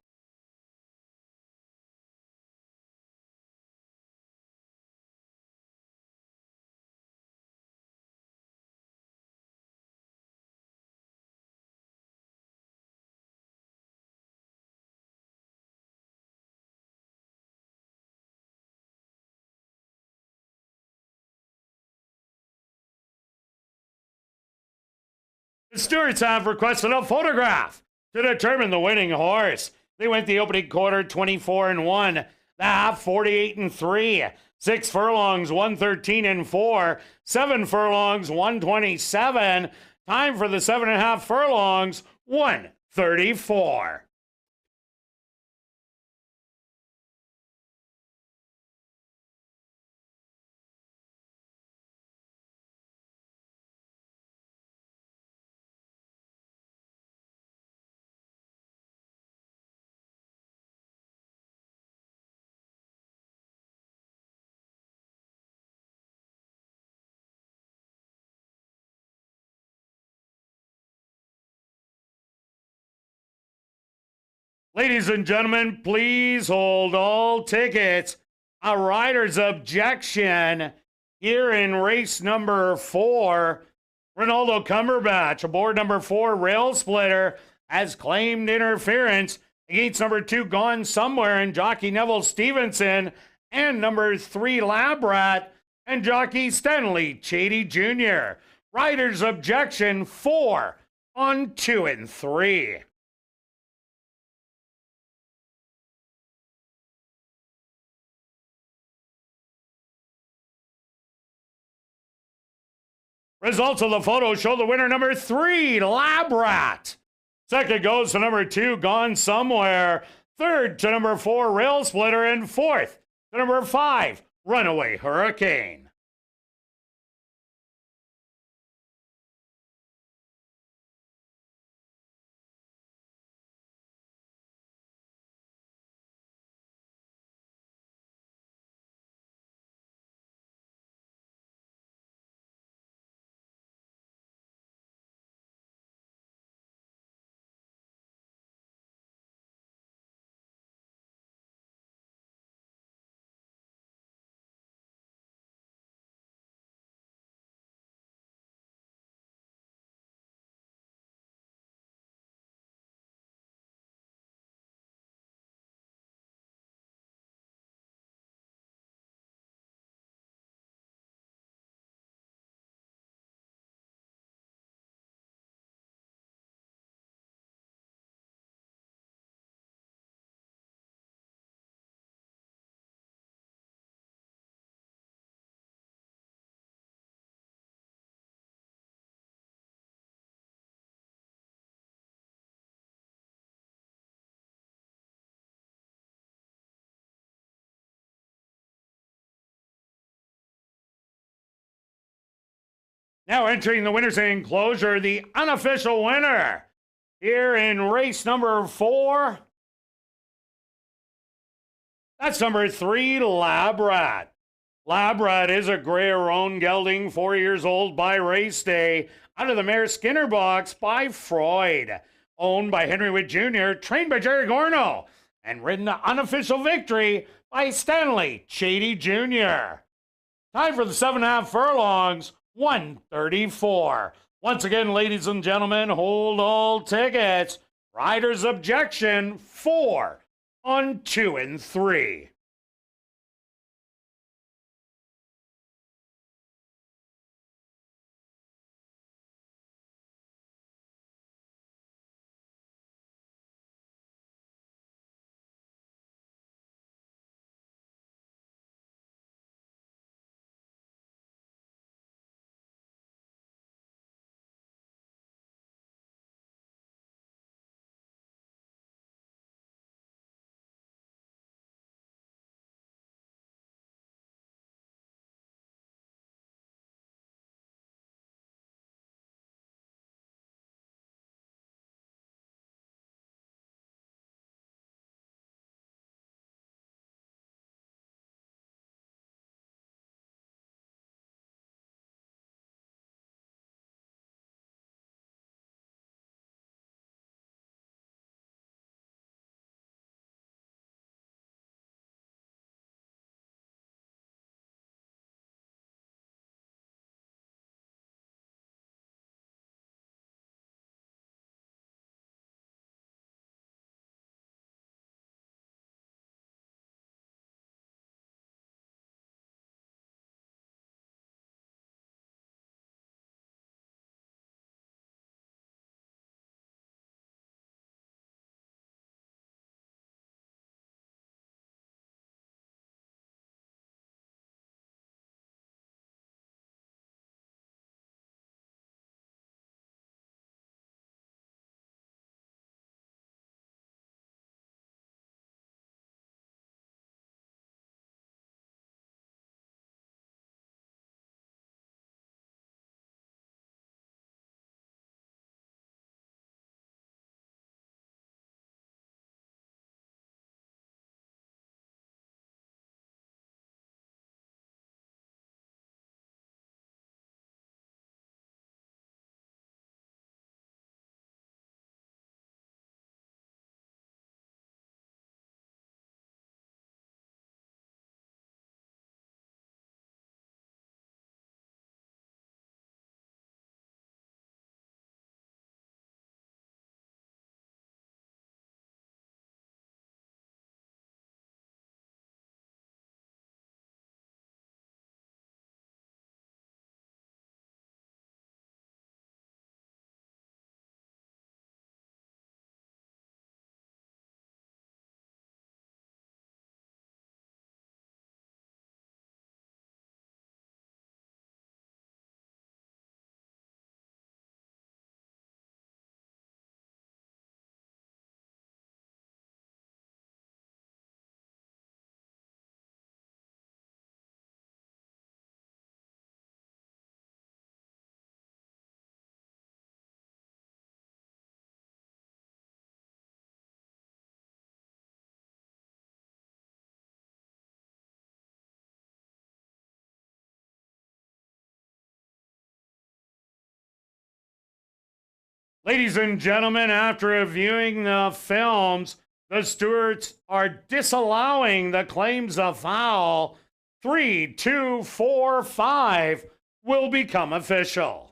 [SPEAKER 3] The stewards have requested a photograph to determine the winning horse. They went the opening quarter 24-1, the half 48-3, 6 furlongs 113-4, 7 furlongs 127. Time for the 7.5 furlongs 134. Ladies and gentlemen, please hold all tickets. A rider's objection here in race number 4. Ronaldo Cumberbatch aboard number 4 Rail Splitter has claimed interference against number 2 Gone Somewhere and jockey Neville Stevenson and number 3 Labrat and jockey Stanley Chady Jr. Rider's objection 4 on 2 and 3. Results of the photo show the winner, number 3, Labrat. Second goes to number 2, Gone Somewhere. Third to number 4, Rail Splitter. And fourth to number 5, Runaway Hurricane. Now entering the winner's enclosure, the unofficial winner here in race number 4. That's number 3, Labrat. Labrat is a gray roan gelding, 4 years old by race day, out of the mare Skinner box by Freud. Owned by Henry Witt Jr., trained by Jerry Gorno, and ridden to unofficial victory by Stanley Chady Jr. Time for the 7.5 furlongs, 134. Once again, ladies and gentlemen, hold all tickets. Rider's objection 4 on 2 and 3. Ladies and gentlemen, after reviewing the films, the stewards are disallowing the claims of foul. 3, 2, 4, 5 will become official.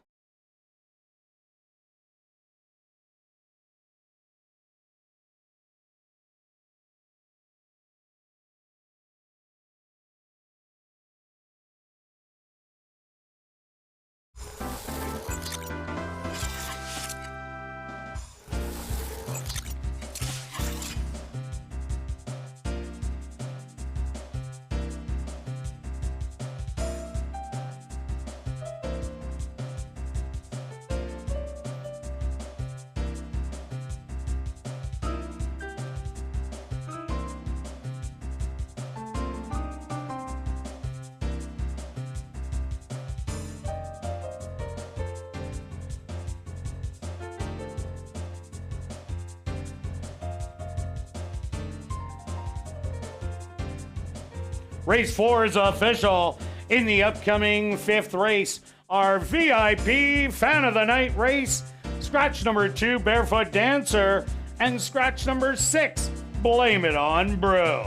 [SPEAKER 3] Race 4 is official. In the upcoming 5th race, our VIP Fan of the Night race, scratch number 2, Barefoot Dancer, and scratch number 6, Blame It on Brew.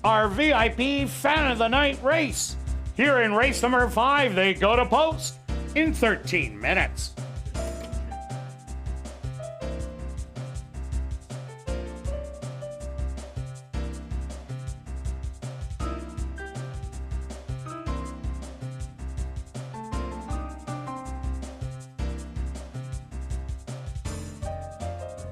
[SPEAKER 3] Our VIP Fan of the Night race. Here in race number 5, they go to post in 13 minutes.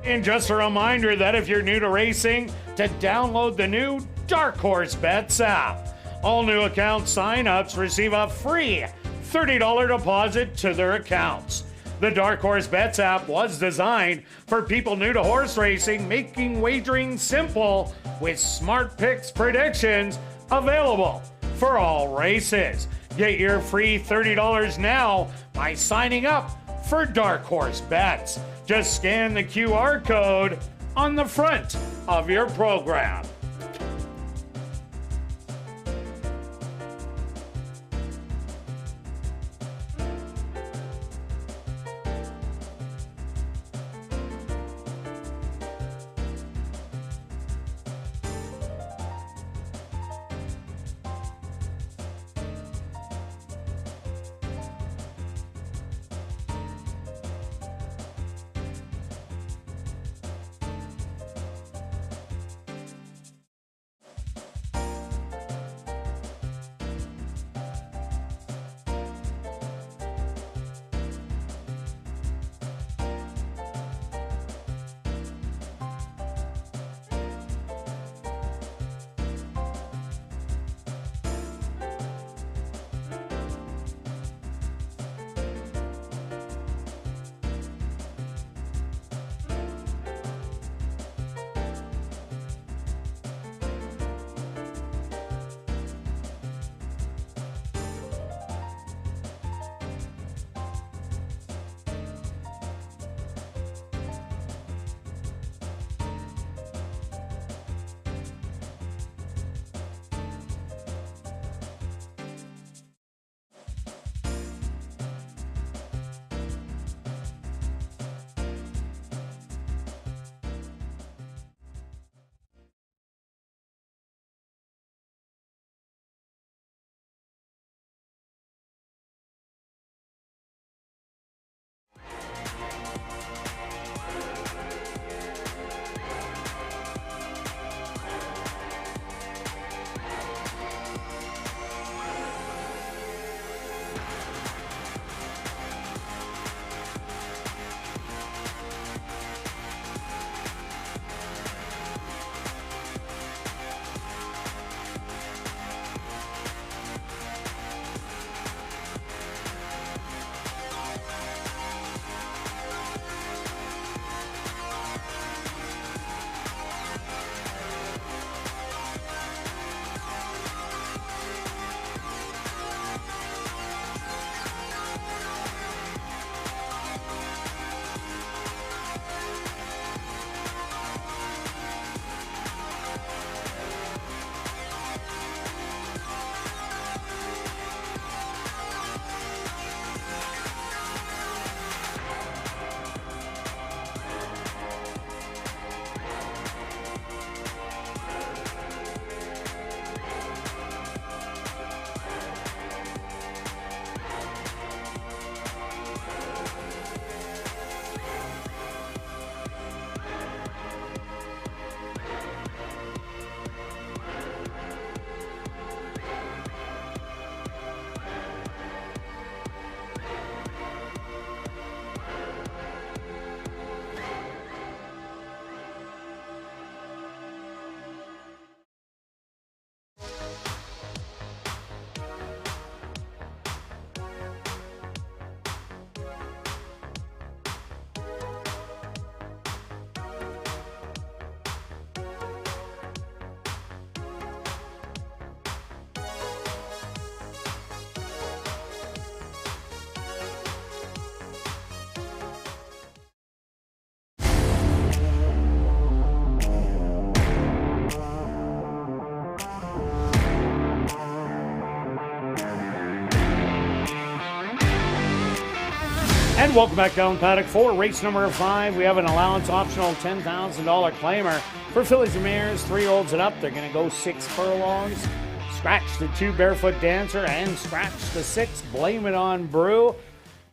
[SPEAKER 3] And just a reminder that if you're new to racing, to download the new Dark Horse Bets app. All new account sign-ups receive a free $30 deposit to their accounts. The Dark Horse Bets app was designed for people new to horse racing, making wagering simple with smart picks predictions available for all races. Get your free $30 now by signing up for Dark Horse Bets. Just scan the QR code on the front of your program. And welcome back down paddock 4, race number 5. We have an allowance optional $10,000 claimer for fillies and mares, 3-year-olds and up. They're going to go 6 furlongs. Scratch the 2 Barefoot Dancer and scratch the 6 Blame It on Brew.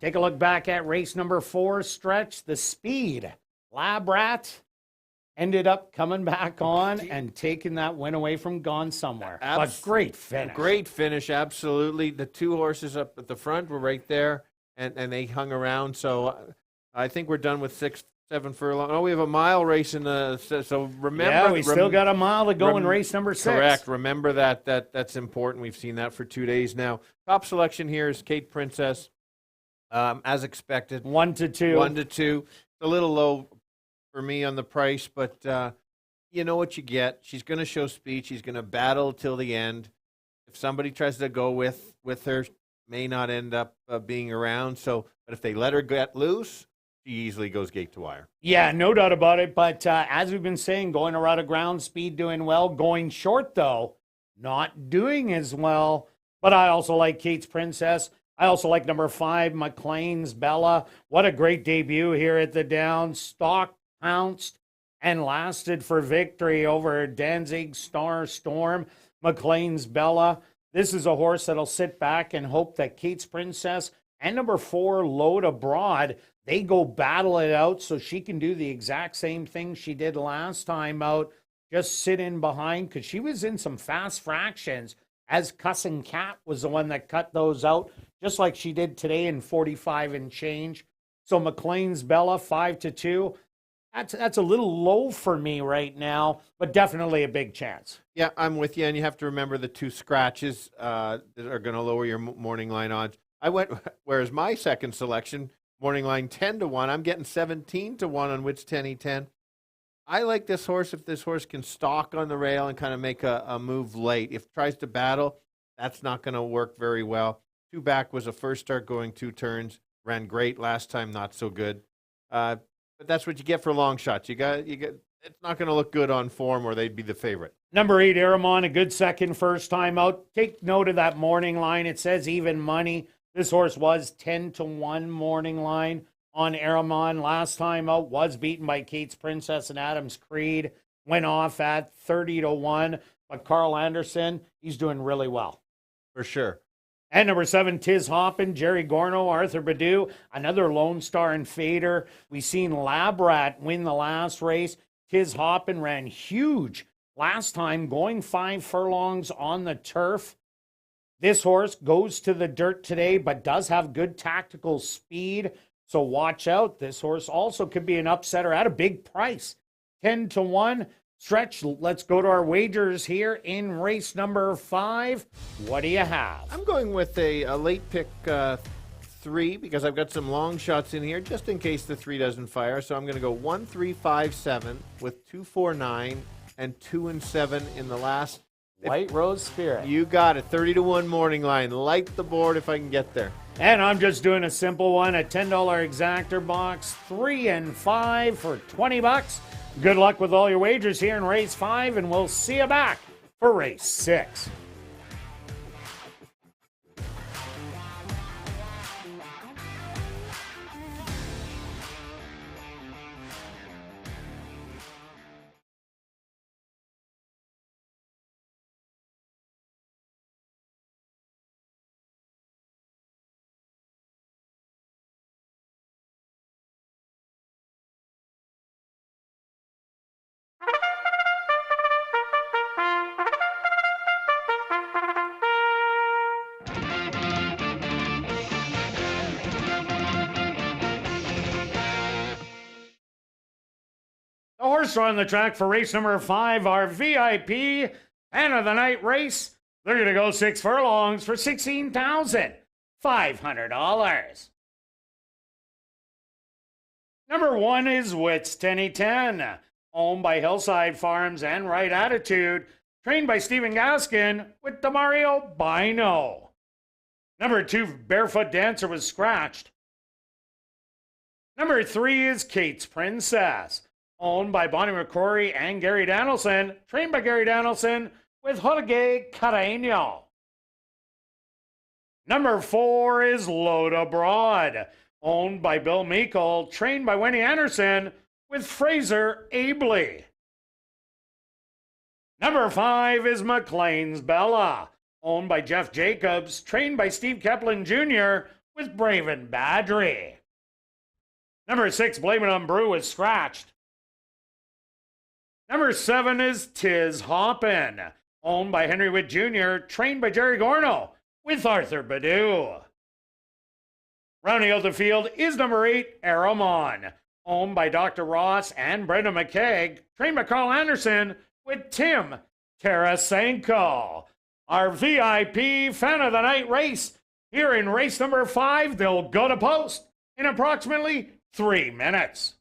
[SPEAKER 3] Take a look back at race number 4, Stretch the Speed. Lab Rat ended up coming back on and taking that win away from Gone Somewhere. But great finish.
[SPEAKER 4] Great finish, absolutely. The 2 horses up at the front were right there, and they hung around. So I think we're done with 6, 7 furlong. Oh, we have a mile race in the. So remember.
[SPEAKER 3] Yeah, we still got a mile to go in race number 6.
[SPEAKER 4] Correct. Remember that's important. We've seen that for 2 days now. Top selection here is Kate Princess, as expected.
[SPEAKER 3] 1 to 2.
[SPEAKER 4] 1 to 2. It's a little low for me on the price, but you know what you get. She's going to show speed. She's going to battle till the end. If somebody tries to go with her, may not end up being around. So, but if they let her get loose, she easily goes gate to wire.
[SPEAKER 3] Yeah, no doubt about it. But as we've been saying, going around a ground speed doing well. Going short, though, not doing as well. But I also like Kate's Princess. I also like number 5, McLean's Bella. What a great debut here at the Downs. Stalked, pounced, and lasted for victory over Danzig Star Storm. McLean's Bella. This is a horse that'll sit back and hope that Kate's Princess and number 4, Load Abroad, they go battle it out so she can do the exact same thing she did last time out. Just sit in behind, because she was in some fast fractions as Cussin' Cat was the one that cut those out, just like she did today in 45 and change. So McLean's Bella, 5 to 2. That's a little low for me right now, but definitely a big chance.
[SPEAKER 4] Yeah, I'm with you, and you have to remember the 2 scratches that are going to lower your morning line odds. Whereas my second selection, morning line 10 to 1, I'm getting 17 to 1 on Wits 10E10. I like this horse if this horse can stalk on the rail and kind of make a move late. If it tries to battle, that's not going to work very well. 2 back was a first start going 2 turns, ran great last time, not so good. But that's what you get for long shots. You get. It's not going to look good on form, or they'd be the favorite.
[SPEAKER 3] Number 8, Aramon, a good second, first time out. Take note of that morning line. It says even money. This horse was 10 to 1 morning line on Aramon. Last time out was beaten by Kate's Princess and Adams Creed. Went off at 30 to 1. But Carl Anderson, he's doing really well.
[SPEAKER 4] For sure.
[SPEAKER 3] And number 7, Tiz Hoppin, Jerry Gorno, Arthur Badu, another Lone Star and Fader. We seen Labrat win the last race. Tiz Hoppin ran huge last time, going 5 furlongs on the turf. This horse goes to the dirt today, but does have good tactical speed. So watch out. This horse also could be an upsetter at a big price. 10 to 1. Stretch, let's go to our wagers here in race number 5. What do you have?
[SPEAKER 4] I'm going with a late pick 3 because I've got some long shots in here just in case the 3 doesn't fire. So I'm going to go 1, 3, 5, 7 with 2, 4, 9 and 2 and 7 in the last.
[SPEAKER 3] White Rose Spirit.
[SPEAKER 4] You got it. 30 to 1 morning line. Light the board if I can get there.
[SPEAKER 3] And I'm just doing a simple one, a $10 exactor box, 3 and 5 for $20. Good luck with all your wagers here in race 5, and we'll see you back for race 6. The horse on the track for race number 5, our VIP end of the night race. They're going to go 6 furlongs for $16,500. Number 1 is Wits 10E10, owned by Hillside Farms and Right Attitude, trained by Stephen Gaskin with Demario Bino. Number 2, Barefoot Dancer was scratched. Number 3 is Kate's Princess, owned by Bonnie McCrory and Gary Danielson, trained by Gary Danielson with Jorge Carreño. Number 4 is Load Abroad, owned by Bill Meikle, trained by Wendy Anderson, with Fraser Abley. Number 5 is McLean's Bella, owned by Jeff Jacobs, trained by Steve Keplin Jr., with Braven Badry. Number 6, Blame It on Brew, is scratched. Number 7 is Tiz Hoppin', owned by Henry Witt Jr., trained by Jerry Gorno, with Arthur Badu. Rounding out the field is number 8, Aramon, owned by Dr. Ross and Brenda McKeag, trained by Carl Anderson, with Tim Tarasenko. Our VIP Fan of the Night race. Here in race number 5, they'll go to post in approximately 3 minutes.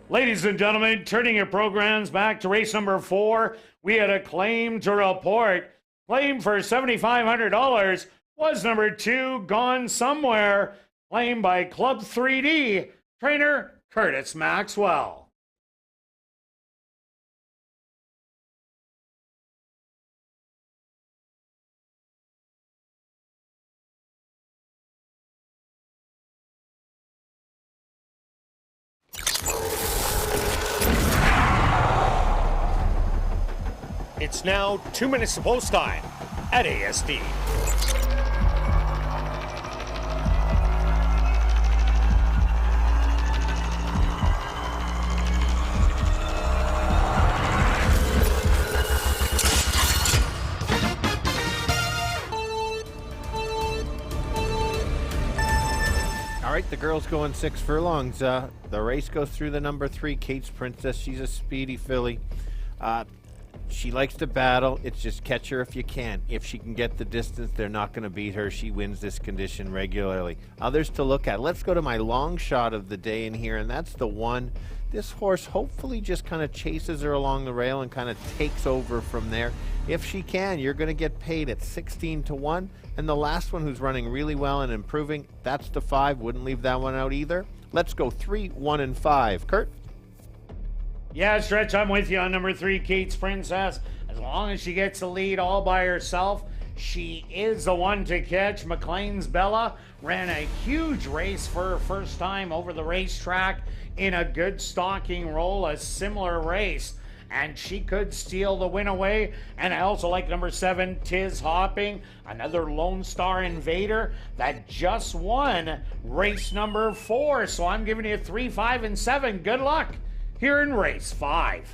[SPEAKER 3] Ladies and gentlemen, turning your programs back to race number 4, we had a claim to report. Claim for $7,500 was number 2, Gone Somewhere, claimed by Club 3D, trainer Curtis Maxwell.
[SPEAKER 2] It's now 2 minutes to post time at ASD.
[SPEAKER 4] All right, the girl's going 6 furlongs. The race goes through the number 3, Kate's Princess. She's a speedy filly. She likes to battle. It's just catch her if you can. If she can get the distance, they're not going to beat her. She wins this condition regularly. Others to look at. Let's go to my long shot of the day in here, and that's the one. This horse hopefully just kind of chases her along the rail and kind of takes over from there. If she can, you're going to get paid at 16-1. And the last one who's running really well and improving, that's the 5. Wouldn't leave that one out either. Let's go 3, 1, and 5. Kurt?
[SPEAKER 3] Yeah, Stretch, I'm with you on number 3, Kate's Princess. As long as she gets the lead all by herself, she is the one to catch. McLean's Bella ran a huge race for her first time over the racetrack in a good stalking role, a similar race, and she could steal the win away. And I also like number 7, Tiz Hopping, another Lone Star Invader that just won race number 4. So I'm giving you 3, 5, and 7. Good luck here in race 5.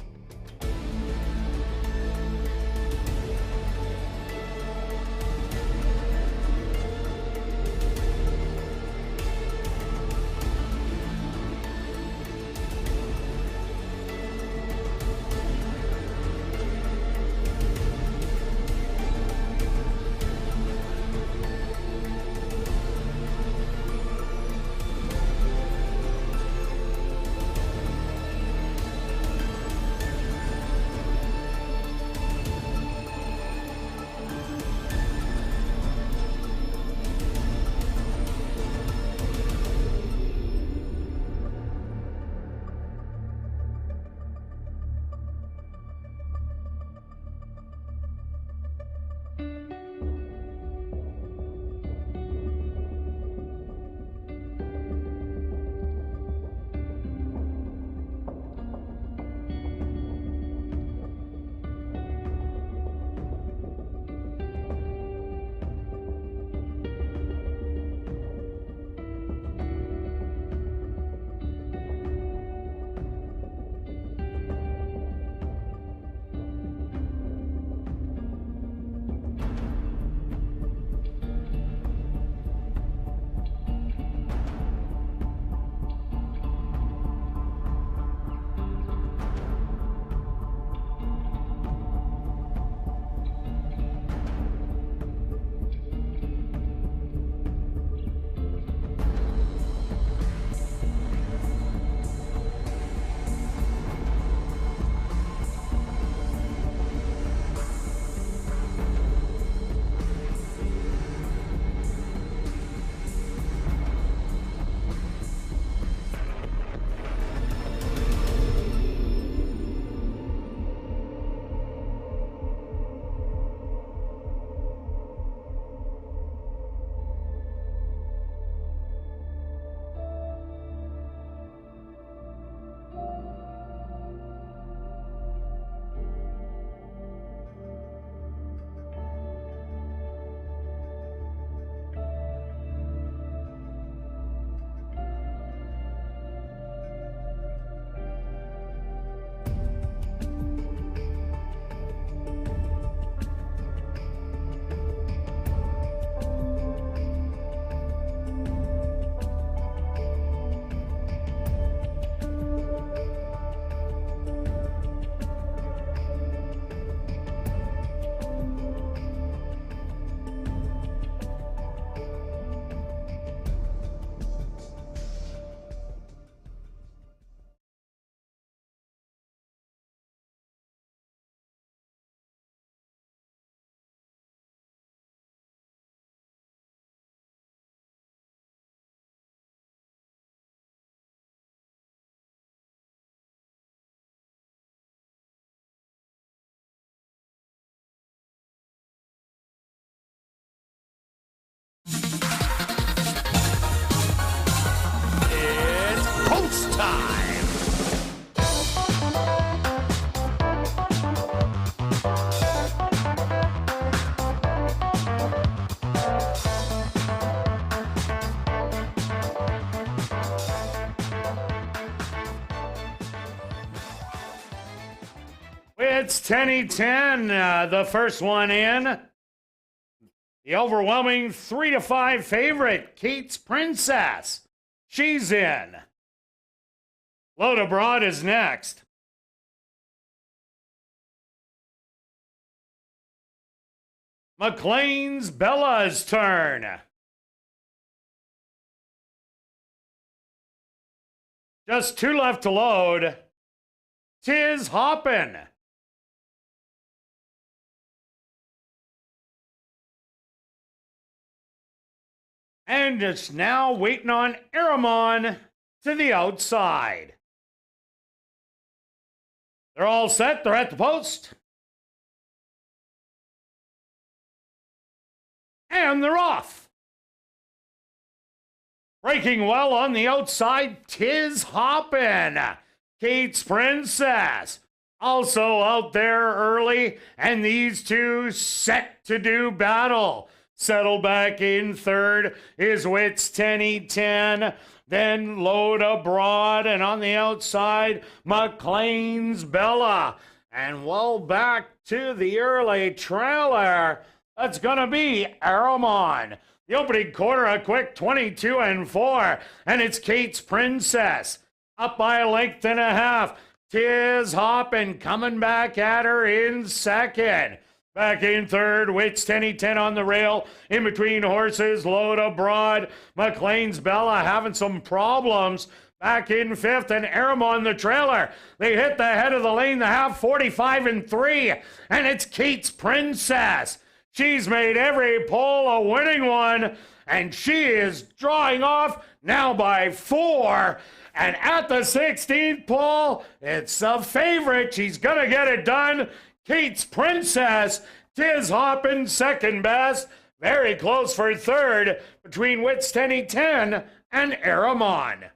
[SPEAKER 2] time.
[SPEAKER 3] It's 10-10, the first one in. The overwhelming 3-5 favorite, Kirt's Princess. She's in. Load Abroad is next. McLean's Bella's turn. Just 2 left to load. 'Tis Hoppin'. And it's now waiting on Aramon to the outside. They're all set. They're at the post. And they're off. Breaking well on the outside, 'Tis Hoppin'. Kirt's Princess. Also out there early, and these two set to do battle. Settle back in third is Wits 10-10. Then Load Abroad, and on the outside, McLean's Bella. And well back to the early trailer. That's going to be Aramon. The opening quarter, a quick 22-4. And it's Kirt's Princess. Up by a length and a half. 'Tis Hoppin' coming back at her in second. Back in third, Wits 10-10 on the rail. In between horses, Load Abroad. McLean's Bella having some problems. Back in fifth, and Aramon the trailer. They hit the head of the lane, the half 45-3. And it's Kirt's Princess. She's made every pole a winning one. And she is drawing off now by 4. And at the 16th pole, it's a favorite. She's going to get it done. Kirt's Princess. 'Tis Hoppin' second best. Very close for third between Wits 10-10 and Aramon.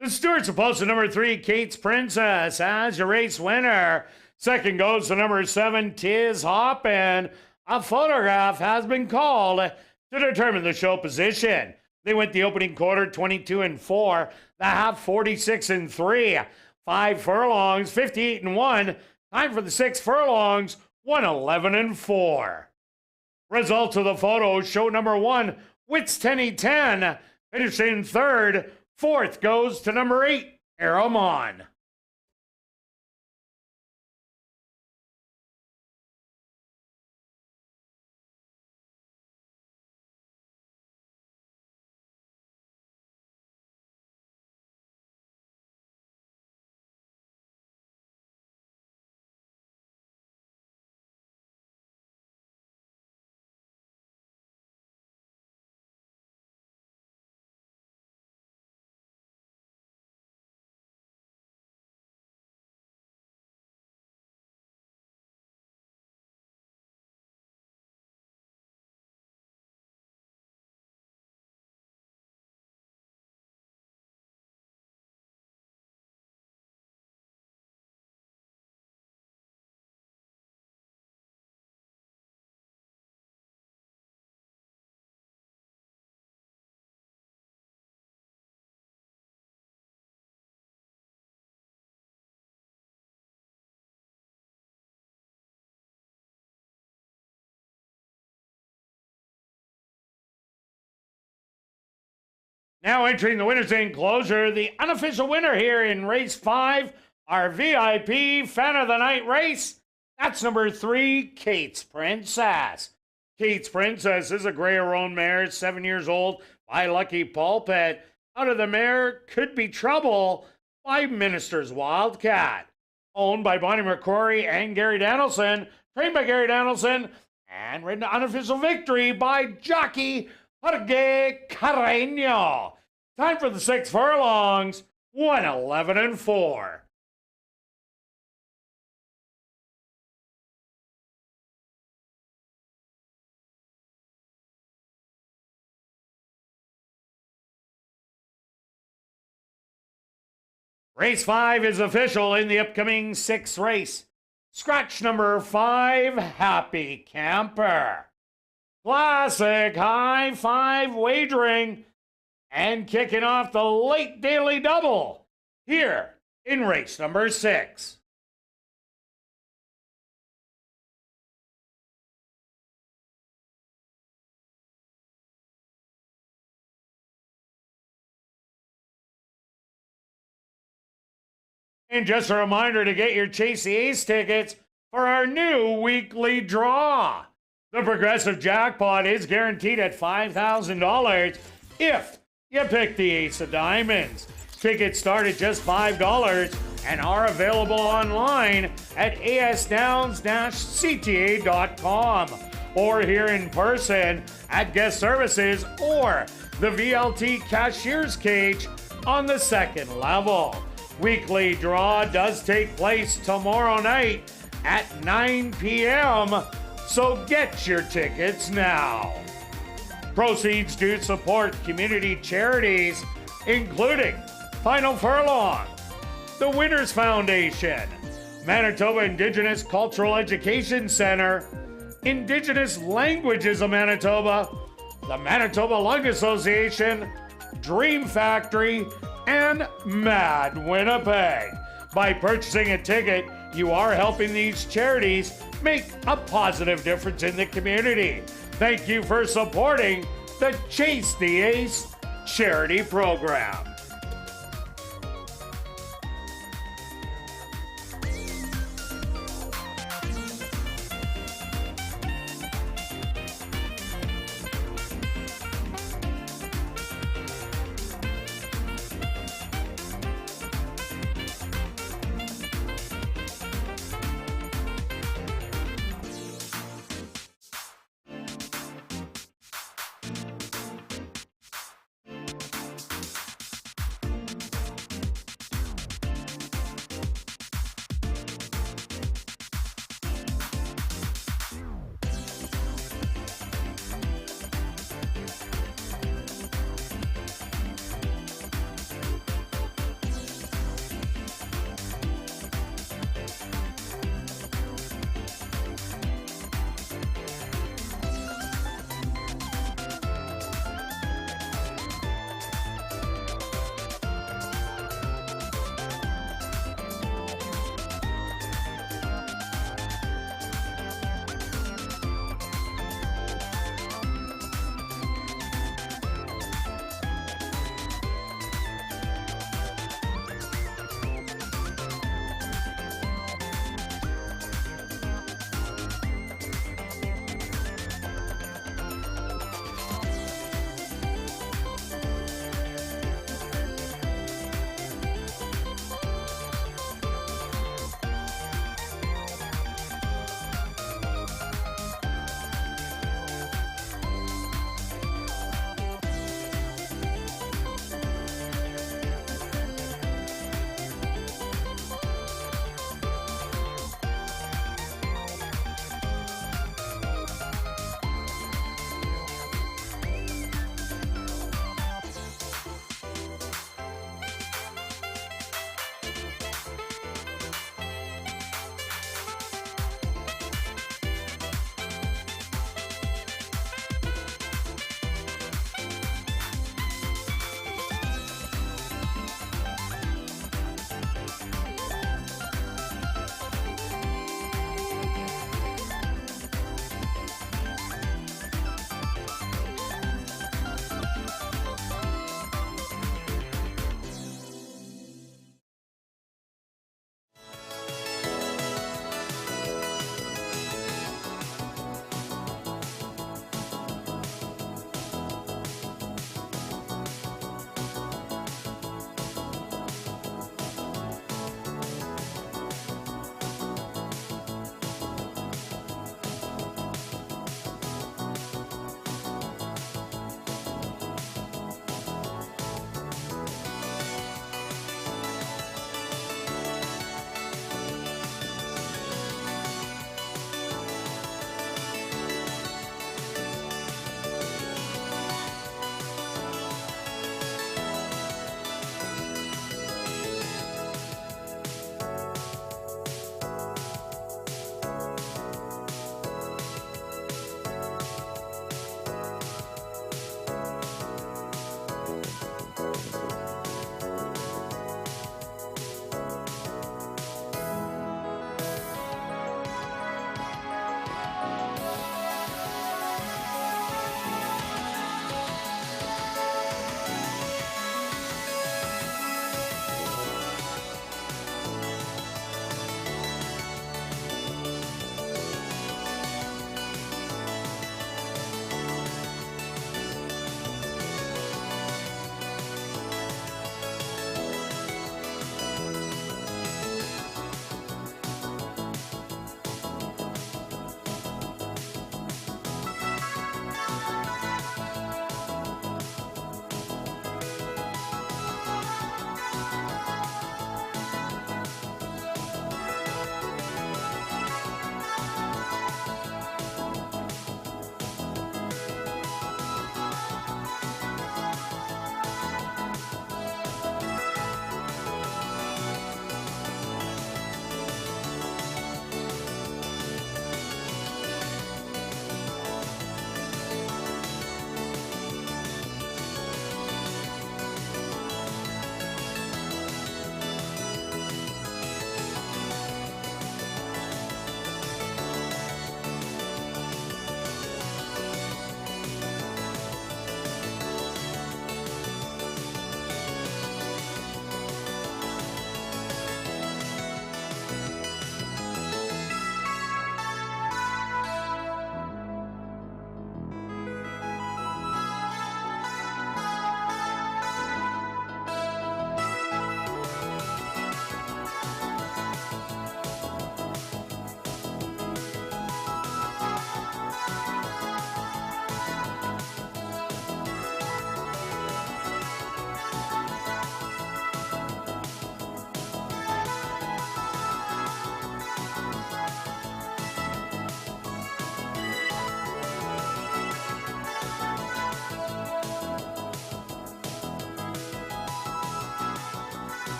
[SPEAKER 3] The Stewart's opposed to number 3, Kirt's Princess, as your race winner. Second goes to number 7, 'Tis Hoppin'. A photograph has been called to determine the show position. They went the opening quarter 22-4, the half 46-3, 5 furlongs, 58-1. Time for the 6 furlongs, 111-4. Results of the photo show number 1, Wits 10-10, finished in third. Fourth goes to number 8, Aramon. Now entering the winner's enclosure, the unofficial winner here in race 5, our VIP fan of the night race. That's number 3, Kirt's Princess. Kirt's Princess is a gray-roan mare, 7 years old, by Lucky Pulpit. Out of the mare Could Be Trouble by Minister's Wildcat. Owned by Bonnie McCrory and Gary Danielson. Trained by Gary Danielson. And ridden to unofficial victory by jockey Jorge Carreño. Time for the 6 furlongs, 1:11:04. Race 5 is official in the upcoming 6th race. Scratch number 5, Happy Camper. Classic high 5 wagering and kicking off the late daily double here in race number 6. And just a reminder to get your Chase the Ace tickets for our new weekly draw. The progressive jackpot is guaranteed at $5,000 if you pick the Ace of Diamonds. Tickets start at just $5 and are available online at asdowns-cta.com or here in person at guest services or the VLT cashier's cage on the 2nd level. Weekly draw does take place tomorrow night at 9 p.m., so get your tickets now. Proceeds do support community charities, including Final Furlong, the Winners Foundation, Manitoba Indigenous Cultural Education Center, Indigenous Languages of Manitoba, the Manitoba Lung Association, Dream Factory, and Mad Winnipeg. By purchasing a ticket, you are helping these charities make a positive difference in the community. Thank you for supporting the Chase the Ace charity program.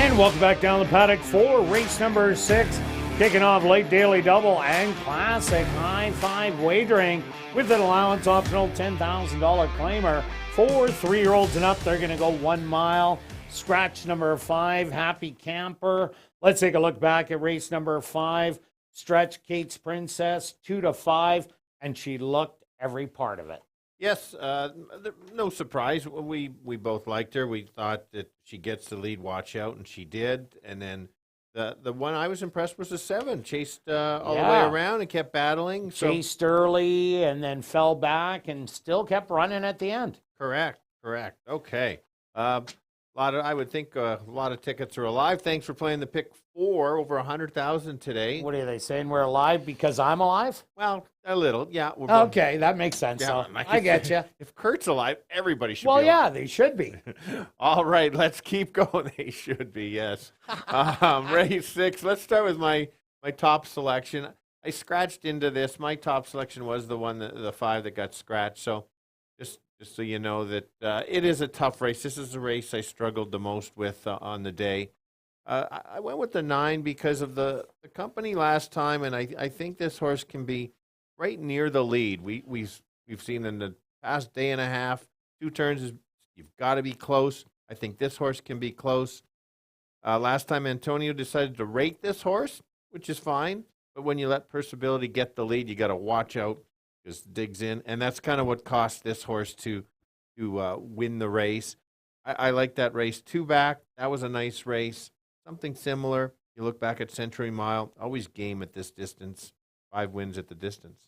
[SPEAKER 3] And welcome back down the paddock for race number 6. Kicking off late daily double and classic high five wagering with an allowance optional $10,000 claimer for 3-year-olds and up. They're going to go 1 mile. Scratch number 5, Happy Camper. Let's take a look back at race number 5. Stretch Kate's Princess 2 to 5, and she looked every part of it.
[SPEAKER 4] Yes, no surprise. We both liked her. We thought that she gets the lead, watch out, and she did. And then the one I was impressed was the 7. Chased all the way around and kept battling.
[SPEAKER 3] Chased early and then fell back and still kept running at the end.
[SPEAKER 4] Correct. Okay. I would think a lot of tickets are alive. Thanks for playing the pick 4, over 100,000 today.
[SPEAKER 3] What are they saying? We're alive because I'm alive?
[SPEAKER 4] Well, a little, yeah.
[SPEAKER 3] Okay, that makes sense.
[SPEAKER 4] Yeah,
[SPEAKER 3] so I get you.
[SPEAKER 4] If Kurt's alive, everybody should be
[SPEAKER 3] Well,
[SPEAKER 4] alive.
[SPEAKER 3] yeah, they should be.
[SPEAKER 4] All right, let's keep going. They should be, yes. Race 6. Let's start with my top selection. I scratched into this. My top selection was the 5 that got scratched. So just so you know that it is a tough race. This is the race I struggled the most with on the day. I went with the 9 because of the company last time, and I think this horse can be right near the lead. We've seen in the past day and a half, 2 turns, you've got to be close. I think this horse can be close. Last time Antonio decided to rate this horse, which is fine, but when you let Perciability get the lead, you got to watch out because it digs in, and that's kind of what cost this horse to win the race. I like that race. 2 back, that was a nice race. Something similar. You look back at Century Mile, always game at this distance. 5 wins at the distance.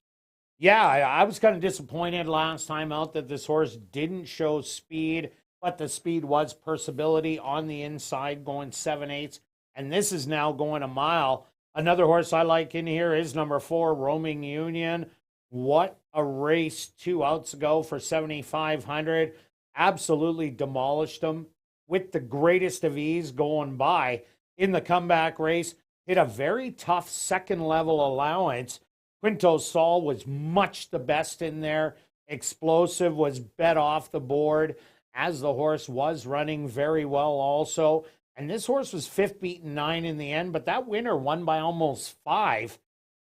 [SPEAKER 3] Yeah, I was kind of disappointed last time out that this horse didn't show speed, but the speed was Perciability on the inside going 7/8, and this is now going a mile. Another horse I like in here is number 4, Roaming Union. What a race 2 outs ago for 7,500. Absolutely demolished them with the greatest of ease going by in the comeback race. Hit a very tough second level allowance. Quinto Sol was much the best in there. Explosive was bet off the board as the horse was running very well also. And this horse was 5th beaten 9 in the end, but that winner won by almost 5.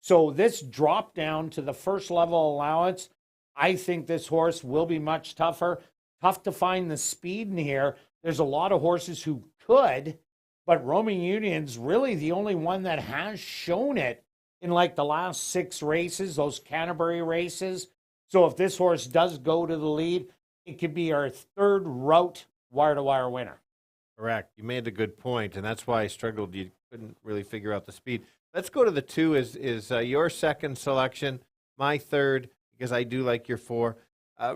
[SPEAKER 3] So this drop down to the first level allowance, I think this horse will be much tougher. Tough to find the speed in here. There's a lot of horses who could, but Roaming Union's really the only one that has shown it in like the last 6 races, those Canterbury races. So if this horse does go to the lead, it could be our 3rd route wire-to-wire winner.
[SPEAKER 4] Correct. You made a good point, and that's why I struggled. You couldn't really figure out the speed. Let's go to the 2 is your second selection, my 3rd, because I do like your 4.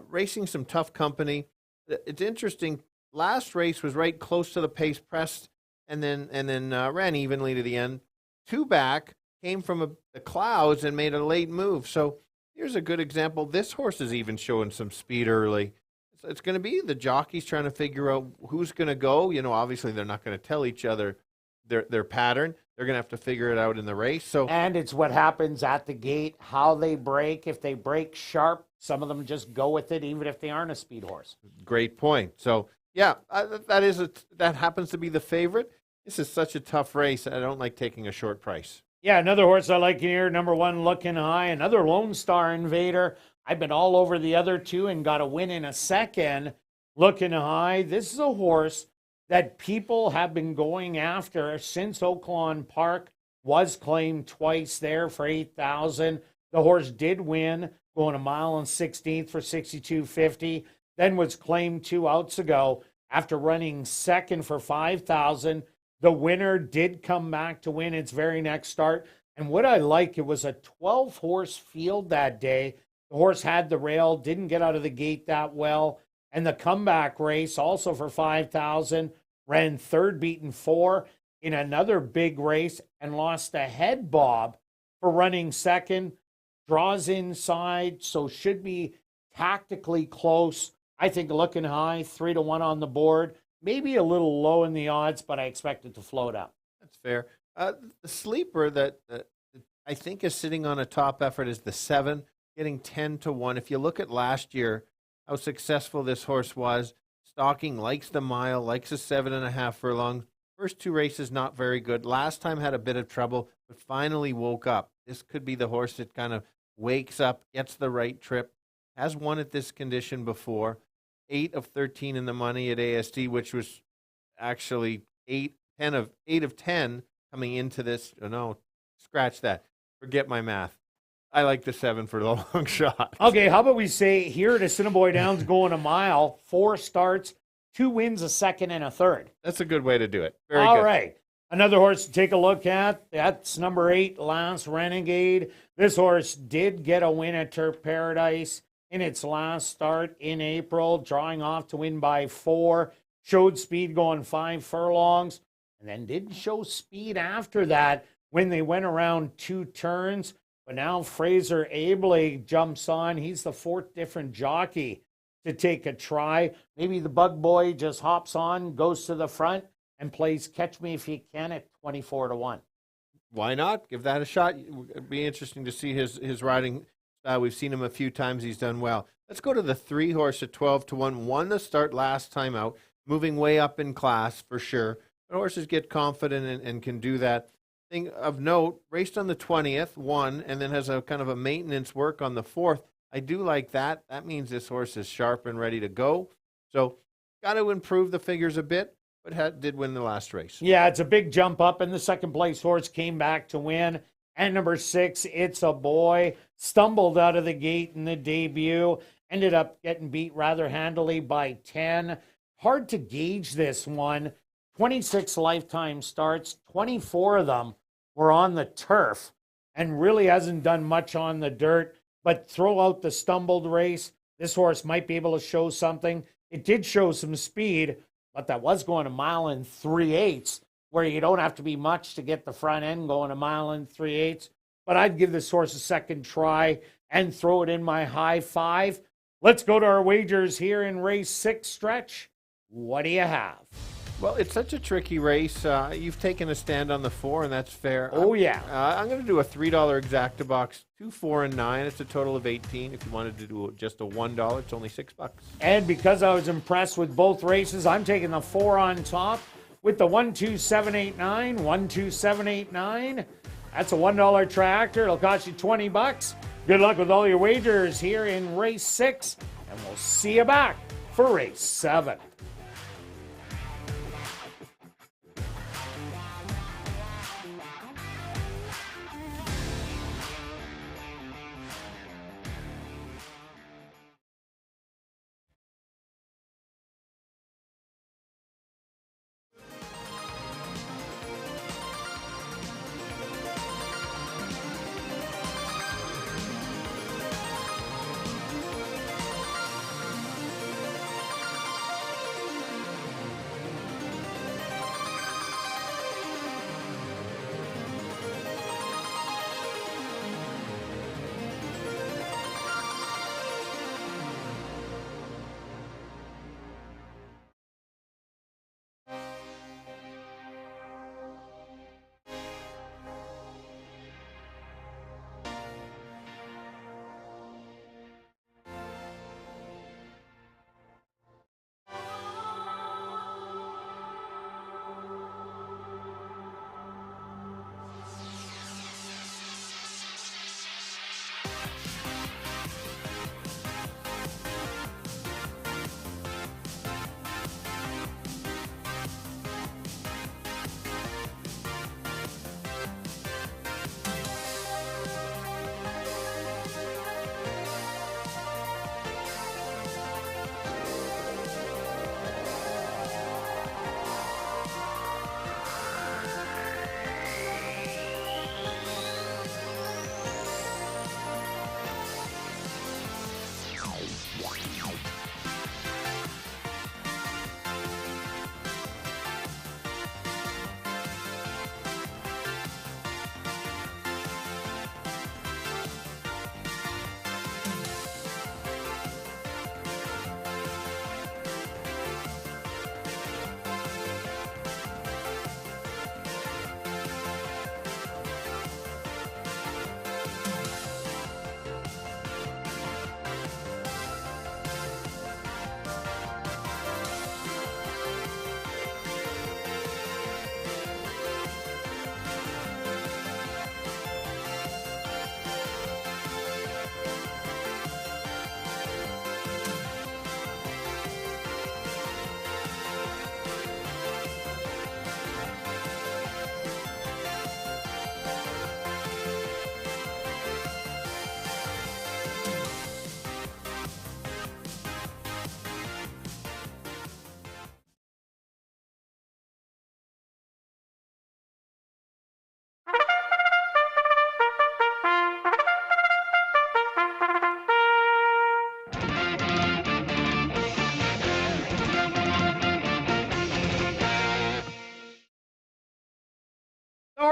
[SPEAKER 4] Racing some tough company. It's interesting. Last race was right close to the pace, pressed, and then ran evenly to the end. 2 back, came from the clouds and made a late move. So here's a good example. This horse is even showing some speed early. So it's going to be the jockeys trying to figure out who's going to go. You know, obviously they're not going to tell each other their pattern. They're going to have to figure it out in the race. So, and
[SPEAKER 3] it's what happens at the gate, how they break. If they break sharp, some of them just go with it, even if they aren't a speed horse.
[SPEAKER 4] Great point. So, yeah, that happens to be the favorite. This is such a tough race. I don't like taking a short price.
[SPEAKER 3] Yeah, another horse I like here, number 1, Looking High, another Lone Star Invader. I've been all over the other 2 and got a win in a second. Looking High, this is a horse that people have been going after since Oaklawn Park was claimed twice there for 8,000. The horse did win, going a mile and 16th for 62.50. Then was claimed 2 outs ago after running second for 5,000. The winner did come back to win its very next start. And what I like, it was a 12-horse field that day. The horse had the rail, didn't get out of the gate that well. And the comeback race, also for 5,000, ran 3rd beaten 4 in another big race and lost a head bob for running second. Draws inside, so should be tactically close. I think Looking High, 3-1 on the board. Maybe a little low in the odds, but I expect it to float up.
[SPEAKER 4] That's fair. The sleeper that I think is sitting on a top effort is the 7, getting 10-1. If you look at last year, how successful this horse was, stalking, likes the mile, likes a 7.5 furlong. First 2 races, not very good. Last time had a bit of trouble, but finally woke up. This could be the horse that kind of wakes up, gets the right trip, has won at this condition before. 8 of 13 in the money at ASD, which was actually 8 of 10 coming into this. Oh, no, scratch that. Forget my math. I like the 7 for the long shot.
[SPEAKER 3] Okay, how about we say here at Assiniboia Downs going a mile, 4 starts, 2 wins, a second and a third.
[SPEAKER 4] That's a good way to do it. Very
[SPEAKER 3] All
[SPEAKER 4] good.
[SPEAKER 3] right. Another horse to take a look at. That's number 8, Last Renegade. This horse did get a win at Turf Paradise in its last start in April, drawing off to win by 4. Showed speed going 5 furlongs, and then didn't show speed after that when they went around 2 turns. But now Fraser Abley jumps on. He's the 4th different jockey to take a try. Maybe the bug boy just hops on, goes to the front, and plays Catch Me If You Can at 24-1.
[SPEAKER 4] Why not? Give that a shot. It'd be interesting to see his riding. We've seen him a few times. He's done well. Let's go to the 3 horse at 12-1. Won the start last time out. Moving way up in class for sure. But horses get confident and can do that. Thing of note, raced on the 20th, won, and then has a kind of a maintenance work on the 4th. I do like that. That means this horse is sharp and ready to go. So got to improve the figures a bit, but did win the last race.
[SPEAKER 3] Yeah, it's a big jump up, and the second place horse came back to win. And number 6, It's a Boy, stumbled out of the gate in the debut, ended up getting beat rather handily by 10. Hard to gauge this one. 26 lifetime starts, 24 of them were on the turf, and really hasn't done much on the dirt. But throw out the stumbled race, this horse might be able to show something. It did show some speed, but that was going a mile and 3/8, where you don't have to be much to get the front end going a mile and 3/8. But I'd give this horse a second try and throw it in my high 5. Let's go to our wagers here in race 6 stretch. What do you have?
[SPEAKER 4] Well, it's such a tricky race. You've taken a stand on the 4, and that's fair.
[SPEAKER 3] Oh, yeah.
[SPEAKER 4] I'm going to do a $3 exacta box, 2, 4, and 9. It's a total of 18. If you wanted to do just a $1, it's only $6.
[SPEAKER 3] And because I was impressed with both races, I'm taking the 4 on top with the 12789, 12789. That's a $1 tractor. It'll cost you $20. Good luck with all your wagers here in race 6, and we'll see you back for race 7.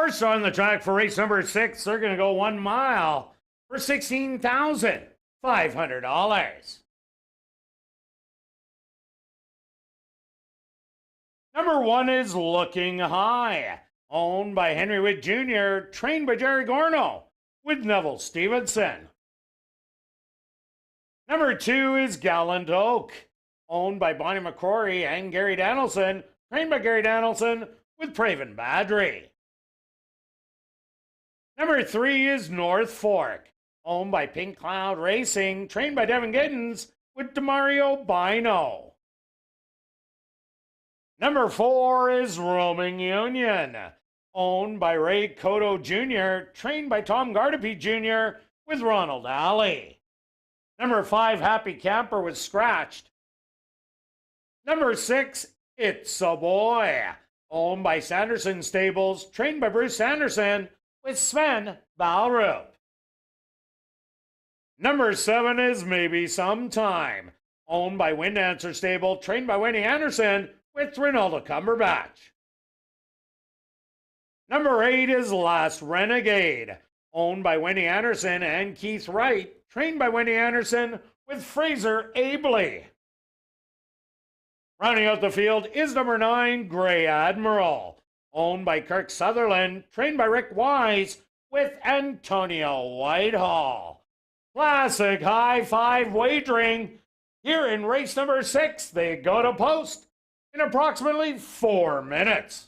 [SPEAKER 3] horse on the track for race number 6. They're going to go 1 mile for $16,500. Number 1 is Looking High, owned by Henry Witt Jr., trained by Jerry Gorno, with Neville Stevenson. Number 2 is Gallant Oak, owned by Bonnie McCrory and Gary Danielson, trained by Gary Danielson, with Praven Badri. Number 3 is North Fork, owned by Pink Cloud Racing, trained by Devin Giddens, with Demario Bino. Number 4 is Roaming Union, owned by Ray Cotto Jr., trained by Tom Gardapi Jr., with Ronald Alley. Number 5, Happy Camper, was scratched. Number 6, It's a Boy, owned by Sanderson Stables, trained by Bruce Sanderson, with Sven Balrup. Number 7 is Maybe Sometime, owned by Wind Dancer Stable, trained by Wendy Anderson, with Ronaldo Cumberbatch. Number 8 is Last Renegade, owned by Wendy Anderson and Keith Wright, trained by Wendy Anderson, with Fraser Abley. Rounding out the field is number 9, Grey Admiral, owned by Kirk Sutherland, trained by Rick Wise, with Antonio Whitehall. Classic high five wagering. Here in race number 6, they go to post in approximately 4 minutes.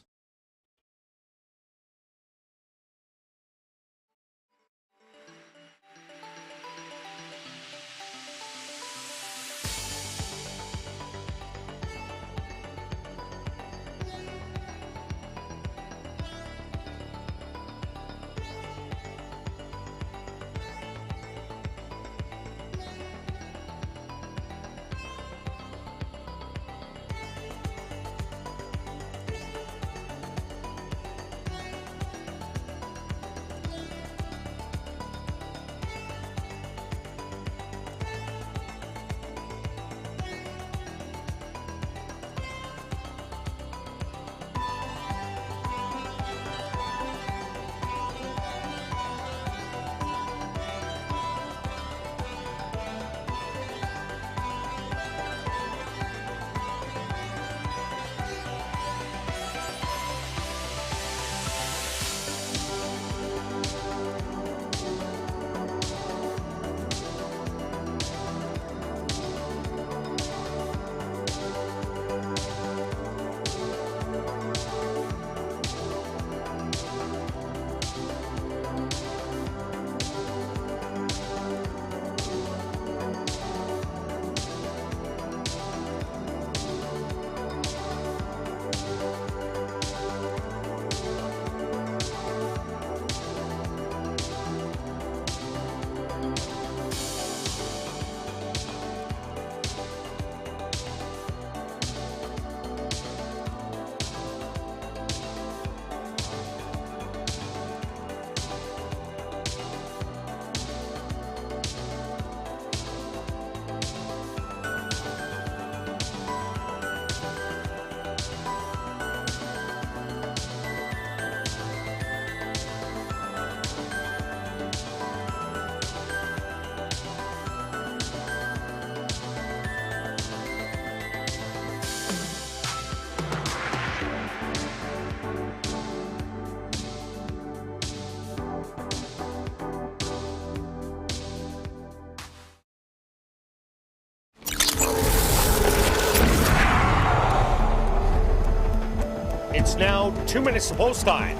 [SPEAKER 1] It's now 2 minutes to post time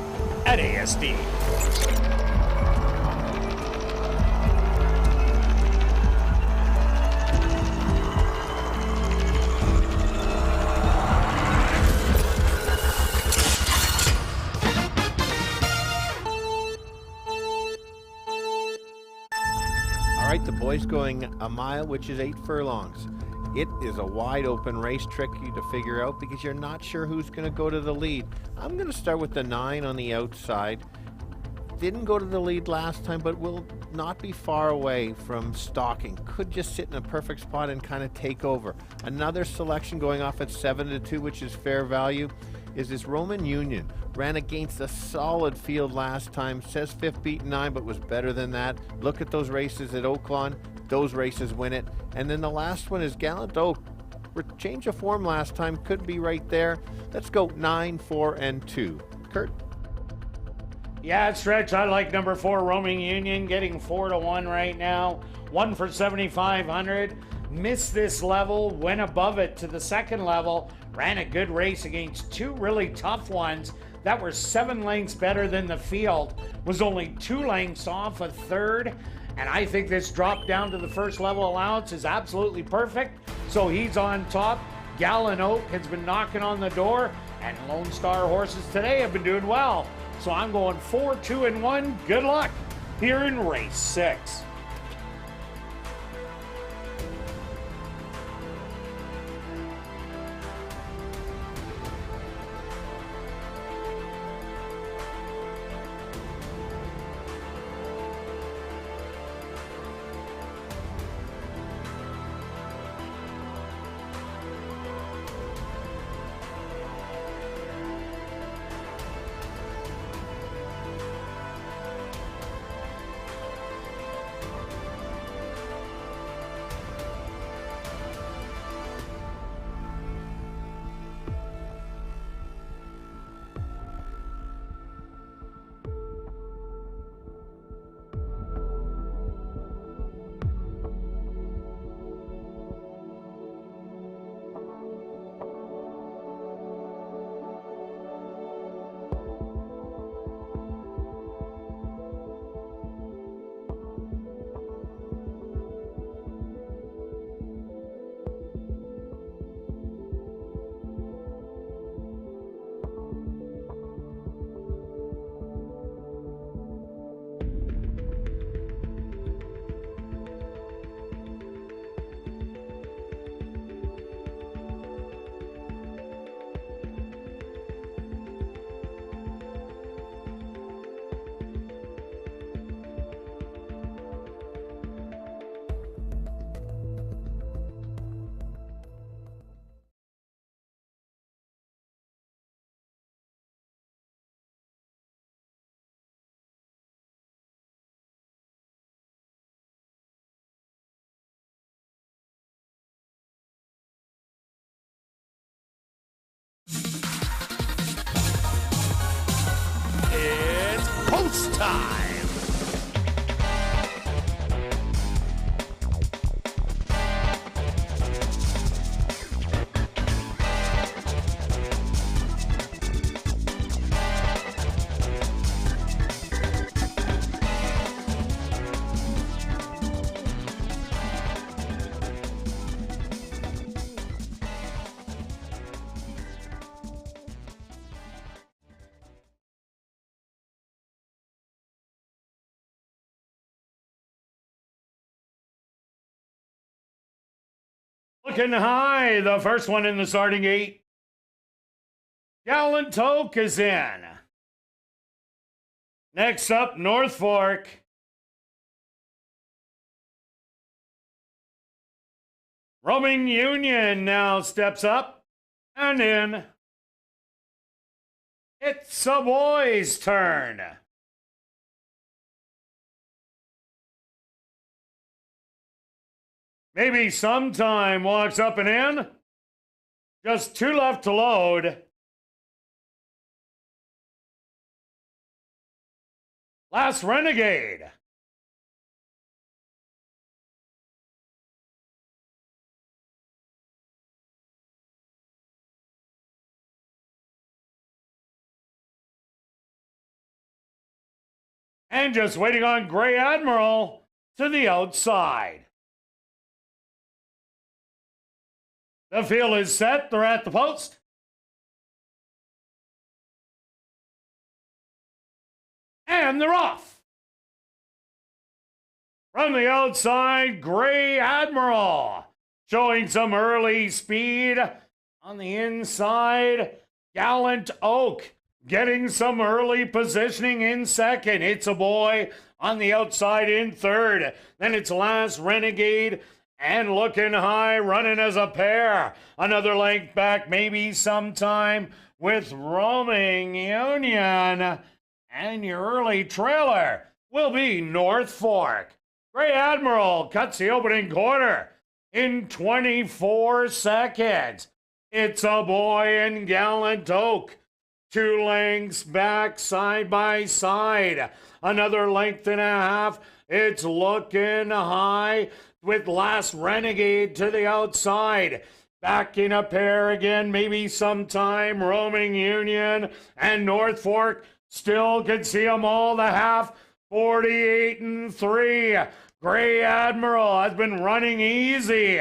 [SPEAKER 1] at ASD.
[SPEAKER 4] All right, the boys going a mile, which is 8 furlongs. It is a wide open race, tricky to figure out because you're not sure who's going to go to the lead. I'm going to start with the 9 on the outside. Didn't go to the lead last time, but will not be far away from stalking. Could just sit in a perfect spot and kind of take over. Another selection going off at 7-2, which is fair value. is this Roman Union. Ran against a solid field last time. Says 5th beaten 9, but was better than that. Look at those races at Oaklawn. Those races win it. And then the last one is Gallant Oak. Change of form last time. Could be right there. Let's go 9, 4, and 2. Kirt?
[SPEAKER 3] Yeah, Stretch, I like number 4, Roaming Union, getting 4-1 right now. 1 for 7,500. Missed this level, went above it to the second level. Ran a good race against 2 really tough ones that were 7 lengths better than the field. Was only 2 lengths off a third. And I think this drop down to the first level allowance is absolutely perfect. So he's on top. Gallant Oak has been knocking on the door. And Lone Star horses today have been doing well. So I'm going 4, 2, and 1. Good luck here in race 6.
[SPEAKER 2] It's post time.
[SPEAKER 3] Looking high, the first one in the starting gate. Gallant Oak is in. Next up, North Fork. Roaming Union now steps up and in. It's a boy's turn. Maybe Sometime walks up and in. Just 2 left to load. Last Renegade. And just waiting on Grey Admiral to the outside. The field is set. They're at the post. And they're off. From the outside, Grey Admiral showing some early speed. On the inside, Gallant Oak getting some early positioning in second. It's a boy on the outside in third. Then it's Last Renegade. And looking high, running as a pair. Another length back, maybe Sometime. with Roaming Union. And your early trailer will be North Fork. Grey Admiral cuts the opening quarter in 24 seconds. It's a Boy and Gallant Oak. 2 lengths back side by side. Another length and a half. It's Looking High with Last Renegade to the outside. Back in a pair again, maybe sometime. Roaming Union and North Fork still can see them all. The half, 48-3. Grey Admiral has been running easy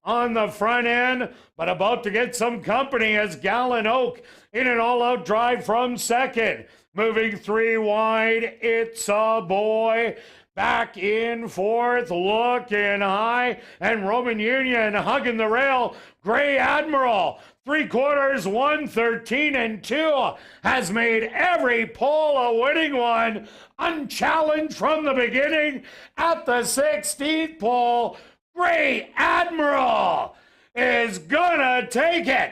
[SPEAKER 3] on the front end, but about to get some company as Gallant Oak in an all-out drive from second. Moving 3 wide, It's a Boy. Back in fourth, Looking High, and Roman Union hugging the rail. Grey Admiral, 3/4, 1:13-2, has made every pole a winning one, unchallenged from the beginning. At the 16th pole, Grey Admiral is gonna take it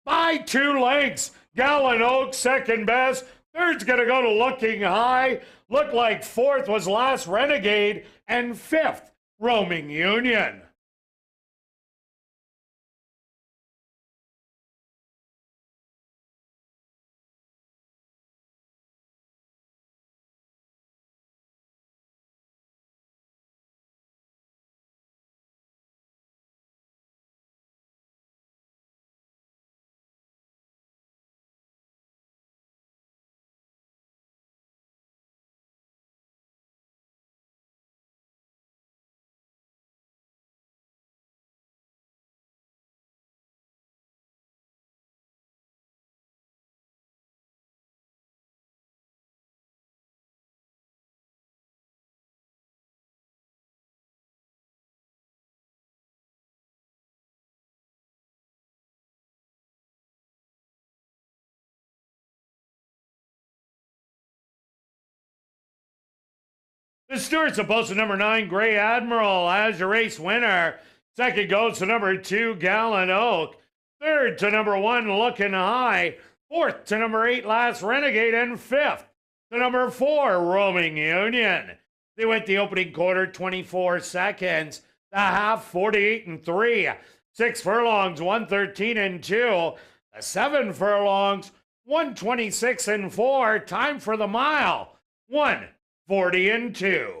[SPEAKER 3] by 2 lengths. Gallant Oak second best. Third's gonna go to Looking High. Looked like fourth was Last Renegade, and fifth, Roaming Union. The Stewart's opposed to number 9, Grey Admiral, as your race winner. Second goes to number 2, Gallant Oak. Third to number 1, Looking High. Fourth to number 8, Last Renegade. And fifth to number 4, Roaming Union. They went the opening quarter, 24 seconds. The half, 48-3. 6 furlongs, 1:13-2. The 7 furlongs, 1:26-4. Time for the mile, 1:40-2.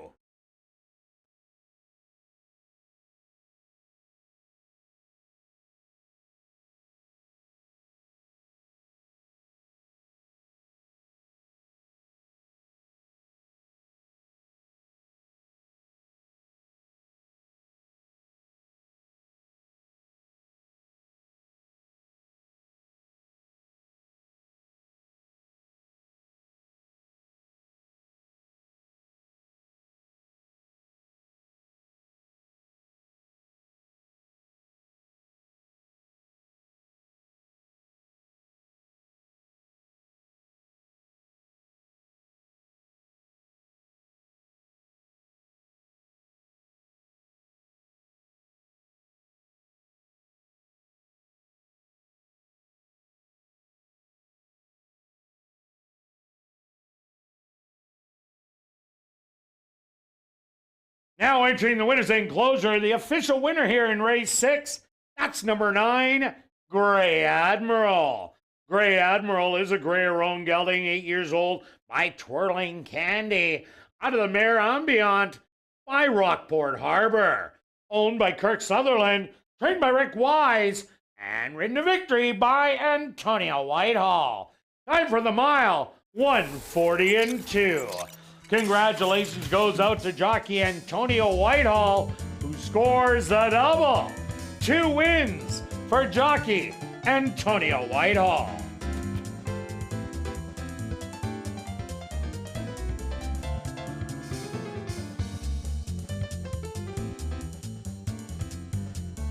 [SPEAKER 3] Now entering the winner's enclosure, the official winner here in race 6, that's number 9, Grey Admiral. Grey Admiral is a grey roan gelding, 8 years old, by Twirling Candy, out of the mare Ambient by Rockport Harbor. Owned by Kirk Sutherland, trained by Rick Wise, and ridden to victory by Antonio Whitehall. Time for the mile, 1:40-2. Congratulations goes out to jockey Antonio Whitehall, who scores the double. 2 wins for jockey Antonio Whitehall.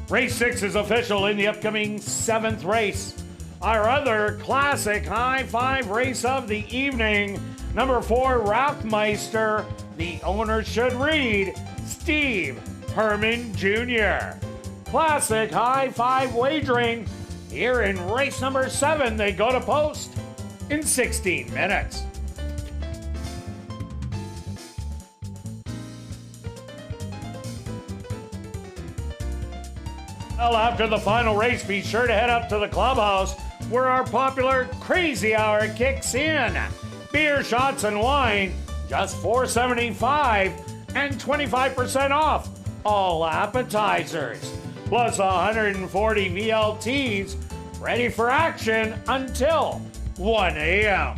[SPEAKER 3] Race 6 is official in the upcoming 7th race. Our other classic high five race of the evening, number 4, Rathmeister. The owner should read Steve Herman Jr. Classic high five wagering, Here in race number 7, they go to post in 16 minutes. Well, after the final race, be sure to head up to the clubhouse where our popular Crazy Hour kicks in. Beer, shots, and wine, just $4.75 and 25% off all appetizers. Plus 140 VLTs ready for action until 1 a.m.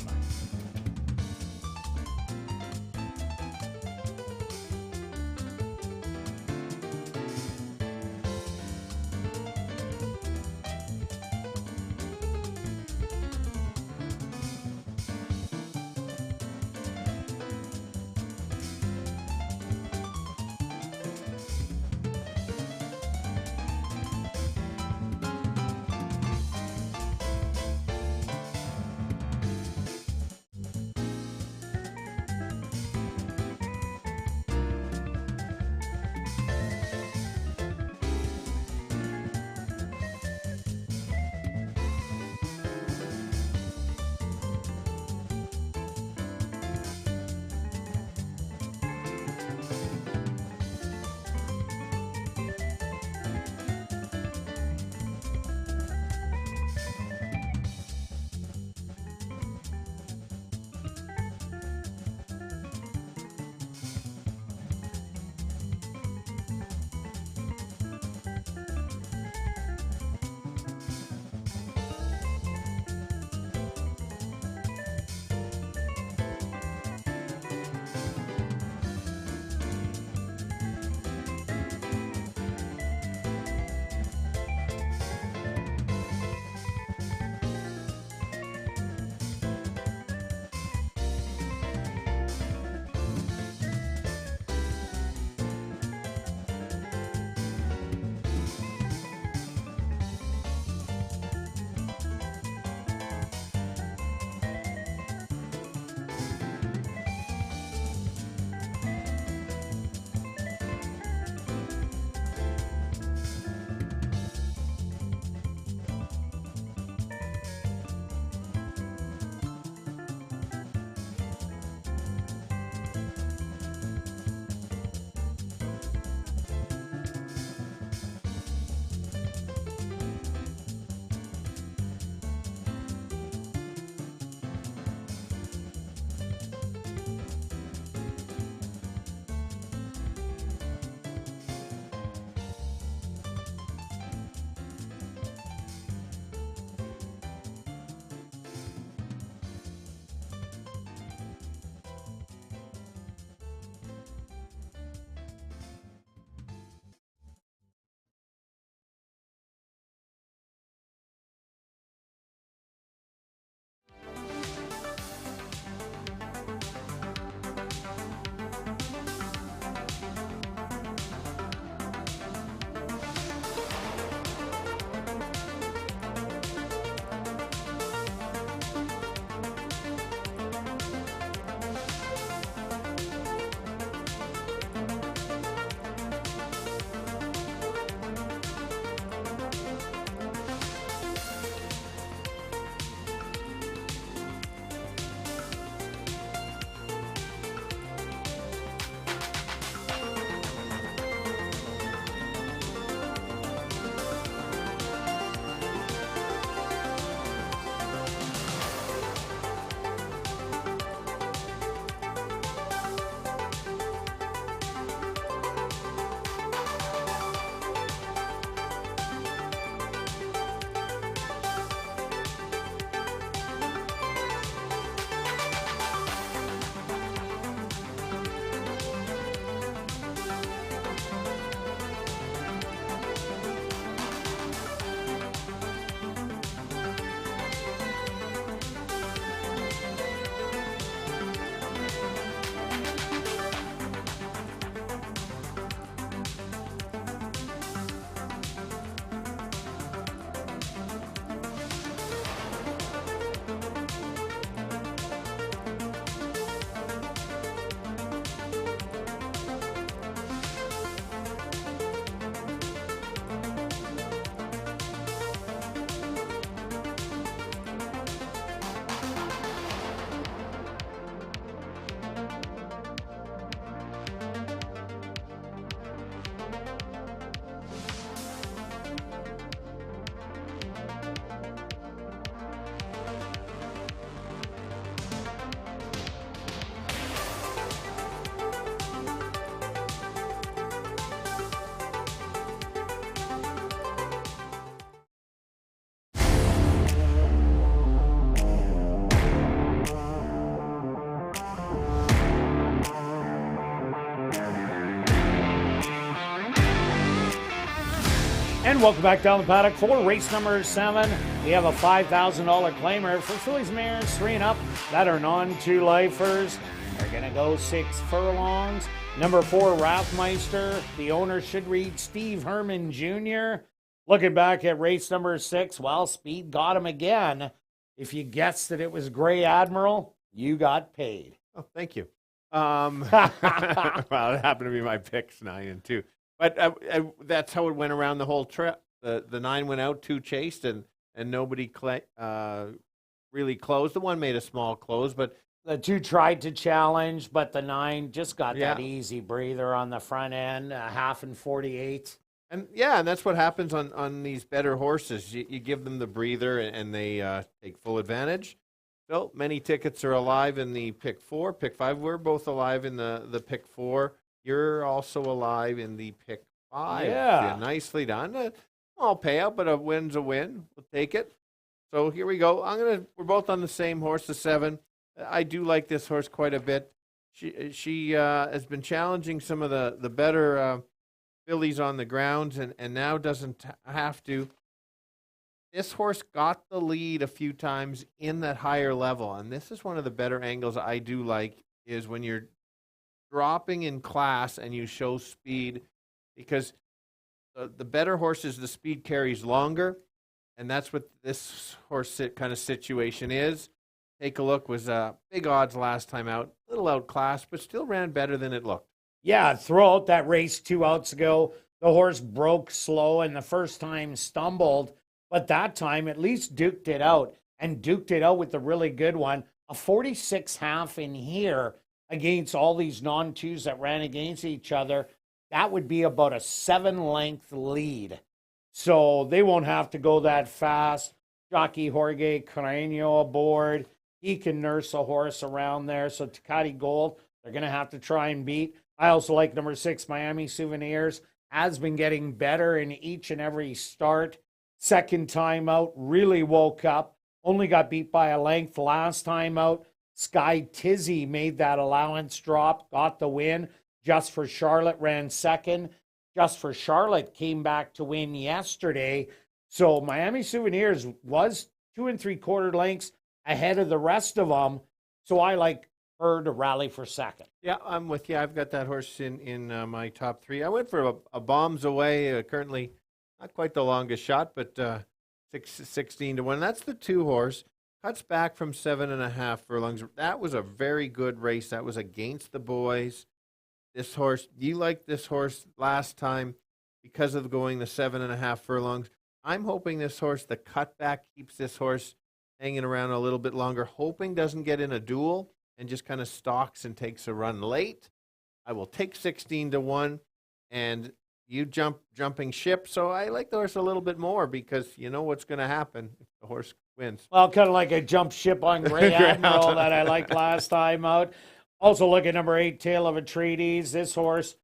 [SPEAKER 3] And welcome back down the paddock for race number 7. We have a $5,000 claimer for fillies, mares 3 and up that are non-2 lifers. They're going to go 6 furlongs. Number 4, Rathmeister. The owner should read Steve Herman Jr. Looking back at race number 6, well, speed got him again. If you guessed that it was Grey Admiral, you got paid.
[SPEAKER 4] Oh, thank you. Well, it happened to be my picks, 9 and 2. But that's how it went around the whole trip. The 9 went out, 2 chased, and nobody really closed. The 1 made a small close, but
[SPEAKER 3] the 2 tried to challenge, but the 9 just got that easy breather on the front end, half and 48.
[SPEAKER 4] And and that's what happens on these better horses. You give them the breather, and they take full advantage. So many tickets are alive in the pick 4, pick 5. We're both alive in the pick 4. You're also alive in the pick 5.
[SPEAKER 3] Yeah.
[SPEAKER 4] Nicely done. A small payout, but a win's a win. We'll take it. So here we go. We're both on the same horse, the 7. I do like this horse quite a bit. She has been challenging some of the better fillies on the grounds, and now doesn't have to. This horse got the lead a few times in that higher level, and this is one of the better angles I do like, is when you're dropping in class and you show speed, because the better horses, the speed carries longer, and that's what this horse kind of situation is. Take a look, was big odds last time out, a little outclassed, but still ran better than it looked.
[SPEAKER 3] Yeah, throughout that race 2 outs ago, the horse broke slow and the first time stumbled, but that time at least duked it out, and duked it out with a really good one. A 46.5 in here against all these non-2s that ran against each other. That would be about a 7-length lead. So they won't have to go that fast. Jockey Jorge Carreño aboard. He can nurse a horse around there. So Tecate Gold, they're going to have to try and beat. I also like number 6, Miami Souvenirs. Has been getting better in each and every start. Second time out, really woke up. Only got beat by a length last time out. Sky Tizzy made that allowance drop, got the win. Just for Charlotte ran second. Just for Charlotte came back to win yesterday. So Miami Souvenirs was 2 3/4 lengths ahead of the rest of them. So I like her to rally for second.
[SPEAKER 4] Yeah, I'm with you. I've got that horse in my top 3. I went for a Bombs Away, currently not quite the longest shot, but 16 to 1. That's the 2 horse. Cuts back from 7.5 furlongs. That was a very good race. That was against the boys. This horse, you liked this horse last time because of going the 7.5 furlongs. I'm hoping this horse, the cutback, keeps this horse hanging around a little bit longer, hoping doesn't get in a duel and just kind of stalks and takes a run late. I will take 16 to 1, and you jumping ship. So I like the horse a little bit more because you know what's going to happen if the horse wins.
[SPEAKER 3] Well, kind of like a jump ship on Grey Admiral that I liked last time out. Also look at number 8, Tale of Atreides. This horse,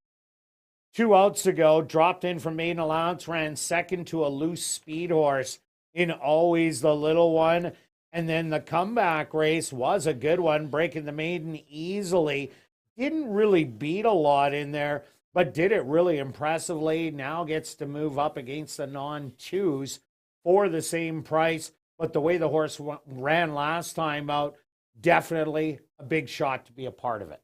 [SPEAKER 3] 2 outs ago, dropped in from maiden allowance, ran second to a loose speed horse in Always the Little One. And then the comeback race was a good one, breaking the maiden easily. Didn't really beat a lot in there, but did it really impressively. Now gets to move up against the non-2s for the same price. But the way the horse ran last time out, definitely a big shot to be a part of it.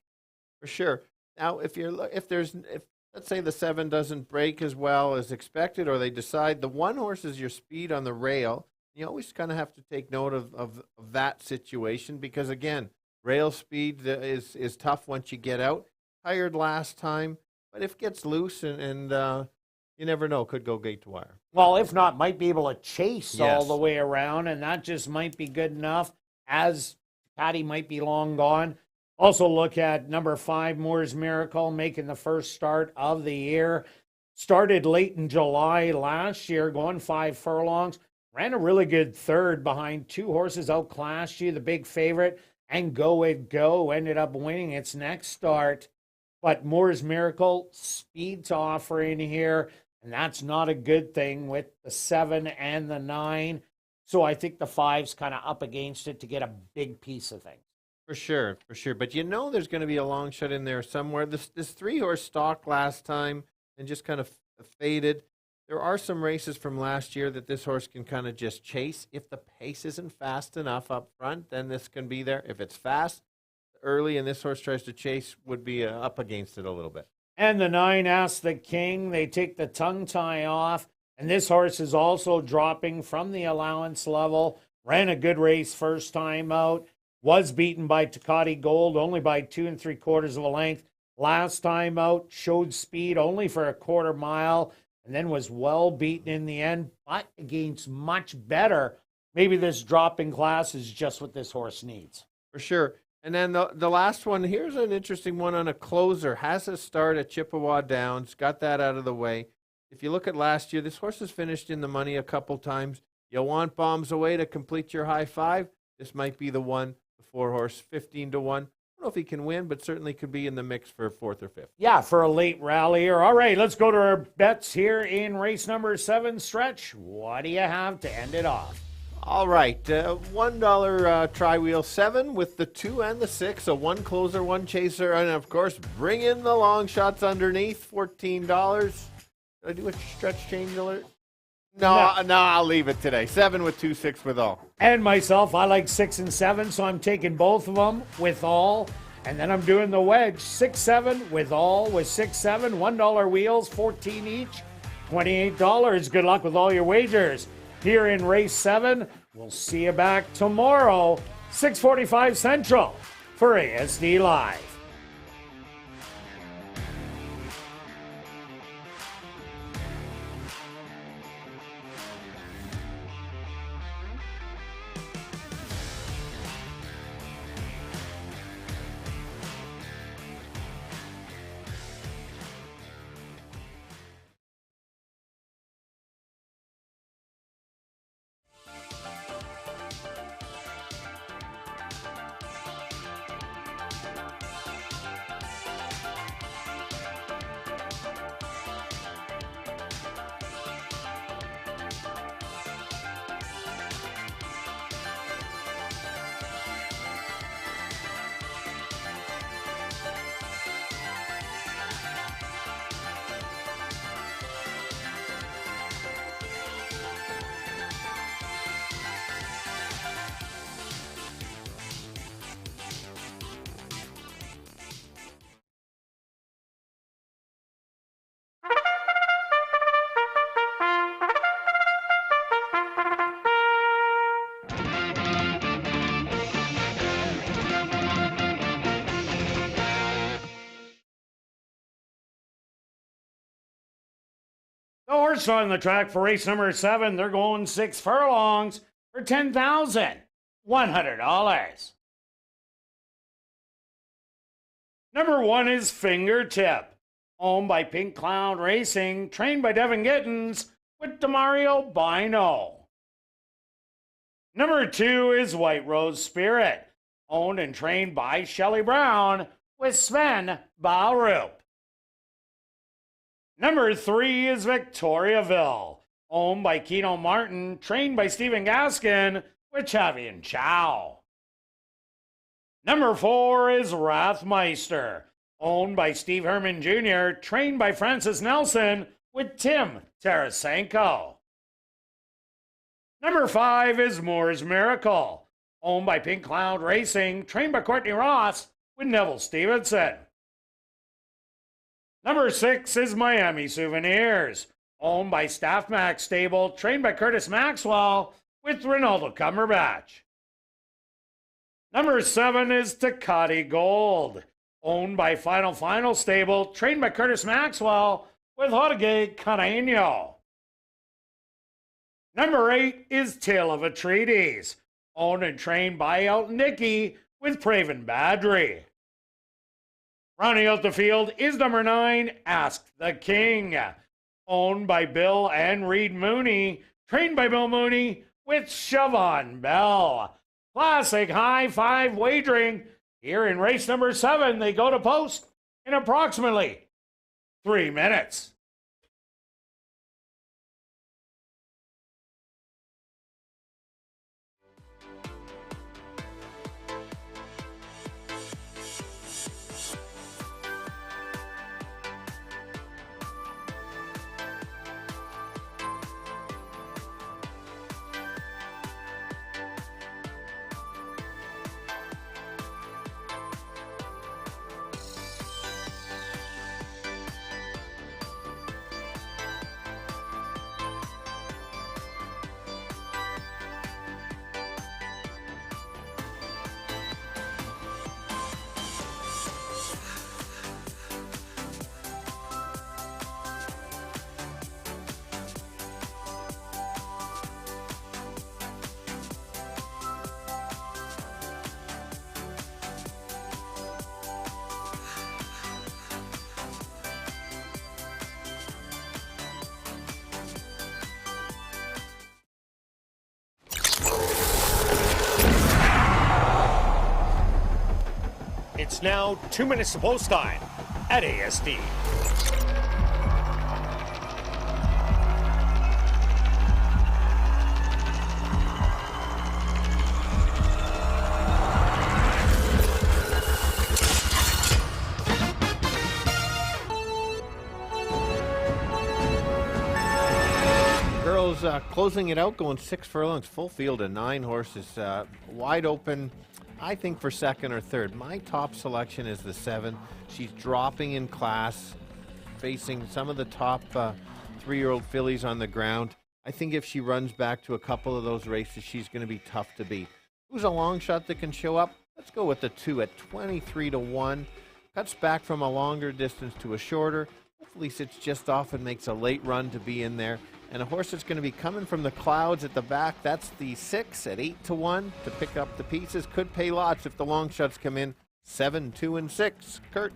[SPEAKER 4] For sure. Now, if let's say the 7 doesn't break as well as expected, or they decide the 1 horse is your speed on the rail, you always kind of have to take note of that situation because, again, rail speed is tough once you get out. Tired last time, but if it gets loose and you never know, could go gate to wire.
[SPEAKER 3] Well, if not, might be able to chase
[SPEAKER 4] Yes.
[SPEAKER 3] all the way around, and that just might be good enough, as Patty might be long gone. Also look at number 5, Moore's Miracle, making the first start of the year. Started late in July last year, going 5 furlongs. Ran a really good third behind 2 horses outclassed you, the big favorite, and Go It Go ended up winning its next start. But Moore's Miracle, speed to offer in here, and that's not a good thing with the 7 and the 9. So I think the 5's kind of up against it to get a big piece of things.
[SPEAKER 4] For sure. But you know there's going to be a long shot in there somewhere. This 3 horse stalked last time and just kind of faded. There are some races from last year that this horse can kind of just chase. If the pace isn't fast enough up front, then this can be there. If it's fast early and this horse tries to chase, would be up against it a little bit.
[SPEAKER 3] And the 9 Ask the King. They take the tongue tie off. And this horse is also dropping from the allowance level. Ran a good race first time out. Was beaten by Takati Gold only by 2 3/4 of a length. Last time out, showed speed only for a quarter mile, and then was well beaten in the end, but against much better. Maybe this drop in class is just what this horse needs.
[SPEAKER 4] For sure. And then the last one, here's an interesting one on a closer. Has a start at Chippewa Downs, got that out of the way. If you look at last year, this horse has finished in the money a couple times. You want bombs away to complete your high five? This might be the one, the 4 horse, 15 to 1. I don't know if he can win, but certainly could be in the mix for 4th or 5th.
[SPEAKER 3] Yeah, for a late rallier. All right, let's go to our bets here in race number 7, Stretch. What do you have to end it off?
[SPEAKER 4] All right, $1 tri-wheel 7 with the 2 and the 6, so 1 closer, 1 chaser, and of course, bring in the long shots underneath, $14. Did I do a stretch change alert? No, I'll leave it today. 7 with 2, 6 with all.
[SPEAKER 3] And myself, I like 6 and 7, so I'm taking both of them with all. And then I'm doing the wedge, 6, 7 with all, with 6, 7, $1 wheels, 14 each, $28. Good luck with all your wagers. Here in race 7, we'll see you back tomorrow, 6:45 Central for ASD Live. The horse on the track for race number 7, they're going 6 furlongs for $10,100. Number 1 is Fingertip, owned by Pink Cloud Racing, trained by Devin Gittins with Demario Bino. Number 2 is White Rose Spirit, owned and trained by Shelley Brown with Sven Ballrup. Number 3 is Victoriaville, owned by Keno Martin, trained by Stephen Gaskin with Chavian Chow. Number 4 is Rathmeister, owned by Steve Herman Jr., trained by Francis Nelson with Tim Tarasenko. Number 5 is Moore's Miracle, owned by Pink Cloud Racing, trained by Courtney Ross with Neville Stevenson. Number 6 is Miami Souvenirs, owned by Staff Max Stable, trained by Curtis Maxwell with Ronaldo Cumberbatch. Number 7 is Takati Gold, owned by Final Stable, trained by Curtis Maxwell with Jorge Carreño. Number 8 is Tale of a Treatise, owned and trained by Elton Dickey with Praven Badri. Rounding out the field is number 9, Ask the King, owned by Bill and Reed Mooney, trained by Bill Mooney with Siobhan Bell. Classic high five wagering. Here in race number 7, they go to post in approximately 3 minutes.
[SPEAKER 2] It's now 2 minutes to post time at ASD.
[SPEAKER 4] Girls closing it out, going 6 furlongs, full field of 9 horses, wide open, I think, for second or third. My top selection is the 7. She's dropping in class, facing some of the top 3-year-old fillies on the ground. I think if she runs back to a couple of those races, she's going to be tough to beat. Who's a long shot that can show up? Let's go with the 2 at 23-1. Cuts back from a longer distance to a shorter. Hopefully sits just off and makes a late run to be in there. And a horse that's going to be coming from the clouds at the back, that's the 6 at 8-1 to pick up the pieces. Could pay lots if the long shots come in. 7, 2, and 6. Kirt.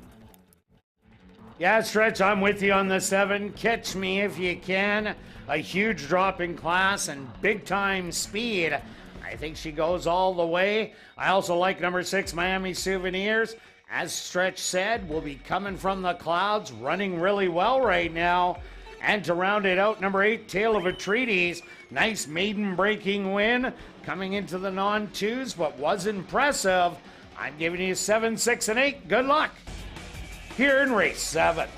[SPEAKER 3] Yeah, Stretch, I'm with you on the 7. Catch Me If You Can. A huge drop in class and big-time speed. I think she goes all the way. I also like number 6, Miami Souvenirs. As Stretch said, will be coming from the clouds, running really well right now. And to round it out, number 8, Tale of a Treatise. Nice maiden breaking win. Coming into the non-twos, but was impressive. I'm giving you 7, 6, and 8. Good luck here in race 7.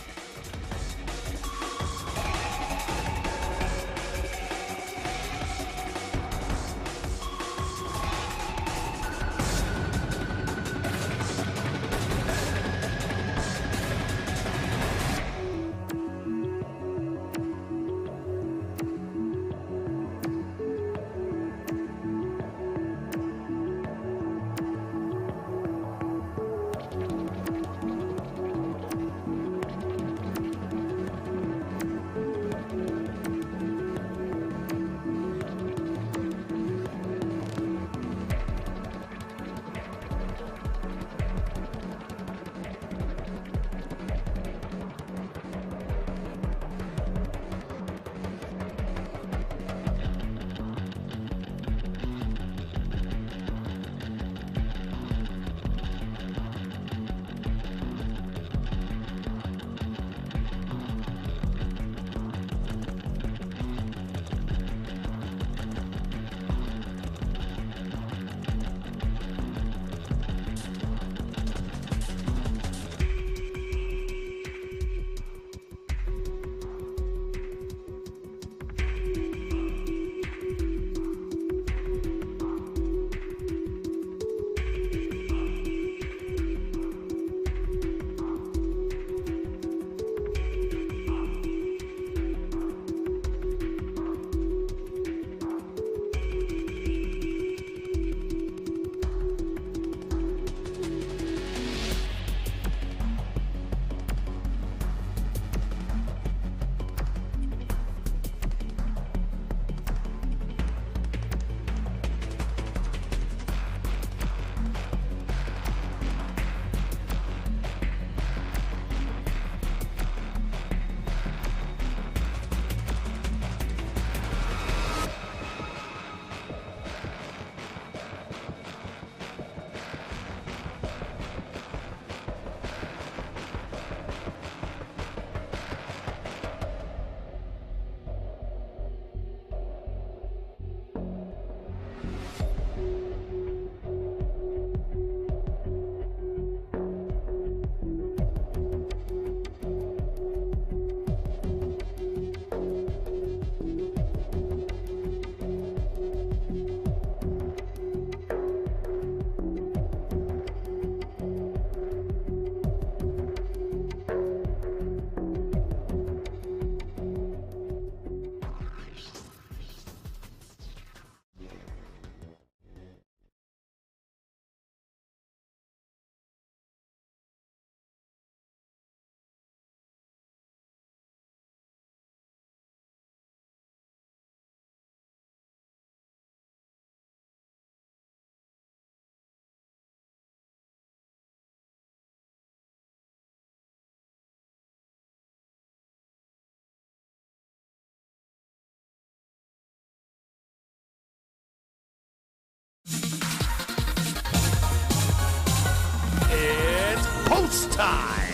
[SPEAKER 2] time.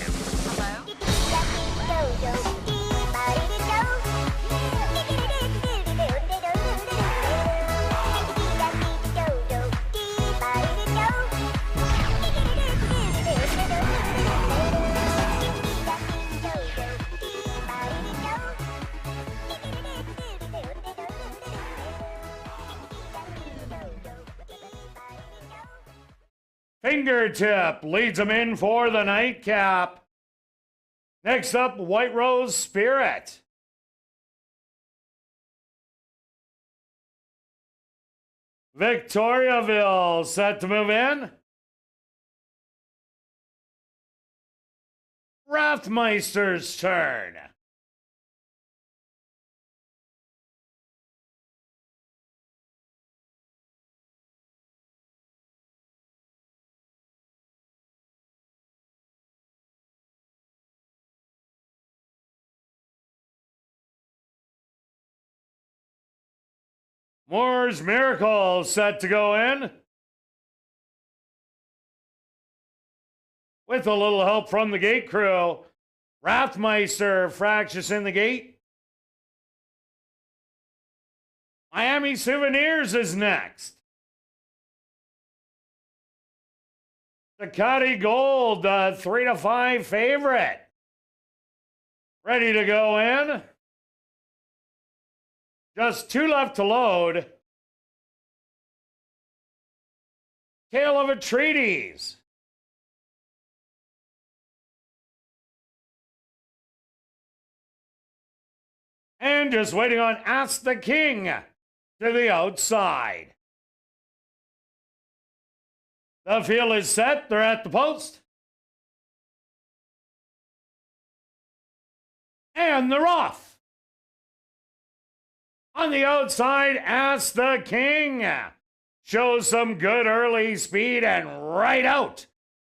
[SPEAKER 3] Fingertip leads them in for the nightcap. Next up, White Rose Spirit. Victoriaville set to move in. Rathmeister's turn. Moore's Miracle set to go in. With a little help from the gate crew, Rathmeister fractious in the gate. Miami Souvenirs is next. Ducati Gold, 3-5 favorite. Ready to go in. Just 2 left to load. Tale of a Treatise. And just waiting on Ask the King to the outside. The field is set. They're at the post. And they're off. On the outside, Ask the King. Shows some good early speed and right out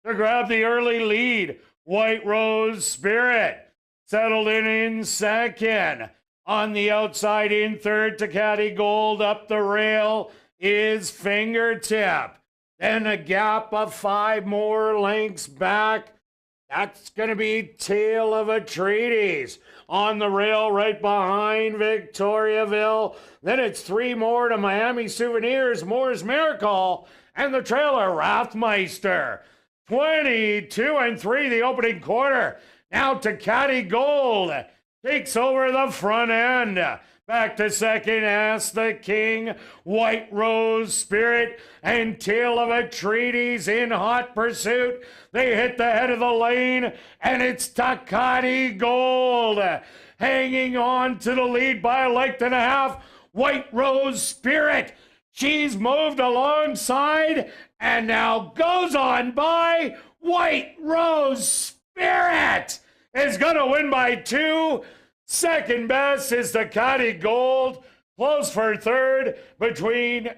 [SPEAKER 3] to grab the early lead. White Rose Spirit settled in second. On the outside in third, Ducati Gold. Up the rail is Fingertip. Then a gap of 5 more lengths back. That's going to be Tale of a Treatise. On the rail right behind Victoriaville. Then it's 3 more to Miami Souvenirs, Moore's Miracle, and the trailer Rathmeister. 22-3 the opening quarter. Now Ducati Gold takes over the front end. Back to second, Ask the King, White Rose Spirit, and Tale of a Treatise in hot pursuit. They hit the head of the lane, and it's Ducati Gold hanging on to the lead by a length and a half. White Rose Spirit, she's moved alongside and now goes on by. White Rose Spirit is going to win by 2. Second best is Ducati Gold. Close for third between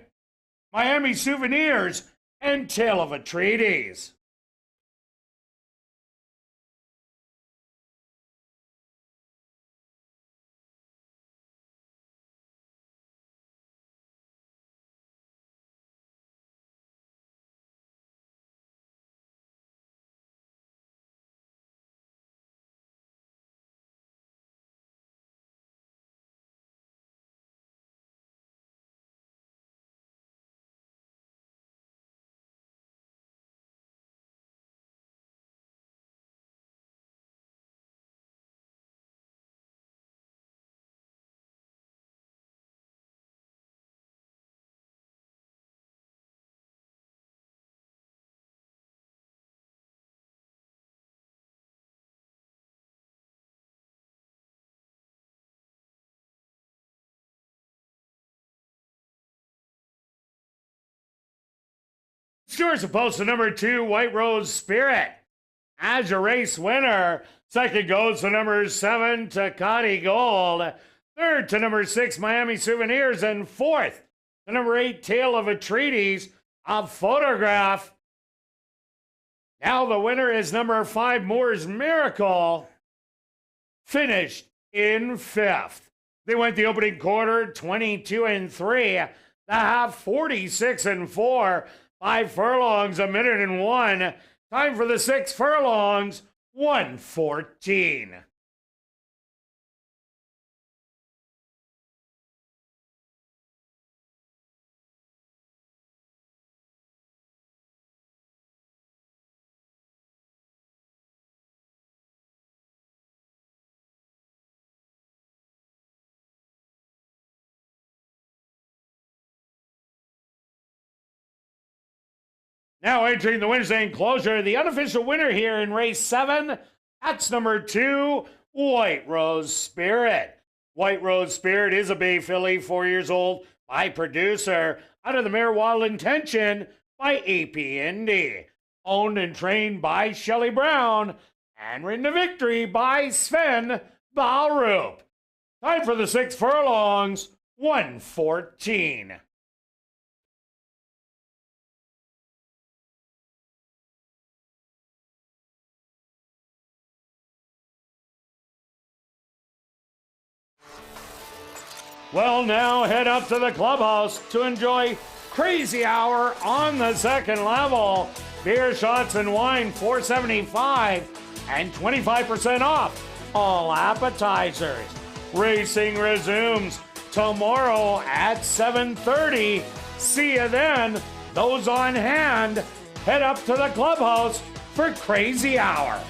[SPEAKER 3] Miami Souvenirs and Tale of a Treatise. Stewart's opposed to number 2, White Rose Spirit. As your race winner, second goes to number 7, Ducati Gold. Third to number 6, Miami Souvenirs. And fourth to number 8, Tale of a Treatise, a photograph. Now the winner is number 5, Moore's Miracle, finished in 5th. They went the opening quarter 22-3, the half 46-4. 5 furlongs, 1 minute and 1. Time for the 6 furlongs, 1:14. Now entering the Wednesday enclosure, the unofficial winner here in race 7, that's number 2, White Rose Spirit. White Rose Spirit is a bay filly, 4 years old, by producer, out of the mare Wild Intention by AP Indy. Owned and trained by Shelley Brown, and ridden to victory by Sven Balrup. Time for the 6 furlongs, 1:14. Well, now head up to the clubhouse to enjoy Crazy Hour on the second level. Beer, shots, and wine, $4.75 and 25% off all appetizers. Racing resumes tomorrow at 7:30. See you then. Those on hand, head up to the clubhouse for Crazy Hour.